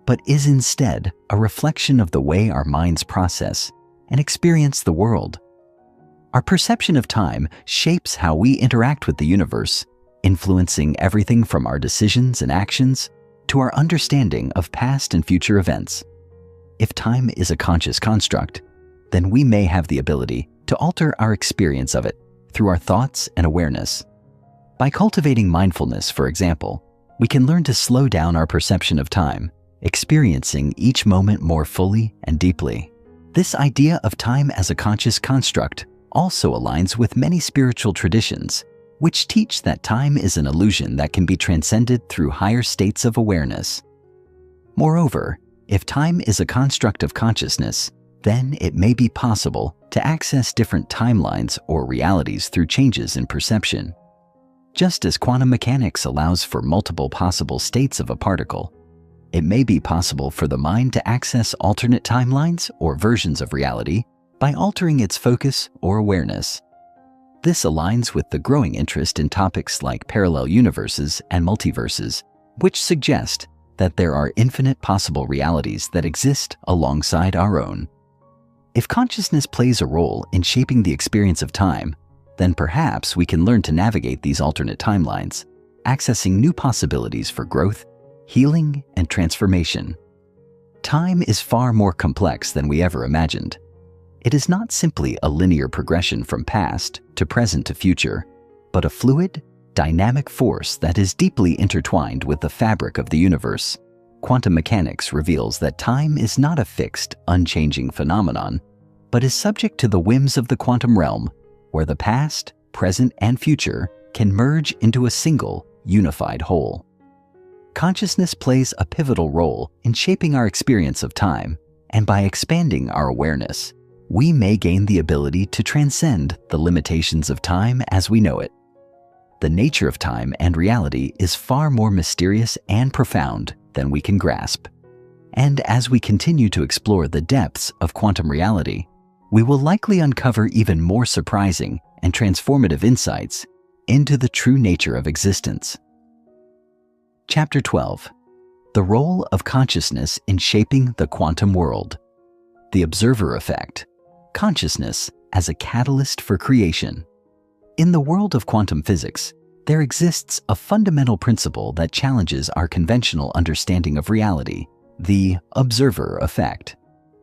[SPEAKER 1] but is instead a reflection of the way our minds process and experience the world. Our perception of time shapes how we interact with the universe, influencing everything from our decisions and actions to our understanding of past and future events. If time is a conscious construct, then we may have the ability to alter our experience of it through our thoughts and awareness. By cultivating mindfulness, for example, we can learn to slow down our perception of time, experiencing each moment more fully and deeply. This idea of time as a conscious construct also aligns with many spiritual traditions, which teach that time is an illusion that can be transcended through higher states of awareness. Moreover, if time is a construct of consciousness, then it may be possible to access different timelines or realities through changes in perception. Just as quantum mechanics allows for multiple possible states of a particle, it may be possible for the mind to access alternate timelines or versions of reality by altering its focus or awareness. This aligns with the growing interest in topics like parallel universes and multiverses, which suggest that there are infinite possible realities that exist alongside our own. If consciousness plays a role in shaping the experience of time, then perhaps we can learn to navigate these alternate timelines, accessing new possibilities for growth, healing, and transformation. Time is far more complex than we ever imagined. It is not simply a linear progression from past to present to future, but a fluid, dynamic force that is deeply intertwined with the fabric of the universe. Quantum mechanics reveals that time is not a fixed, unchanging phenomenon, but is subject to the whims of the quantum realm, where the past, present, and future can merge into a single, unified whole. Consciousness plays a pivotal role in shaping our experience of time, and by expanding our awareness, we may gain the ability to transcend the limitations of time as we know it. The nature of time and reality is far more mysterious and profound than we can grasp. And as we continue to explore the depths of quantum reality, we will likely uncover even more surprising and transformative insights into the true nature of existence. Chapter 12. The Role of Consciousness in Shaping the Quantum World. The Observer Effect. Consciousness as a catalyst for creation. In the world of quantum physics, there exists a fundamental principle that challenges our conventional understanding of reality, the observer effect.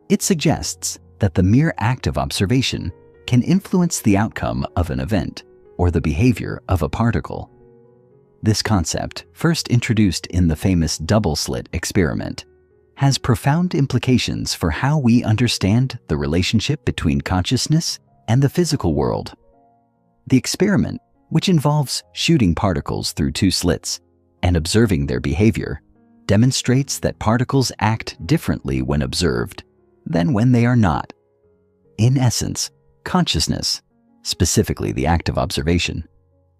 [SPEAKER 1] It suggests that the mere act of observation can influence the outcome of an event or the behavior of a particle. This concept, first introduced in the famous double-slit experiment, has profound implications for how we understand the relationship between consciousness and the physical world. The experiment, which involves shooting particles through two slits and observing their behavior, demonstrates that particles act differently when observed than when they are not. In essence, consciousness, specifically the act of observation,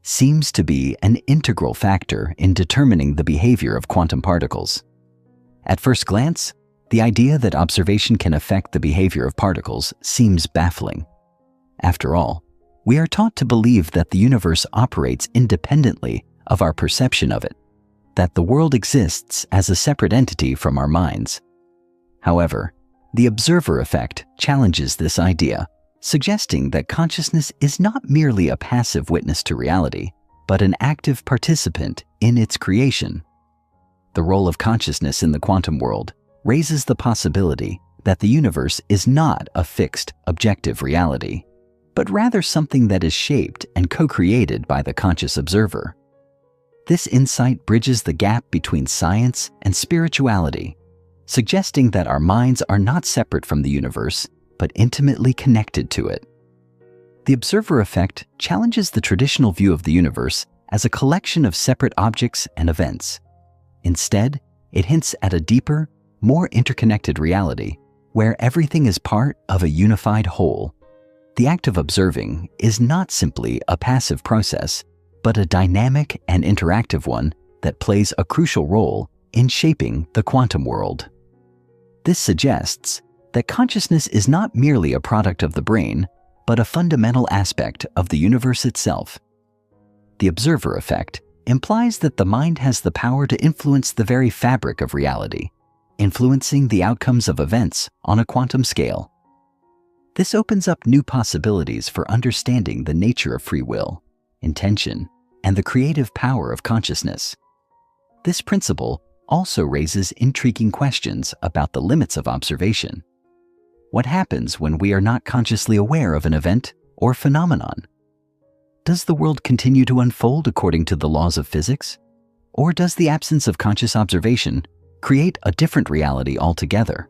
[SPEAKER 1] seems to be an integral factor in determining the behavior of quantum particles. At first glance, the idea that observation can affect the behavior of particles seems baffling. After all, we are taught to believe that the universe operates independently of our perception of it, that the world exists as a separate entity from our minds. However, the observer effect challenges this idea, suggesting that consciousness is not merely a passive witness to reality, but an active participant in its creation. The role of consciousness in the quantum world raises the possibility that the universe is not a fixed, objective reality, but rather something that is shaped and co-created by the conscious observer. This insight bridges the gap between science and spirituality, suggesting that our minds are not separate from the universe, but intimately connected to it. The observer effect challenges the traditional view of the universe as a collection of separate objects and events. Instead, it hints at a deeper, more interconnected reality where everything is part of a unified whole. The act of observing is not simply a passive process, but a dynamic and interactive one that plays a crucial role in shaping the quantum world. This suggests that consciousness is not merely a product of the brain, but a fundamental aspect of the universe itself. The observer effect implies that the mind has the power to influence the very fabric of reality, influencing the outcomes of events on a quantum scale. This opens up new possibilities for understanding the nature of free will, intention, and the creative power of consciousness. This principle also raises intriguing questions about the limits of observation. What happens when we are not consciously aware of an event or phenomenon? Does the world continue to unfold according to the laws of physics? Or does the absence of conscious observation create a different reality altogether?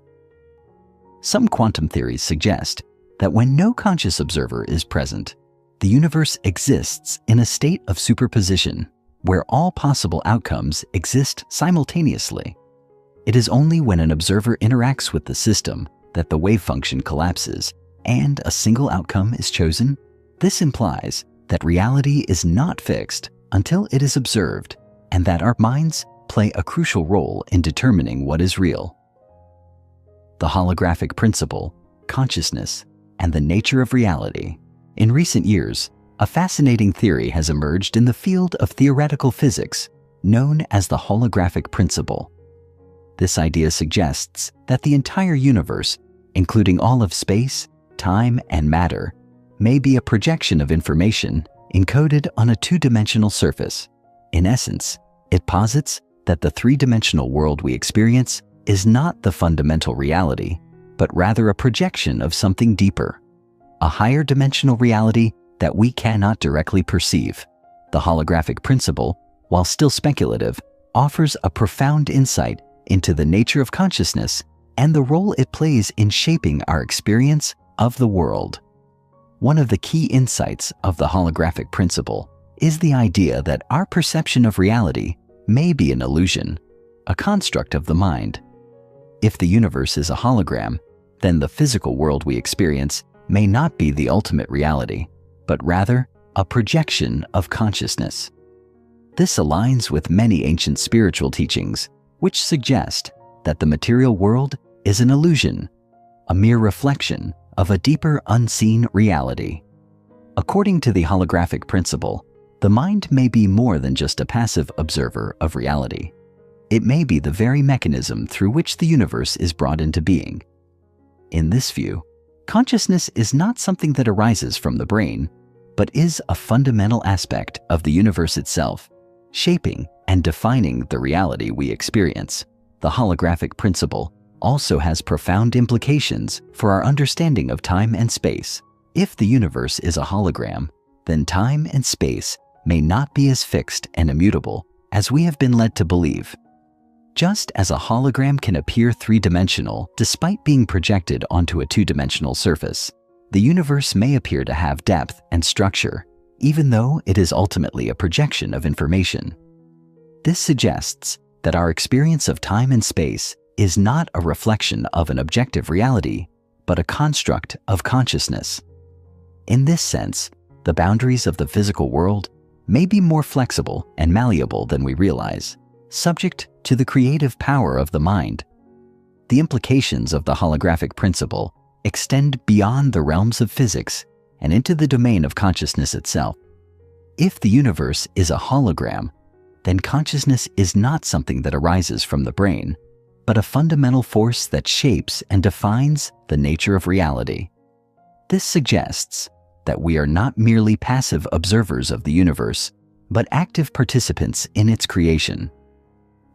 [SPEAKER 1] Some quantum theories suggest that when no conscious observer is present, the universe exists in a state of superposition where all possible outcomes exist simultaneously. It is only when an observer interacts with the system that the wave function collapses and a single outcome is chosen. This implies that reality is not fixed until it is observed, and that our minds play a crucial role in determining what is real. The holographic principle, consciousness, and the nature of reality. In recent years, a fascinating theory has emerged in the field of theoretical physics, known as the holographic principle. This idea suggests that the entire universe including all of space, time, and matter, may be a projection of information encoded on a two-dimensional surface. In essence, it posits that the three-dimensional world we experience is not the fundamental reality, but rather a projection of something deeper, a higher dimensional reality that we cannot directly perceive. The holographic principle, while still speculative, offers a profound insight into the nature of consciousness and the role it plays in shaping our experience of the world. One of the key insights of the holographic principle is the idea that our perception of reality may be an illusion, a construct of the mind. If the universe is a hologram, then the physical world we experience may not be the ultimate reality, but rather a projection of consciousness. This aligns with many ancient spiritual teachings, which suggest that the material world is an illusion, a mere reflection of a deeper unseen reality. According to the holographic principle, the mind may be more than just a passive observer of reality. It may be the very mechanism through which the universe is brought into being. In this view, consciousness is not something that arises from the brain, but is a fundamental aspect of the universe itself, shaping and defining the reality we experience. The holographic principle also has profound implications for our understanding of time and space. If the universe is a hologram, then time and space may not be as fixed and immutable as we have been led to believe. Just as a hologram can appear three-dimensional despite being projected onto a two-dimensional surface, the universe may appear to have depth and structure, even though it is ultimately a projection of information. This suggests that our experience of time and space is not a reflection of an objective reality, but a construct of consciousness. In this sense, the boundaries of the physical world may be more flexible and malleable than we realize, subject to the creative power of the mind. The implications of the holographic principle extend beyond the realms of physics and into the domain of consciousness itself. If the universe is a hologram, then consciousness is not something that arises from the brain, but a fundamental force that shapes and defines the nature of reality. This suggests that we are not merely passive observers of the universe, but active participants in its creation.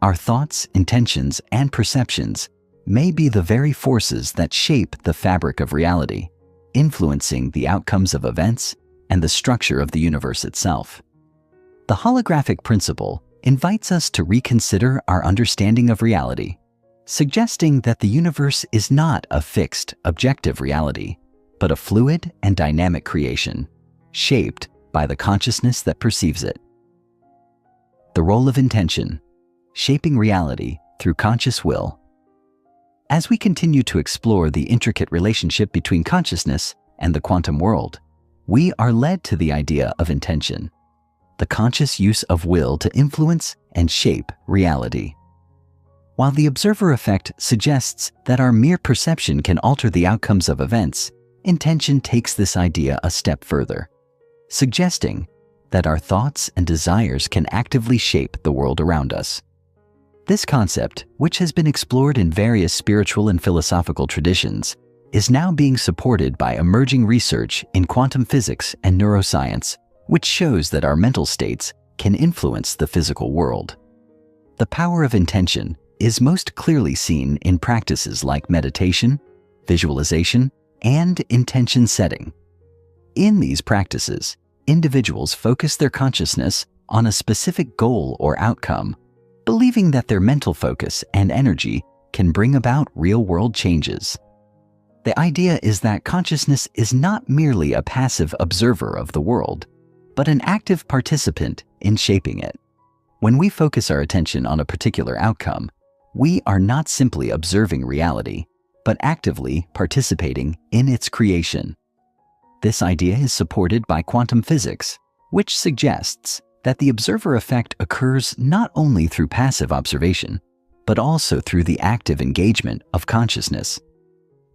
[SPEAKER 1] Our thoughts, intentions, and perceptions may be the very forces that shape the fabric of reality, influencing the outcomes of events and the structure of the universe itself. The holographic principle invites us to reconsider our understanding of reality, suggesting that the universe is not a fixed, objective reality, but a fluid and dynamic creation, shaped by the consciousness that perceives it. The role of intention, shaping reality through conscious will. As we continue to explore the intricate relationship between consciousness and the quantum world, we are led to the idea of intention, the conscious use of will to influence and shape reality. While the observer effect suggests that our mere perception can alter the outcomes of events, intention takes this idea a step further, suggesting that our thoughts and desires can actively shape the world around us. This concept, which has been explored in various spiritual and philosophical traditions, is now being supported by emerging research in quantum physics and neuroscience, which shows that our mental states can influence the physical world. The power of intention is most clearly seen in practices like meditation, visualization, and intention setting. In these practices, individuals focus their consciousness on a specific goal or outcome, believing that their mental focus and energy can bring about real-world changes. The idea is that consciousness is not merely a passive observer of the world, but an active participant in shaping it. When we focus our attention on a particular outcome, we are not simply observing reality, but actively participating in its creation. This idea is supported by quantum physics, which suggests that the observer effect occurs not only through passive observation, but also through the active engagement of consciousness.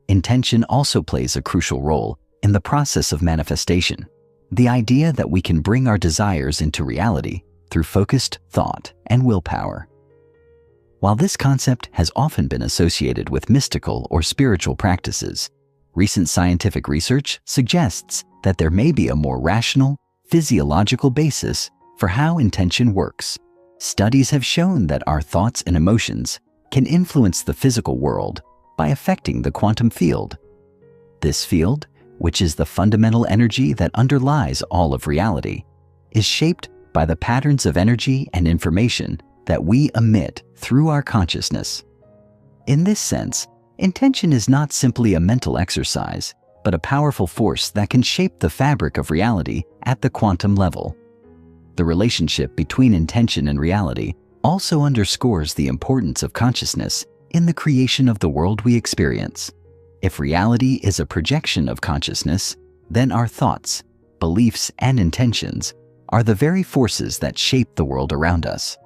[SPEAKER 1] Intention also plays a crucial role in the process of manifestation, the idea that we can bring our desires into reality through focused thought and willpower. While this concept has often been associated with mystical or spiritual practices, recent scientific research suggests that there may be a more rational, physiological basis for how intention works. Studies have shown that our thoughts and emotions can influence the physical world by affecting the quantum field. This field, which is the fundamental energy that underlies all of reality, is shaped by the patterns of energy and information that we emit through our consciousness. In this sense, intention is not simply a mental exercise, but a powerful force that can shape the fabric of reality at the quantum level. The relationship between intention and reality also underscores the importance of consciousness in the creation of the world we experience. If reality is a projection of consciousness, then our thoughts, beliefs, and intentions are the very forces that shape the world around us.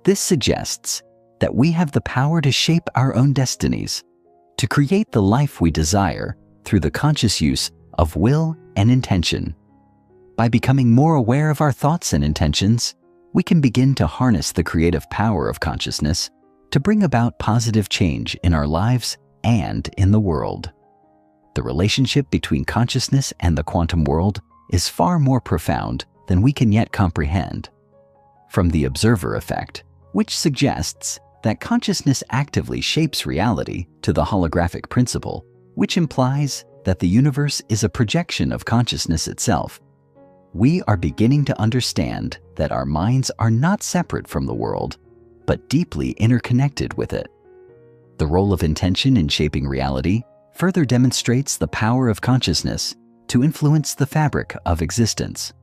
[SPEAKER 1] This suggests that we have the power to shape our own destinies, to create the life we desire through the conscious use of will and intention. By becoming more aware of our thoughts and intentions, we can begin to harness the creative power of consciousness to bring about positive change in our lives and in the world. The relationship between consciousness and the quantum world is far more profound than we can yet comprehend. From the observer effect, which suggests that consciousness actively shapes reality, to the holographic principle, which implies that the universe is a projection of consciousness itself, we are beginning to understand that our minds are not separate from the world, but deeply interconnected with it. The role of intention in shaping reality further demonstrates the power of consciousness to influence the fabric of existence.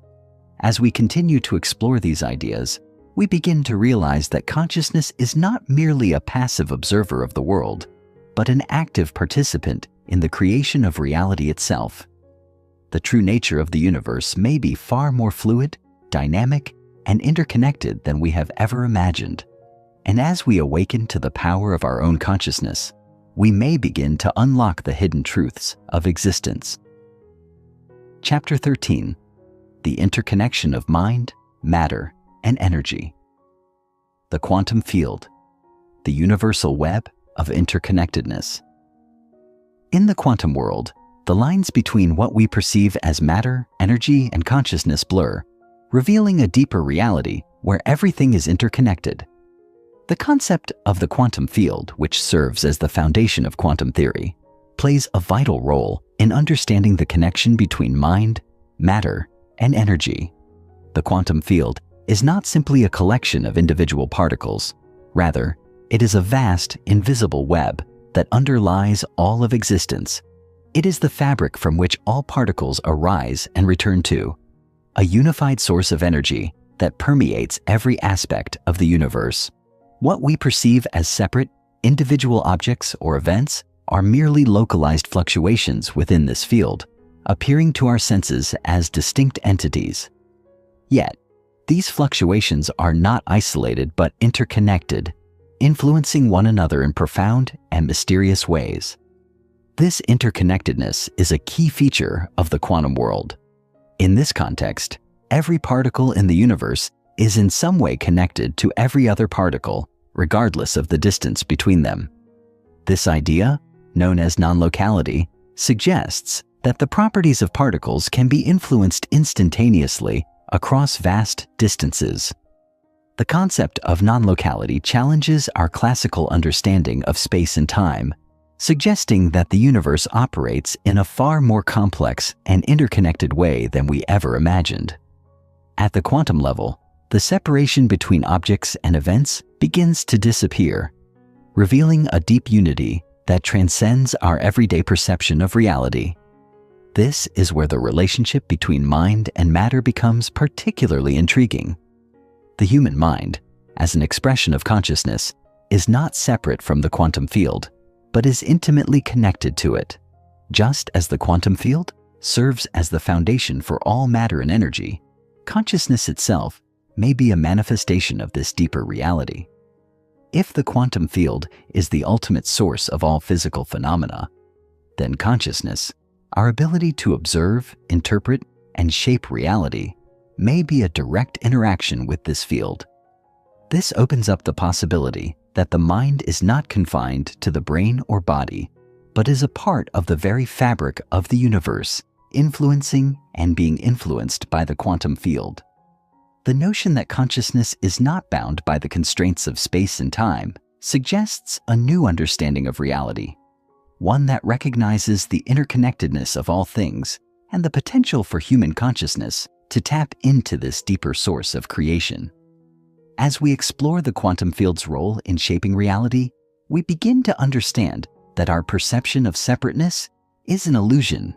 [SPEAKER 1] As we continue to explore these ideas, we begin to realize that consciousness is not merely a passive observer of the world, but an active participant in the creation of reality itself. The true nature of the universe may be far more fluid, dynamic, and interconnected than we have ever imagined. And as we awaken to the power of our own consciousness, we may begin to unlock the hidden truths of existence. Chapter 13. The interconnection of mind, matter, and energy. The quantum field, the universal web of interconnectedness. In the quantum world, the lines between what we perceive as matter, energy, and consciousness blur, revealing a deeper reality where everything is interconnected. The concept of the quantum field, which serves as the foundation of quantum theory, plays a vital role in understanding the connection between mind, matter, and energy. The quantum field is not simply a collection of individual particles. Rather, it is a vast, invisible web that underlies all of existence. It is the fabric from which all particles arise and return to, a unified source of energy that permeates every aspect of the universe. What we perceive as separate, individual objects or events are merely localized fluctuations within this field, appearing to our senses as distinct entities. Yet, these fluctuations are not isolated but interconnected, influencing one another in profound and mysterious ways. This interconnectedness is a key feature of the quantum world. In this context, every particle in the universe is in some way connected to every other particle, regardless of the distance between them. This idea, known as non-locality, suggests that the properties of particles can be influenced instantaneously across vast distances. The concept of non-locality challenges our classical understanding of space and time, suggesting that the universe operates in a far more complex and interconnected way than we ever imagined. At the quantum level, the separation between objects and events begins to disappear, revealing a deep unity that transcends our everyday perception of reality. This is where the relationship between mind and matter becomes particularly intriguing. The human mind, as an expression of consciousness, is not separate from the quantum field, but is intimately connected to it. Just as the quantum field serves as the foundation for all matter and energy, consciousness itself may be a manifestation of this deeper reality. If the quantum field is the ultimate source of all physical phenomena, then consciousness, our ability to observe, interpret, and shape reality, may be a direct interaction with this field. This opens up the possibility that the mind is not confined to the brain or body, but is a part of the very fabric of the universe, influencing and being influenced by the quantum field. The notion that consciousness is not bound by the constraints of space and time suggests a new understanding of reality, one that recognizes the interconnectedness of all things and the potential for human consciousness to tap into this deeper source of creation. As we explore the quantum field's role in shaping reality, we begin to understand that our perception of separateness is an illusion.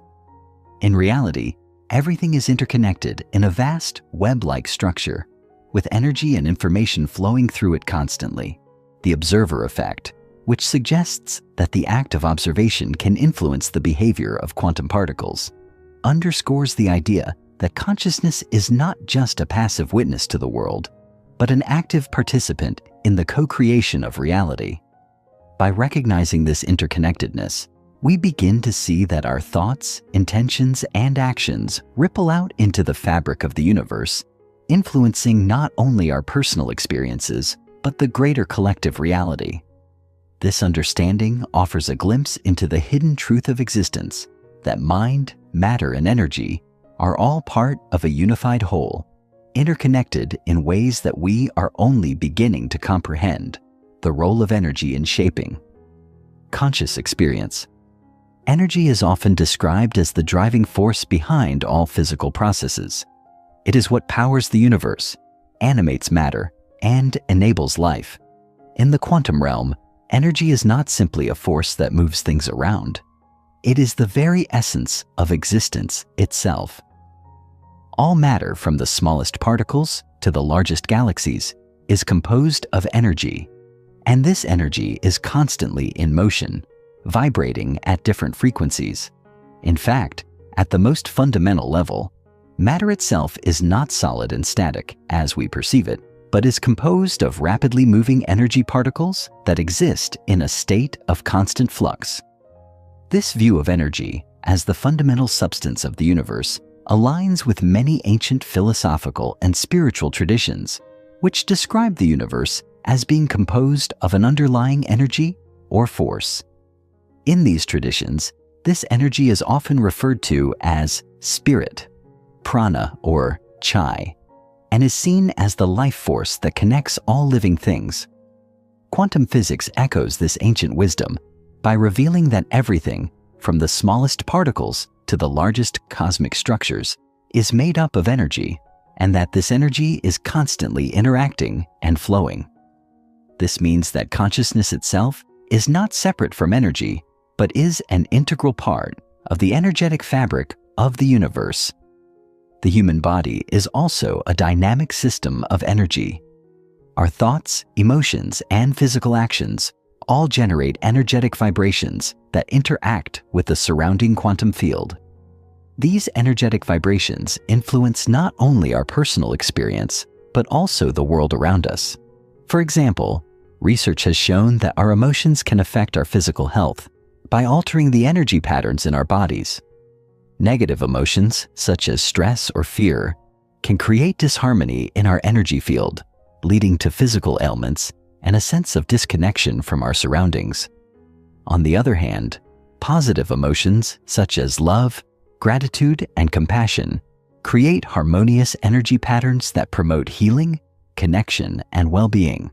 [SPEAKER 1] In reality, everything is interconnected in a vast web-like structure, with energy and information flowing through it constantly. The observer effect, which suggests that the act of observation can influence the behavior of quantum particles, underscores the idea that consciousness is not just a passive witness to the world, but an active participant in the co-creation of reality. By recognizing this interconnectedness, we begin to see that our thoughts, intentions, and actions ripple out into the fabric of the universe, influencing not only our personal experiences, but the greater collective reality. This understanding offers a glimpse into the hidden truth of existence, that mind, matter, and energy are all part of a unified whole, interconnected in ways that we are only beginning to comprehend. The role of energy in shaping conscious experience. Energy is often described as the driving force behind all physical processes. It is what powers the universe, animates matter, and enables life. In the quantum realm, energy is not simply a force that moves things around. It is the very essence of existence itself. All matter, from the smallest particles to the largest galaxies, is composed of energy, and this energy is constantly in motion, vibrating at different frequencies. In fact, at the most fundamental level, matter itself is not solid and static as we perceive it, but is composed of rapidly moving energy particles that exist in a state of constant flux. This view of energy as the fundamental substance of the universe aligns with many ancient philosophical and spiritual traditions, which describe the universe as being composed of an underlying energy or force. In these traditions, this energy is often referred to as spirit, prana, or chi, and is seen as the life force that connects all living things. Quantum physics echoes this ancient wisdom by revealing that everything, from the smallest particles to the largest cosmic structures, is made up of energy, and that this energy is constantly interacting and flowing. This means that consciousness itself is not separate from energy, but is an integral part of the energetic fabric of the universe. The human body is also a dynamic system of energy. Our thoughts, emotions, and physical actions all generate energetic vibrations that interact with the surrounding quantum field. These energetic vibrations influence not only our personal experience, but also the world around us. For example, research has shown that our emotions can affect our physical health by altering the energy patterns in our bodies. Negative emotions, such as stress or fear, can create disharmony in our energy field, leading to physical ailments and a sense of disconnection from our surroundings. On the other hand, positive emotions, such as love, gratitude, and compassion, create harmonious energy patterns that promote healing, connection, and well-being.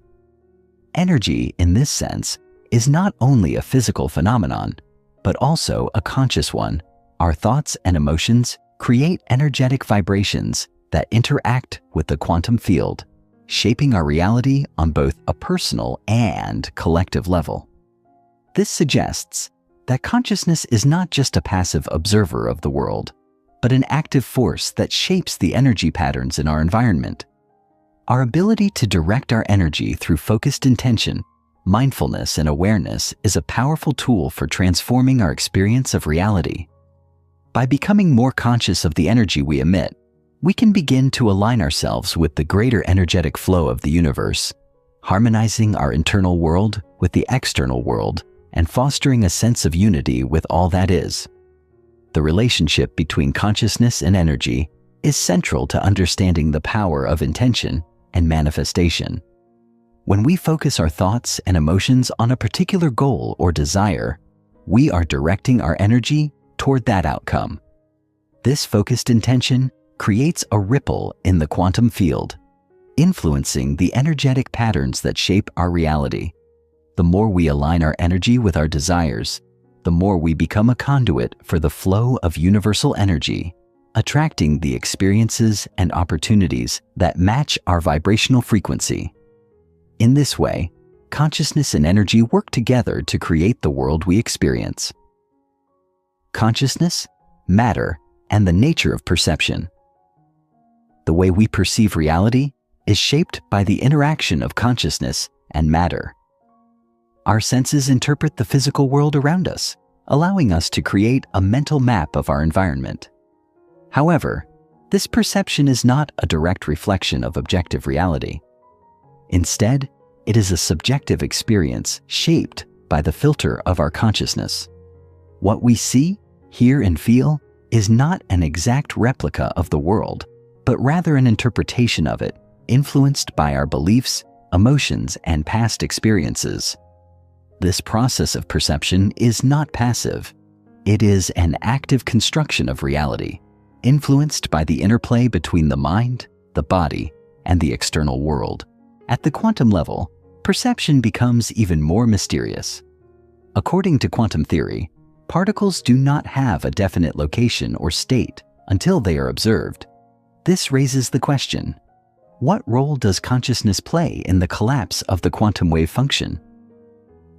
[SPEAKER 1] Energy, in this sense, is not only a physical phenomenon, but also a conscious one. Our thoughts and emotions create energetic vibrations that interact with the quantum field, shaping our reality on both a personal and collective level. This suggests that consciousness is not just a passive observer of the world, but an active force that shapes the energy patterns in our environment. Our ability to direct our energy through focused intention, mindfulness, and awareness is a powerful tool for transforming our experience of reality. By becoming more conscious of the energy we emit, we can begin to align ourselves with the greater energetic flow of the universe, harmonizing our internal world with the external world and fostering a sense of unity with all that is. The relationship between consciousness and energy is central to understanding the power of intention and manifestation. When we focus our thoughts and emotions on a particular goal or desire, we are directing our energy toward that outcome. This focused intention creates a ripple in the quantum field, influencing the energetic patterns that shape our reality. The more we align our energy with our desires, the more we become a conduit for the flow of universal energy, attracting the experiences and opportunities that match our vibrational frequency. In this way, consciousness and energy work together to create the world we experience. Consciousness, matter, and the nature of perception. The way we perceive reality is shaped by the interaction of consciousness and matter. Our senses interpret the physical world around us, allowing us to create a mental map of our environment. However, this perception is not a direct reflection of objective reality. Instead, it is a subjective experience shaped by the filter of our consciousness. What we see, hear, and feel is not an exact replica of the world, but rather an interpretation of it, influenced by our beliefs, emotions, and past experiences. This process of perception is not passive. It is an active construction of reality, influenced by the interplay between the mind, the body, and the external world. At the quantum level, perception becomes even more mysterious. According to quantum theory, particles do not have a definite location or state until they are observed. This raises the question, what role does consciousness play in the collapse of the quantum wave function?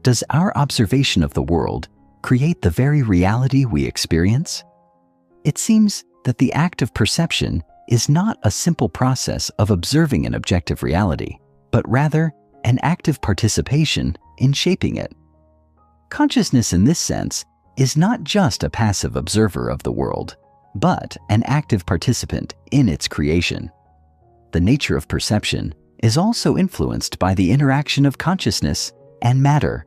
[SPEAKER 1] Does our observation of the world create the very reality we experience? It seems that the act of perception is not a simple process of observing an objective reality, but rather an active participation in shaping it. Consciousness in this sense is not just a passive observer of the world, but an active participant in its creation. The nature of perception is also influenced by the interaction of consciousness and matter.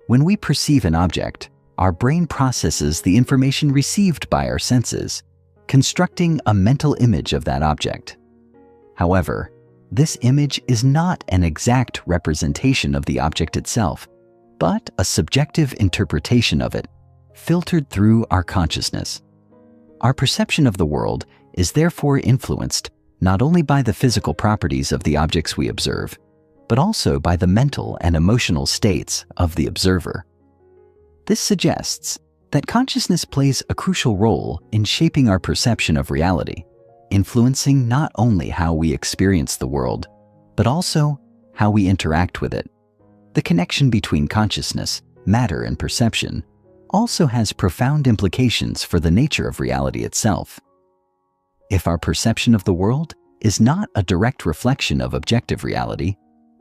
[SPEAKER 1] When we perceive an object, our brain processes the information received by our senses, constructing a mental image of that object. However, this image is not an exact representation of the object itself, but a subjective interpretation of it, filtered through our consciousness. Our perception of the world is therefore influenced not only by the physical properties of the objects we observe, but also by the mental and emotional states of the observer. This suggests that consciousness plays a crucial role in shaping our perception of reality, influencing not only how we experience the world, but also how we interact with it. The connection between consciousness, matter, and perception also has profound implications for the nature of reality itself. If our perception of the world is not a direct reflection of objective reality,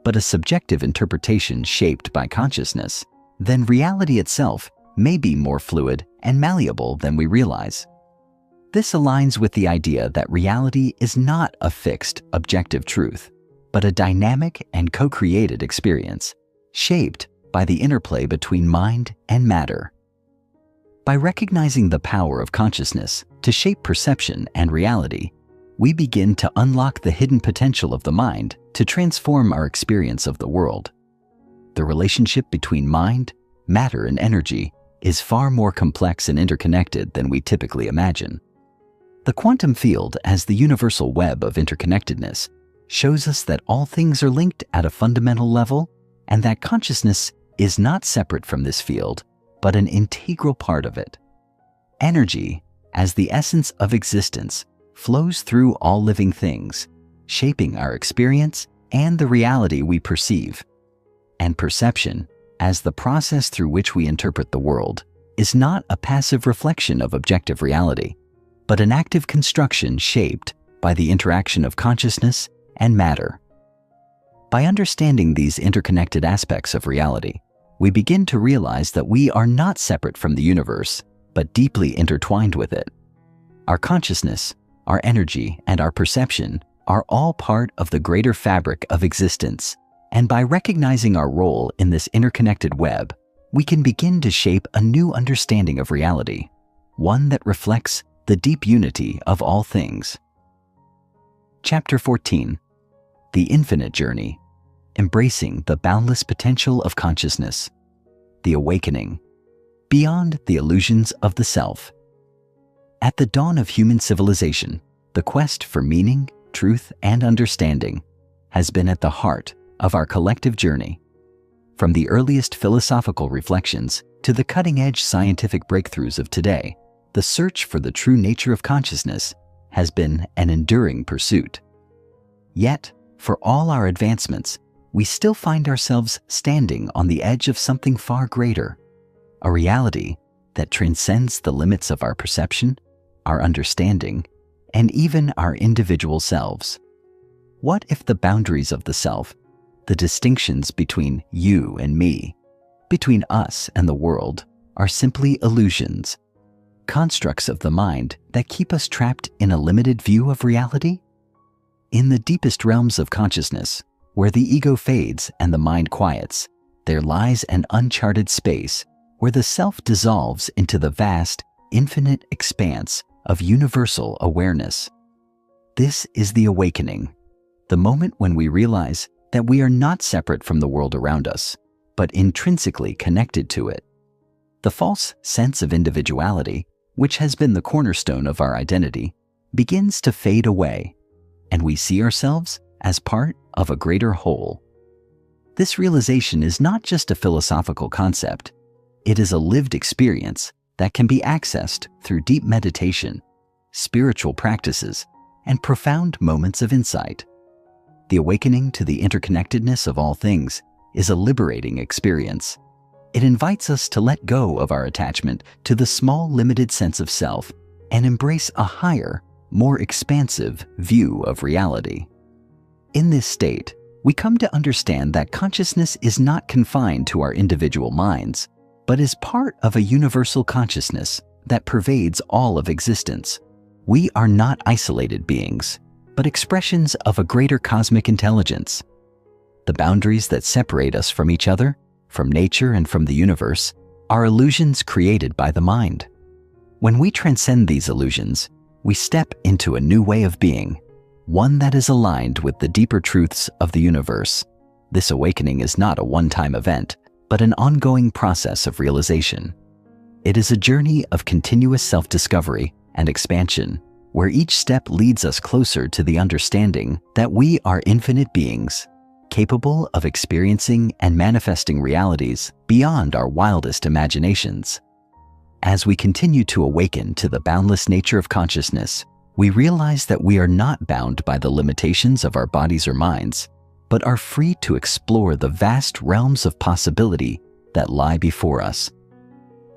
[SPEAKER 1] but a subjective interpretation shaped by consciousness, then reality itself may be more fluid and malleable than we realize. This aligns with the idea that reality is not a fixed, objective truth, but a dynamic and co-created experience, shaped by the interplay between mind and matter. By recognizing the power of consciousness to shape perception and reality, we begin to unlock the hidden potential of the mind to transform our experience of the world. The relationship between mind, matter, and energy is far more complex and interconnected than we typically imagine. The quantum field, as the universal web of interconnectedness, shows us that all things are linked at a fundamental level and that consciousness is not separate from this field, but an integral part of it. Energy, as the essence of existence, flows through all living things, shaping our experience and the reality we perceive. And perception, as the process through which we interpret the world, is not a passive reflection of objective reality, but an active construction shaped by the interaction of consciousness and matter. By understanding these interconnected aspects of reality, we begin to realize that we are not separate from the universe, but deeply intertwined with it. Our consciousness, our energy, and our perception are all part of the greater fabric of existence, and by recognizing our role in this interconnected web, we can begin to shape a new understanding of reality, one that reflects the deep unity of all things. Chapter 14. The Infinite Journey. embracing the boundless potential of consciousness, the awakening, beyond the illusions of the self. At the dawn of human civilization, the quest for meaning, truth, and understanding has been at the heart of our collective journey. From the earliest philosophical reflections to the cutting-edge scientific breakthroughs of today, the search for the true nature of consciousness has been an enduring pursuit. Yet, for all our advancements, we still find ourselves standing on the edge of something far greater, a reality that transcends the limits of our perception, our understanding, and even our individual selves. What if the boundaries of the self, the distinctions between you and me, between us and the world, are simply illusions, constructs of the mind that keep us trapped in a limited view of reality? In the deepest realms of consciousness, where the ego fades and the mind quiets, there lies an uncharted space where the self dissolves into the vast, infinite expanse of universal awareness. This is the awakening, the moment when we realize that we are not separate from the world around us, but intrinsically connected to it. The false sense of individuality, which has been the cornerstone of our identity, begins to fade away, and we see ourselves as part of a greater whole. This realization is not just a philosophical concept, it is a lived experience that can be accessed through deep meditation, spiritual practices, and profound moments of insight. The awakening to the interconnectedness of all things is a liberating experience. It invites us to let go of our attachment to the small, limited sense of self and embrace a higher, more expansive view of reality. In this state, we come to understand that consciousness is not confined to our individual minds, but is part of a universal consciousness that pervades all of existence. We are not isolated beings, but expressions of a greater cosmic intelligence. The boundaries that separate us from each other, from nature and from the universe, are illusions created by the mind. When we transcend these illusions, we step into a new way of being, one that is aligned with the deeper truths of the universe. This awakening is not a one-time event, but an ongoing process of realization. It is a journey of continuous self-discovery and expansion, where each step leads us closer to the understanding that we are infinite beings, capable of experiencing and manifesting realities beyond our wildest imaginations. As we continue to awaken to the boundless nature of consciousness, we realize that we are not bound by the limitations of our bodies or minds, but are free to explore the vast realms of possibility that lie before us.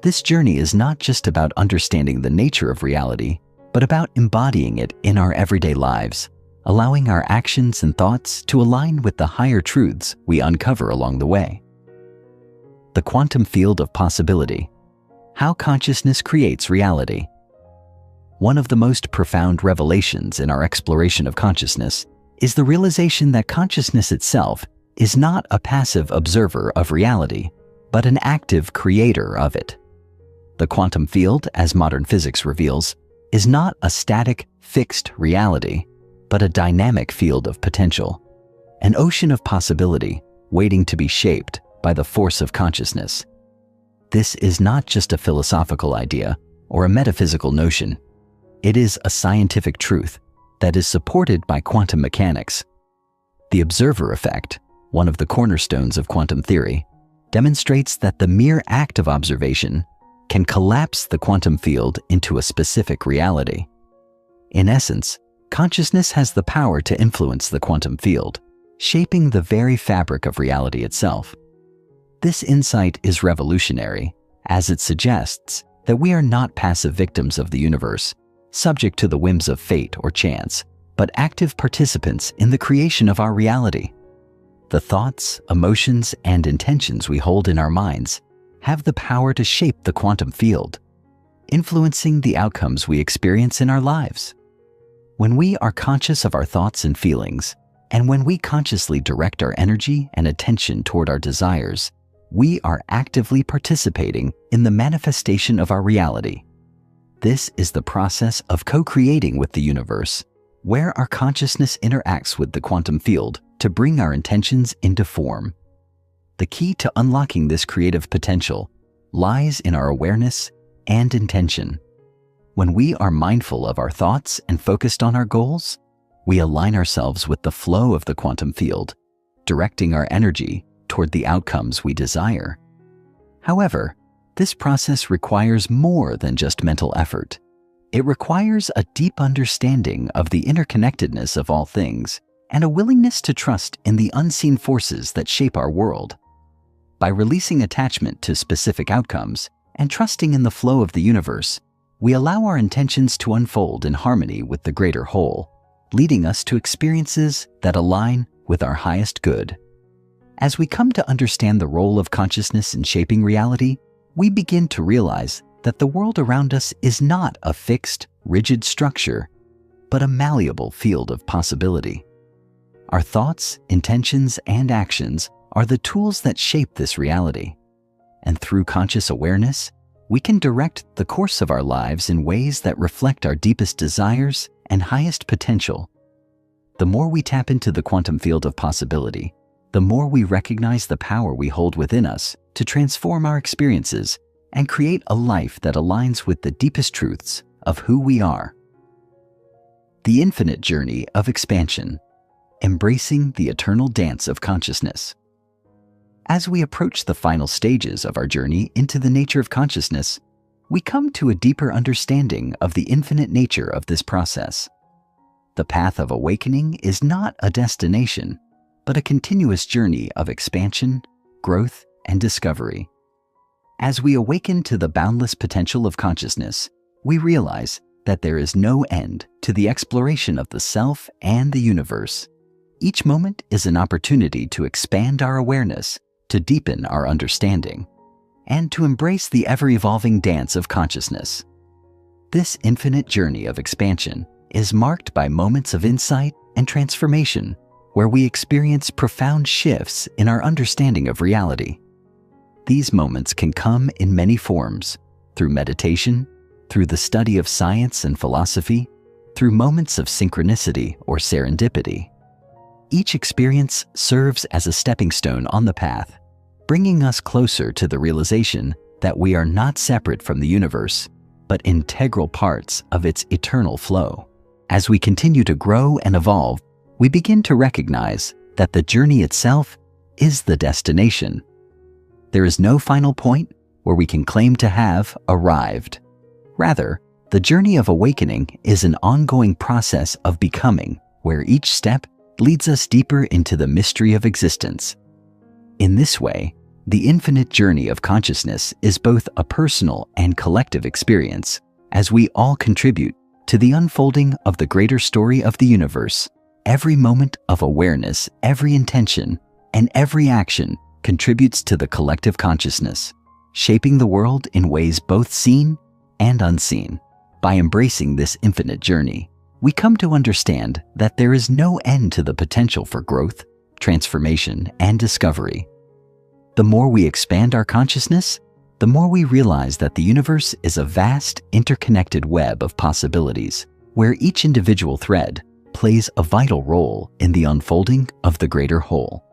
[SPEAKER 1] This journey is not just about understanding the nature of reality, but about embodying it in our everyday lives, allowing our actions and thoughts to align with the higher truths we uncover along the way. The quantum field of possibility: how consciousness creates reality. One of the most profound revelations in our exploration of consciousness is the realization that consciousness itself is not a passive observer of reality, but an active creator of it. The quantum field, as modern physics reveals, is not a static, fixed reality, but a dynamic field of potential, an ocean of possibility waiting to be shaped by the force of consciousness. This is not just a philosophical idea or a metaphysical notion. It is a scientific truth that is supported by quantum mechanics. The observer effect, one of the cornerstones of quantum theory, demonstrates that the mere act of observation can collapse the quantum field into a specific reality. In essence, consciousness has the power to influence the quantum field, shaping the very fabric of reality itself. This insight is revolutionary, as it suggests that we are not passive victims of the universe, subject to the whims of fate or chance, but active participants in the creation of our reality. The thoughts, emotions, and intentions we hold in our minds have the power to shape the quantum field, influencing the outcomes we experience in our lives. When we are conscious of our thoughts and feelings, and when we consciously direct our energy and attention toward our desires, we are actively participating in the manifestation of our reality. This is the process of co-creating with the universe, where our consciousness interacts with the quantum field to bring our intentions into form. The key to unlocking this creative potential lies in our awareness and intention. When we are mindful of our thoughts and focused on our goals, we align ourselves with the flow of the quantum field, directing our energy toward the outcomes we desire. However, this process requires more than just mental effort. It requires a deep understanding of the interconnectedness of all things and a willingness to trust in the unseen forces that shape our world. By releasing attachment to specific outcomes and trusting in the flow of the universe, we allow our intentions to unfold in harmony with the greater whole, leading us to experiences that align with our highest good. As we come to understand the role of consciousness in shaping reality, we begin to realize that the world around us is not a fixed, rigid structure, but a malleable field of possibility. Our thoughts, intentions, and actions are the tools that shape this reality. And through conscious awareness, we can direct the course of our lives in ways that reflect our deepest desires and highest potential. The more we tap into the quantum field of possibility, the more we recognize the power we hold within us to transform our experiences and create a life that aligns with the deepest truths of who we are. The infinite journey of expansion, embracing the eternal dance of consciousness. As we approach the final stages of our journey into the nature of consciousness, we come to a deeper understanding of the infinite nature of this process. The path of awakening is not a destination, but a continuous journey of expansion, growth, and discovery. As we awaken to the boundless potential of consciousness, we realize that there is no end to the exploration of the self and the universe. Each moment is an opportunity to expand our awareness, to deepen our understanding, and to embrace the ever-evolving dance of consciousness. This infinite journey of expansion is marked by moments of insight and transformation, where we experience profound shifts in our understanding of reality. These moments can come in many forms, through meditation, through the study of science and philosophy, through moments of synchronicity or serendipity. Each experience serves as a stepping stone on the path, bringing us closer to the realization that we are not separate from the universe, but integral parts of its eternal flow. As we continue to grow and evolve, we begin to recognize that the journey itself is the destination. There is no final point where we can claim to have arrived. Rather, the journey of awakening is an ongoing process of becoming, where each step leads us deeper into the mystery of existence. In this way, the infinite journey of consciousness is both a personal and collective experience, as we all contribute to the unfolding of the greater story of the universe. Every moment of awareness, every intention, and every action contributes to the collective consciousness, shaping the world in ways both seen and unseen. By embracing this infinite journey, we come to understand that there is no end to the potential for growth, transformation, and discovery. The more we expand our consciousness, the more we realize that the universe is a vast, interconnected web of possibilities, where each individual thread plays a vital role in the unfolding of the greater whole.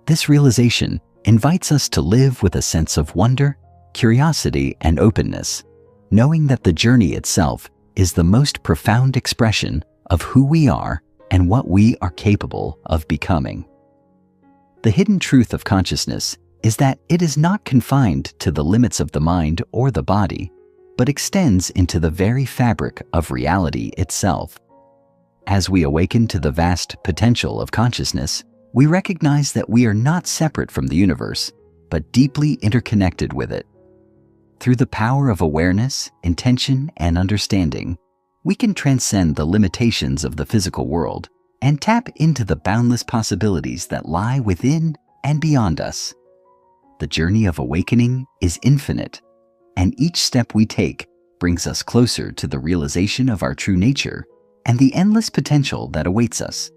[SPEAKER 1] This realization invites us to live with a sense of wonder, curiosity, and openness, knowing that the journey itself is the most profound expression of who we are and what we are capable of becoming. The hidden truth of consciousness is that it is not confined to the limits of the mind or the body, but extends into the very fabric of reality itself. As we awaken to the vast potential of consciousness, we recognize that we are not separate from the universe, but deeply interconnected with it. Through the power of awareness, intention, and understanding, we can transcend the limitations of the physical world and tap into the boundless possibilities that lie within and beyond us. The journey of awakening is infinite, and each step we take brings us closer to the realization of our true nature and the endless potential that awaits us.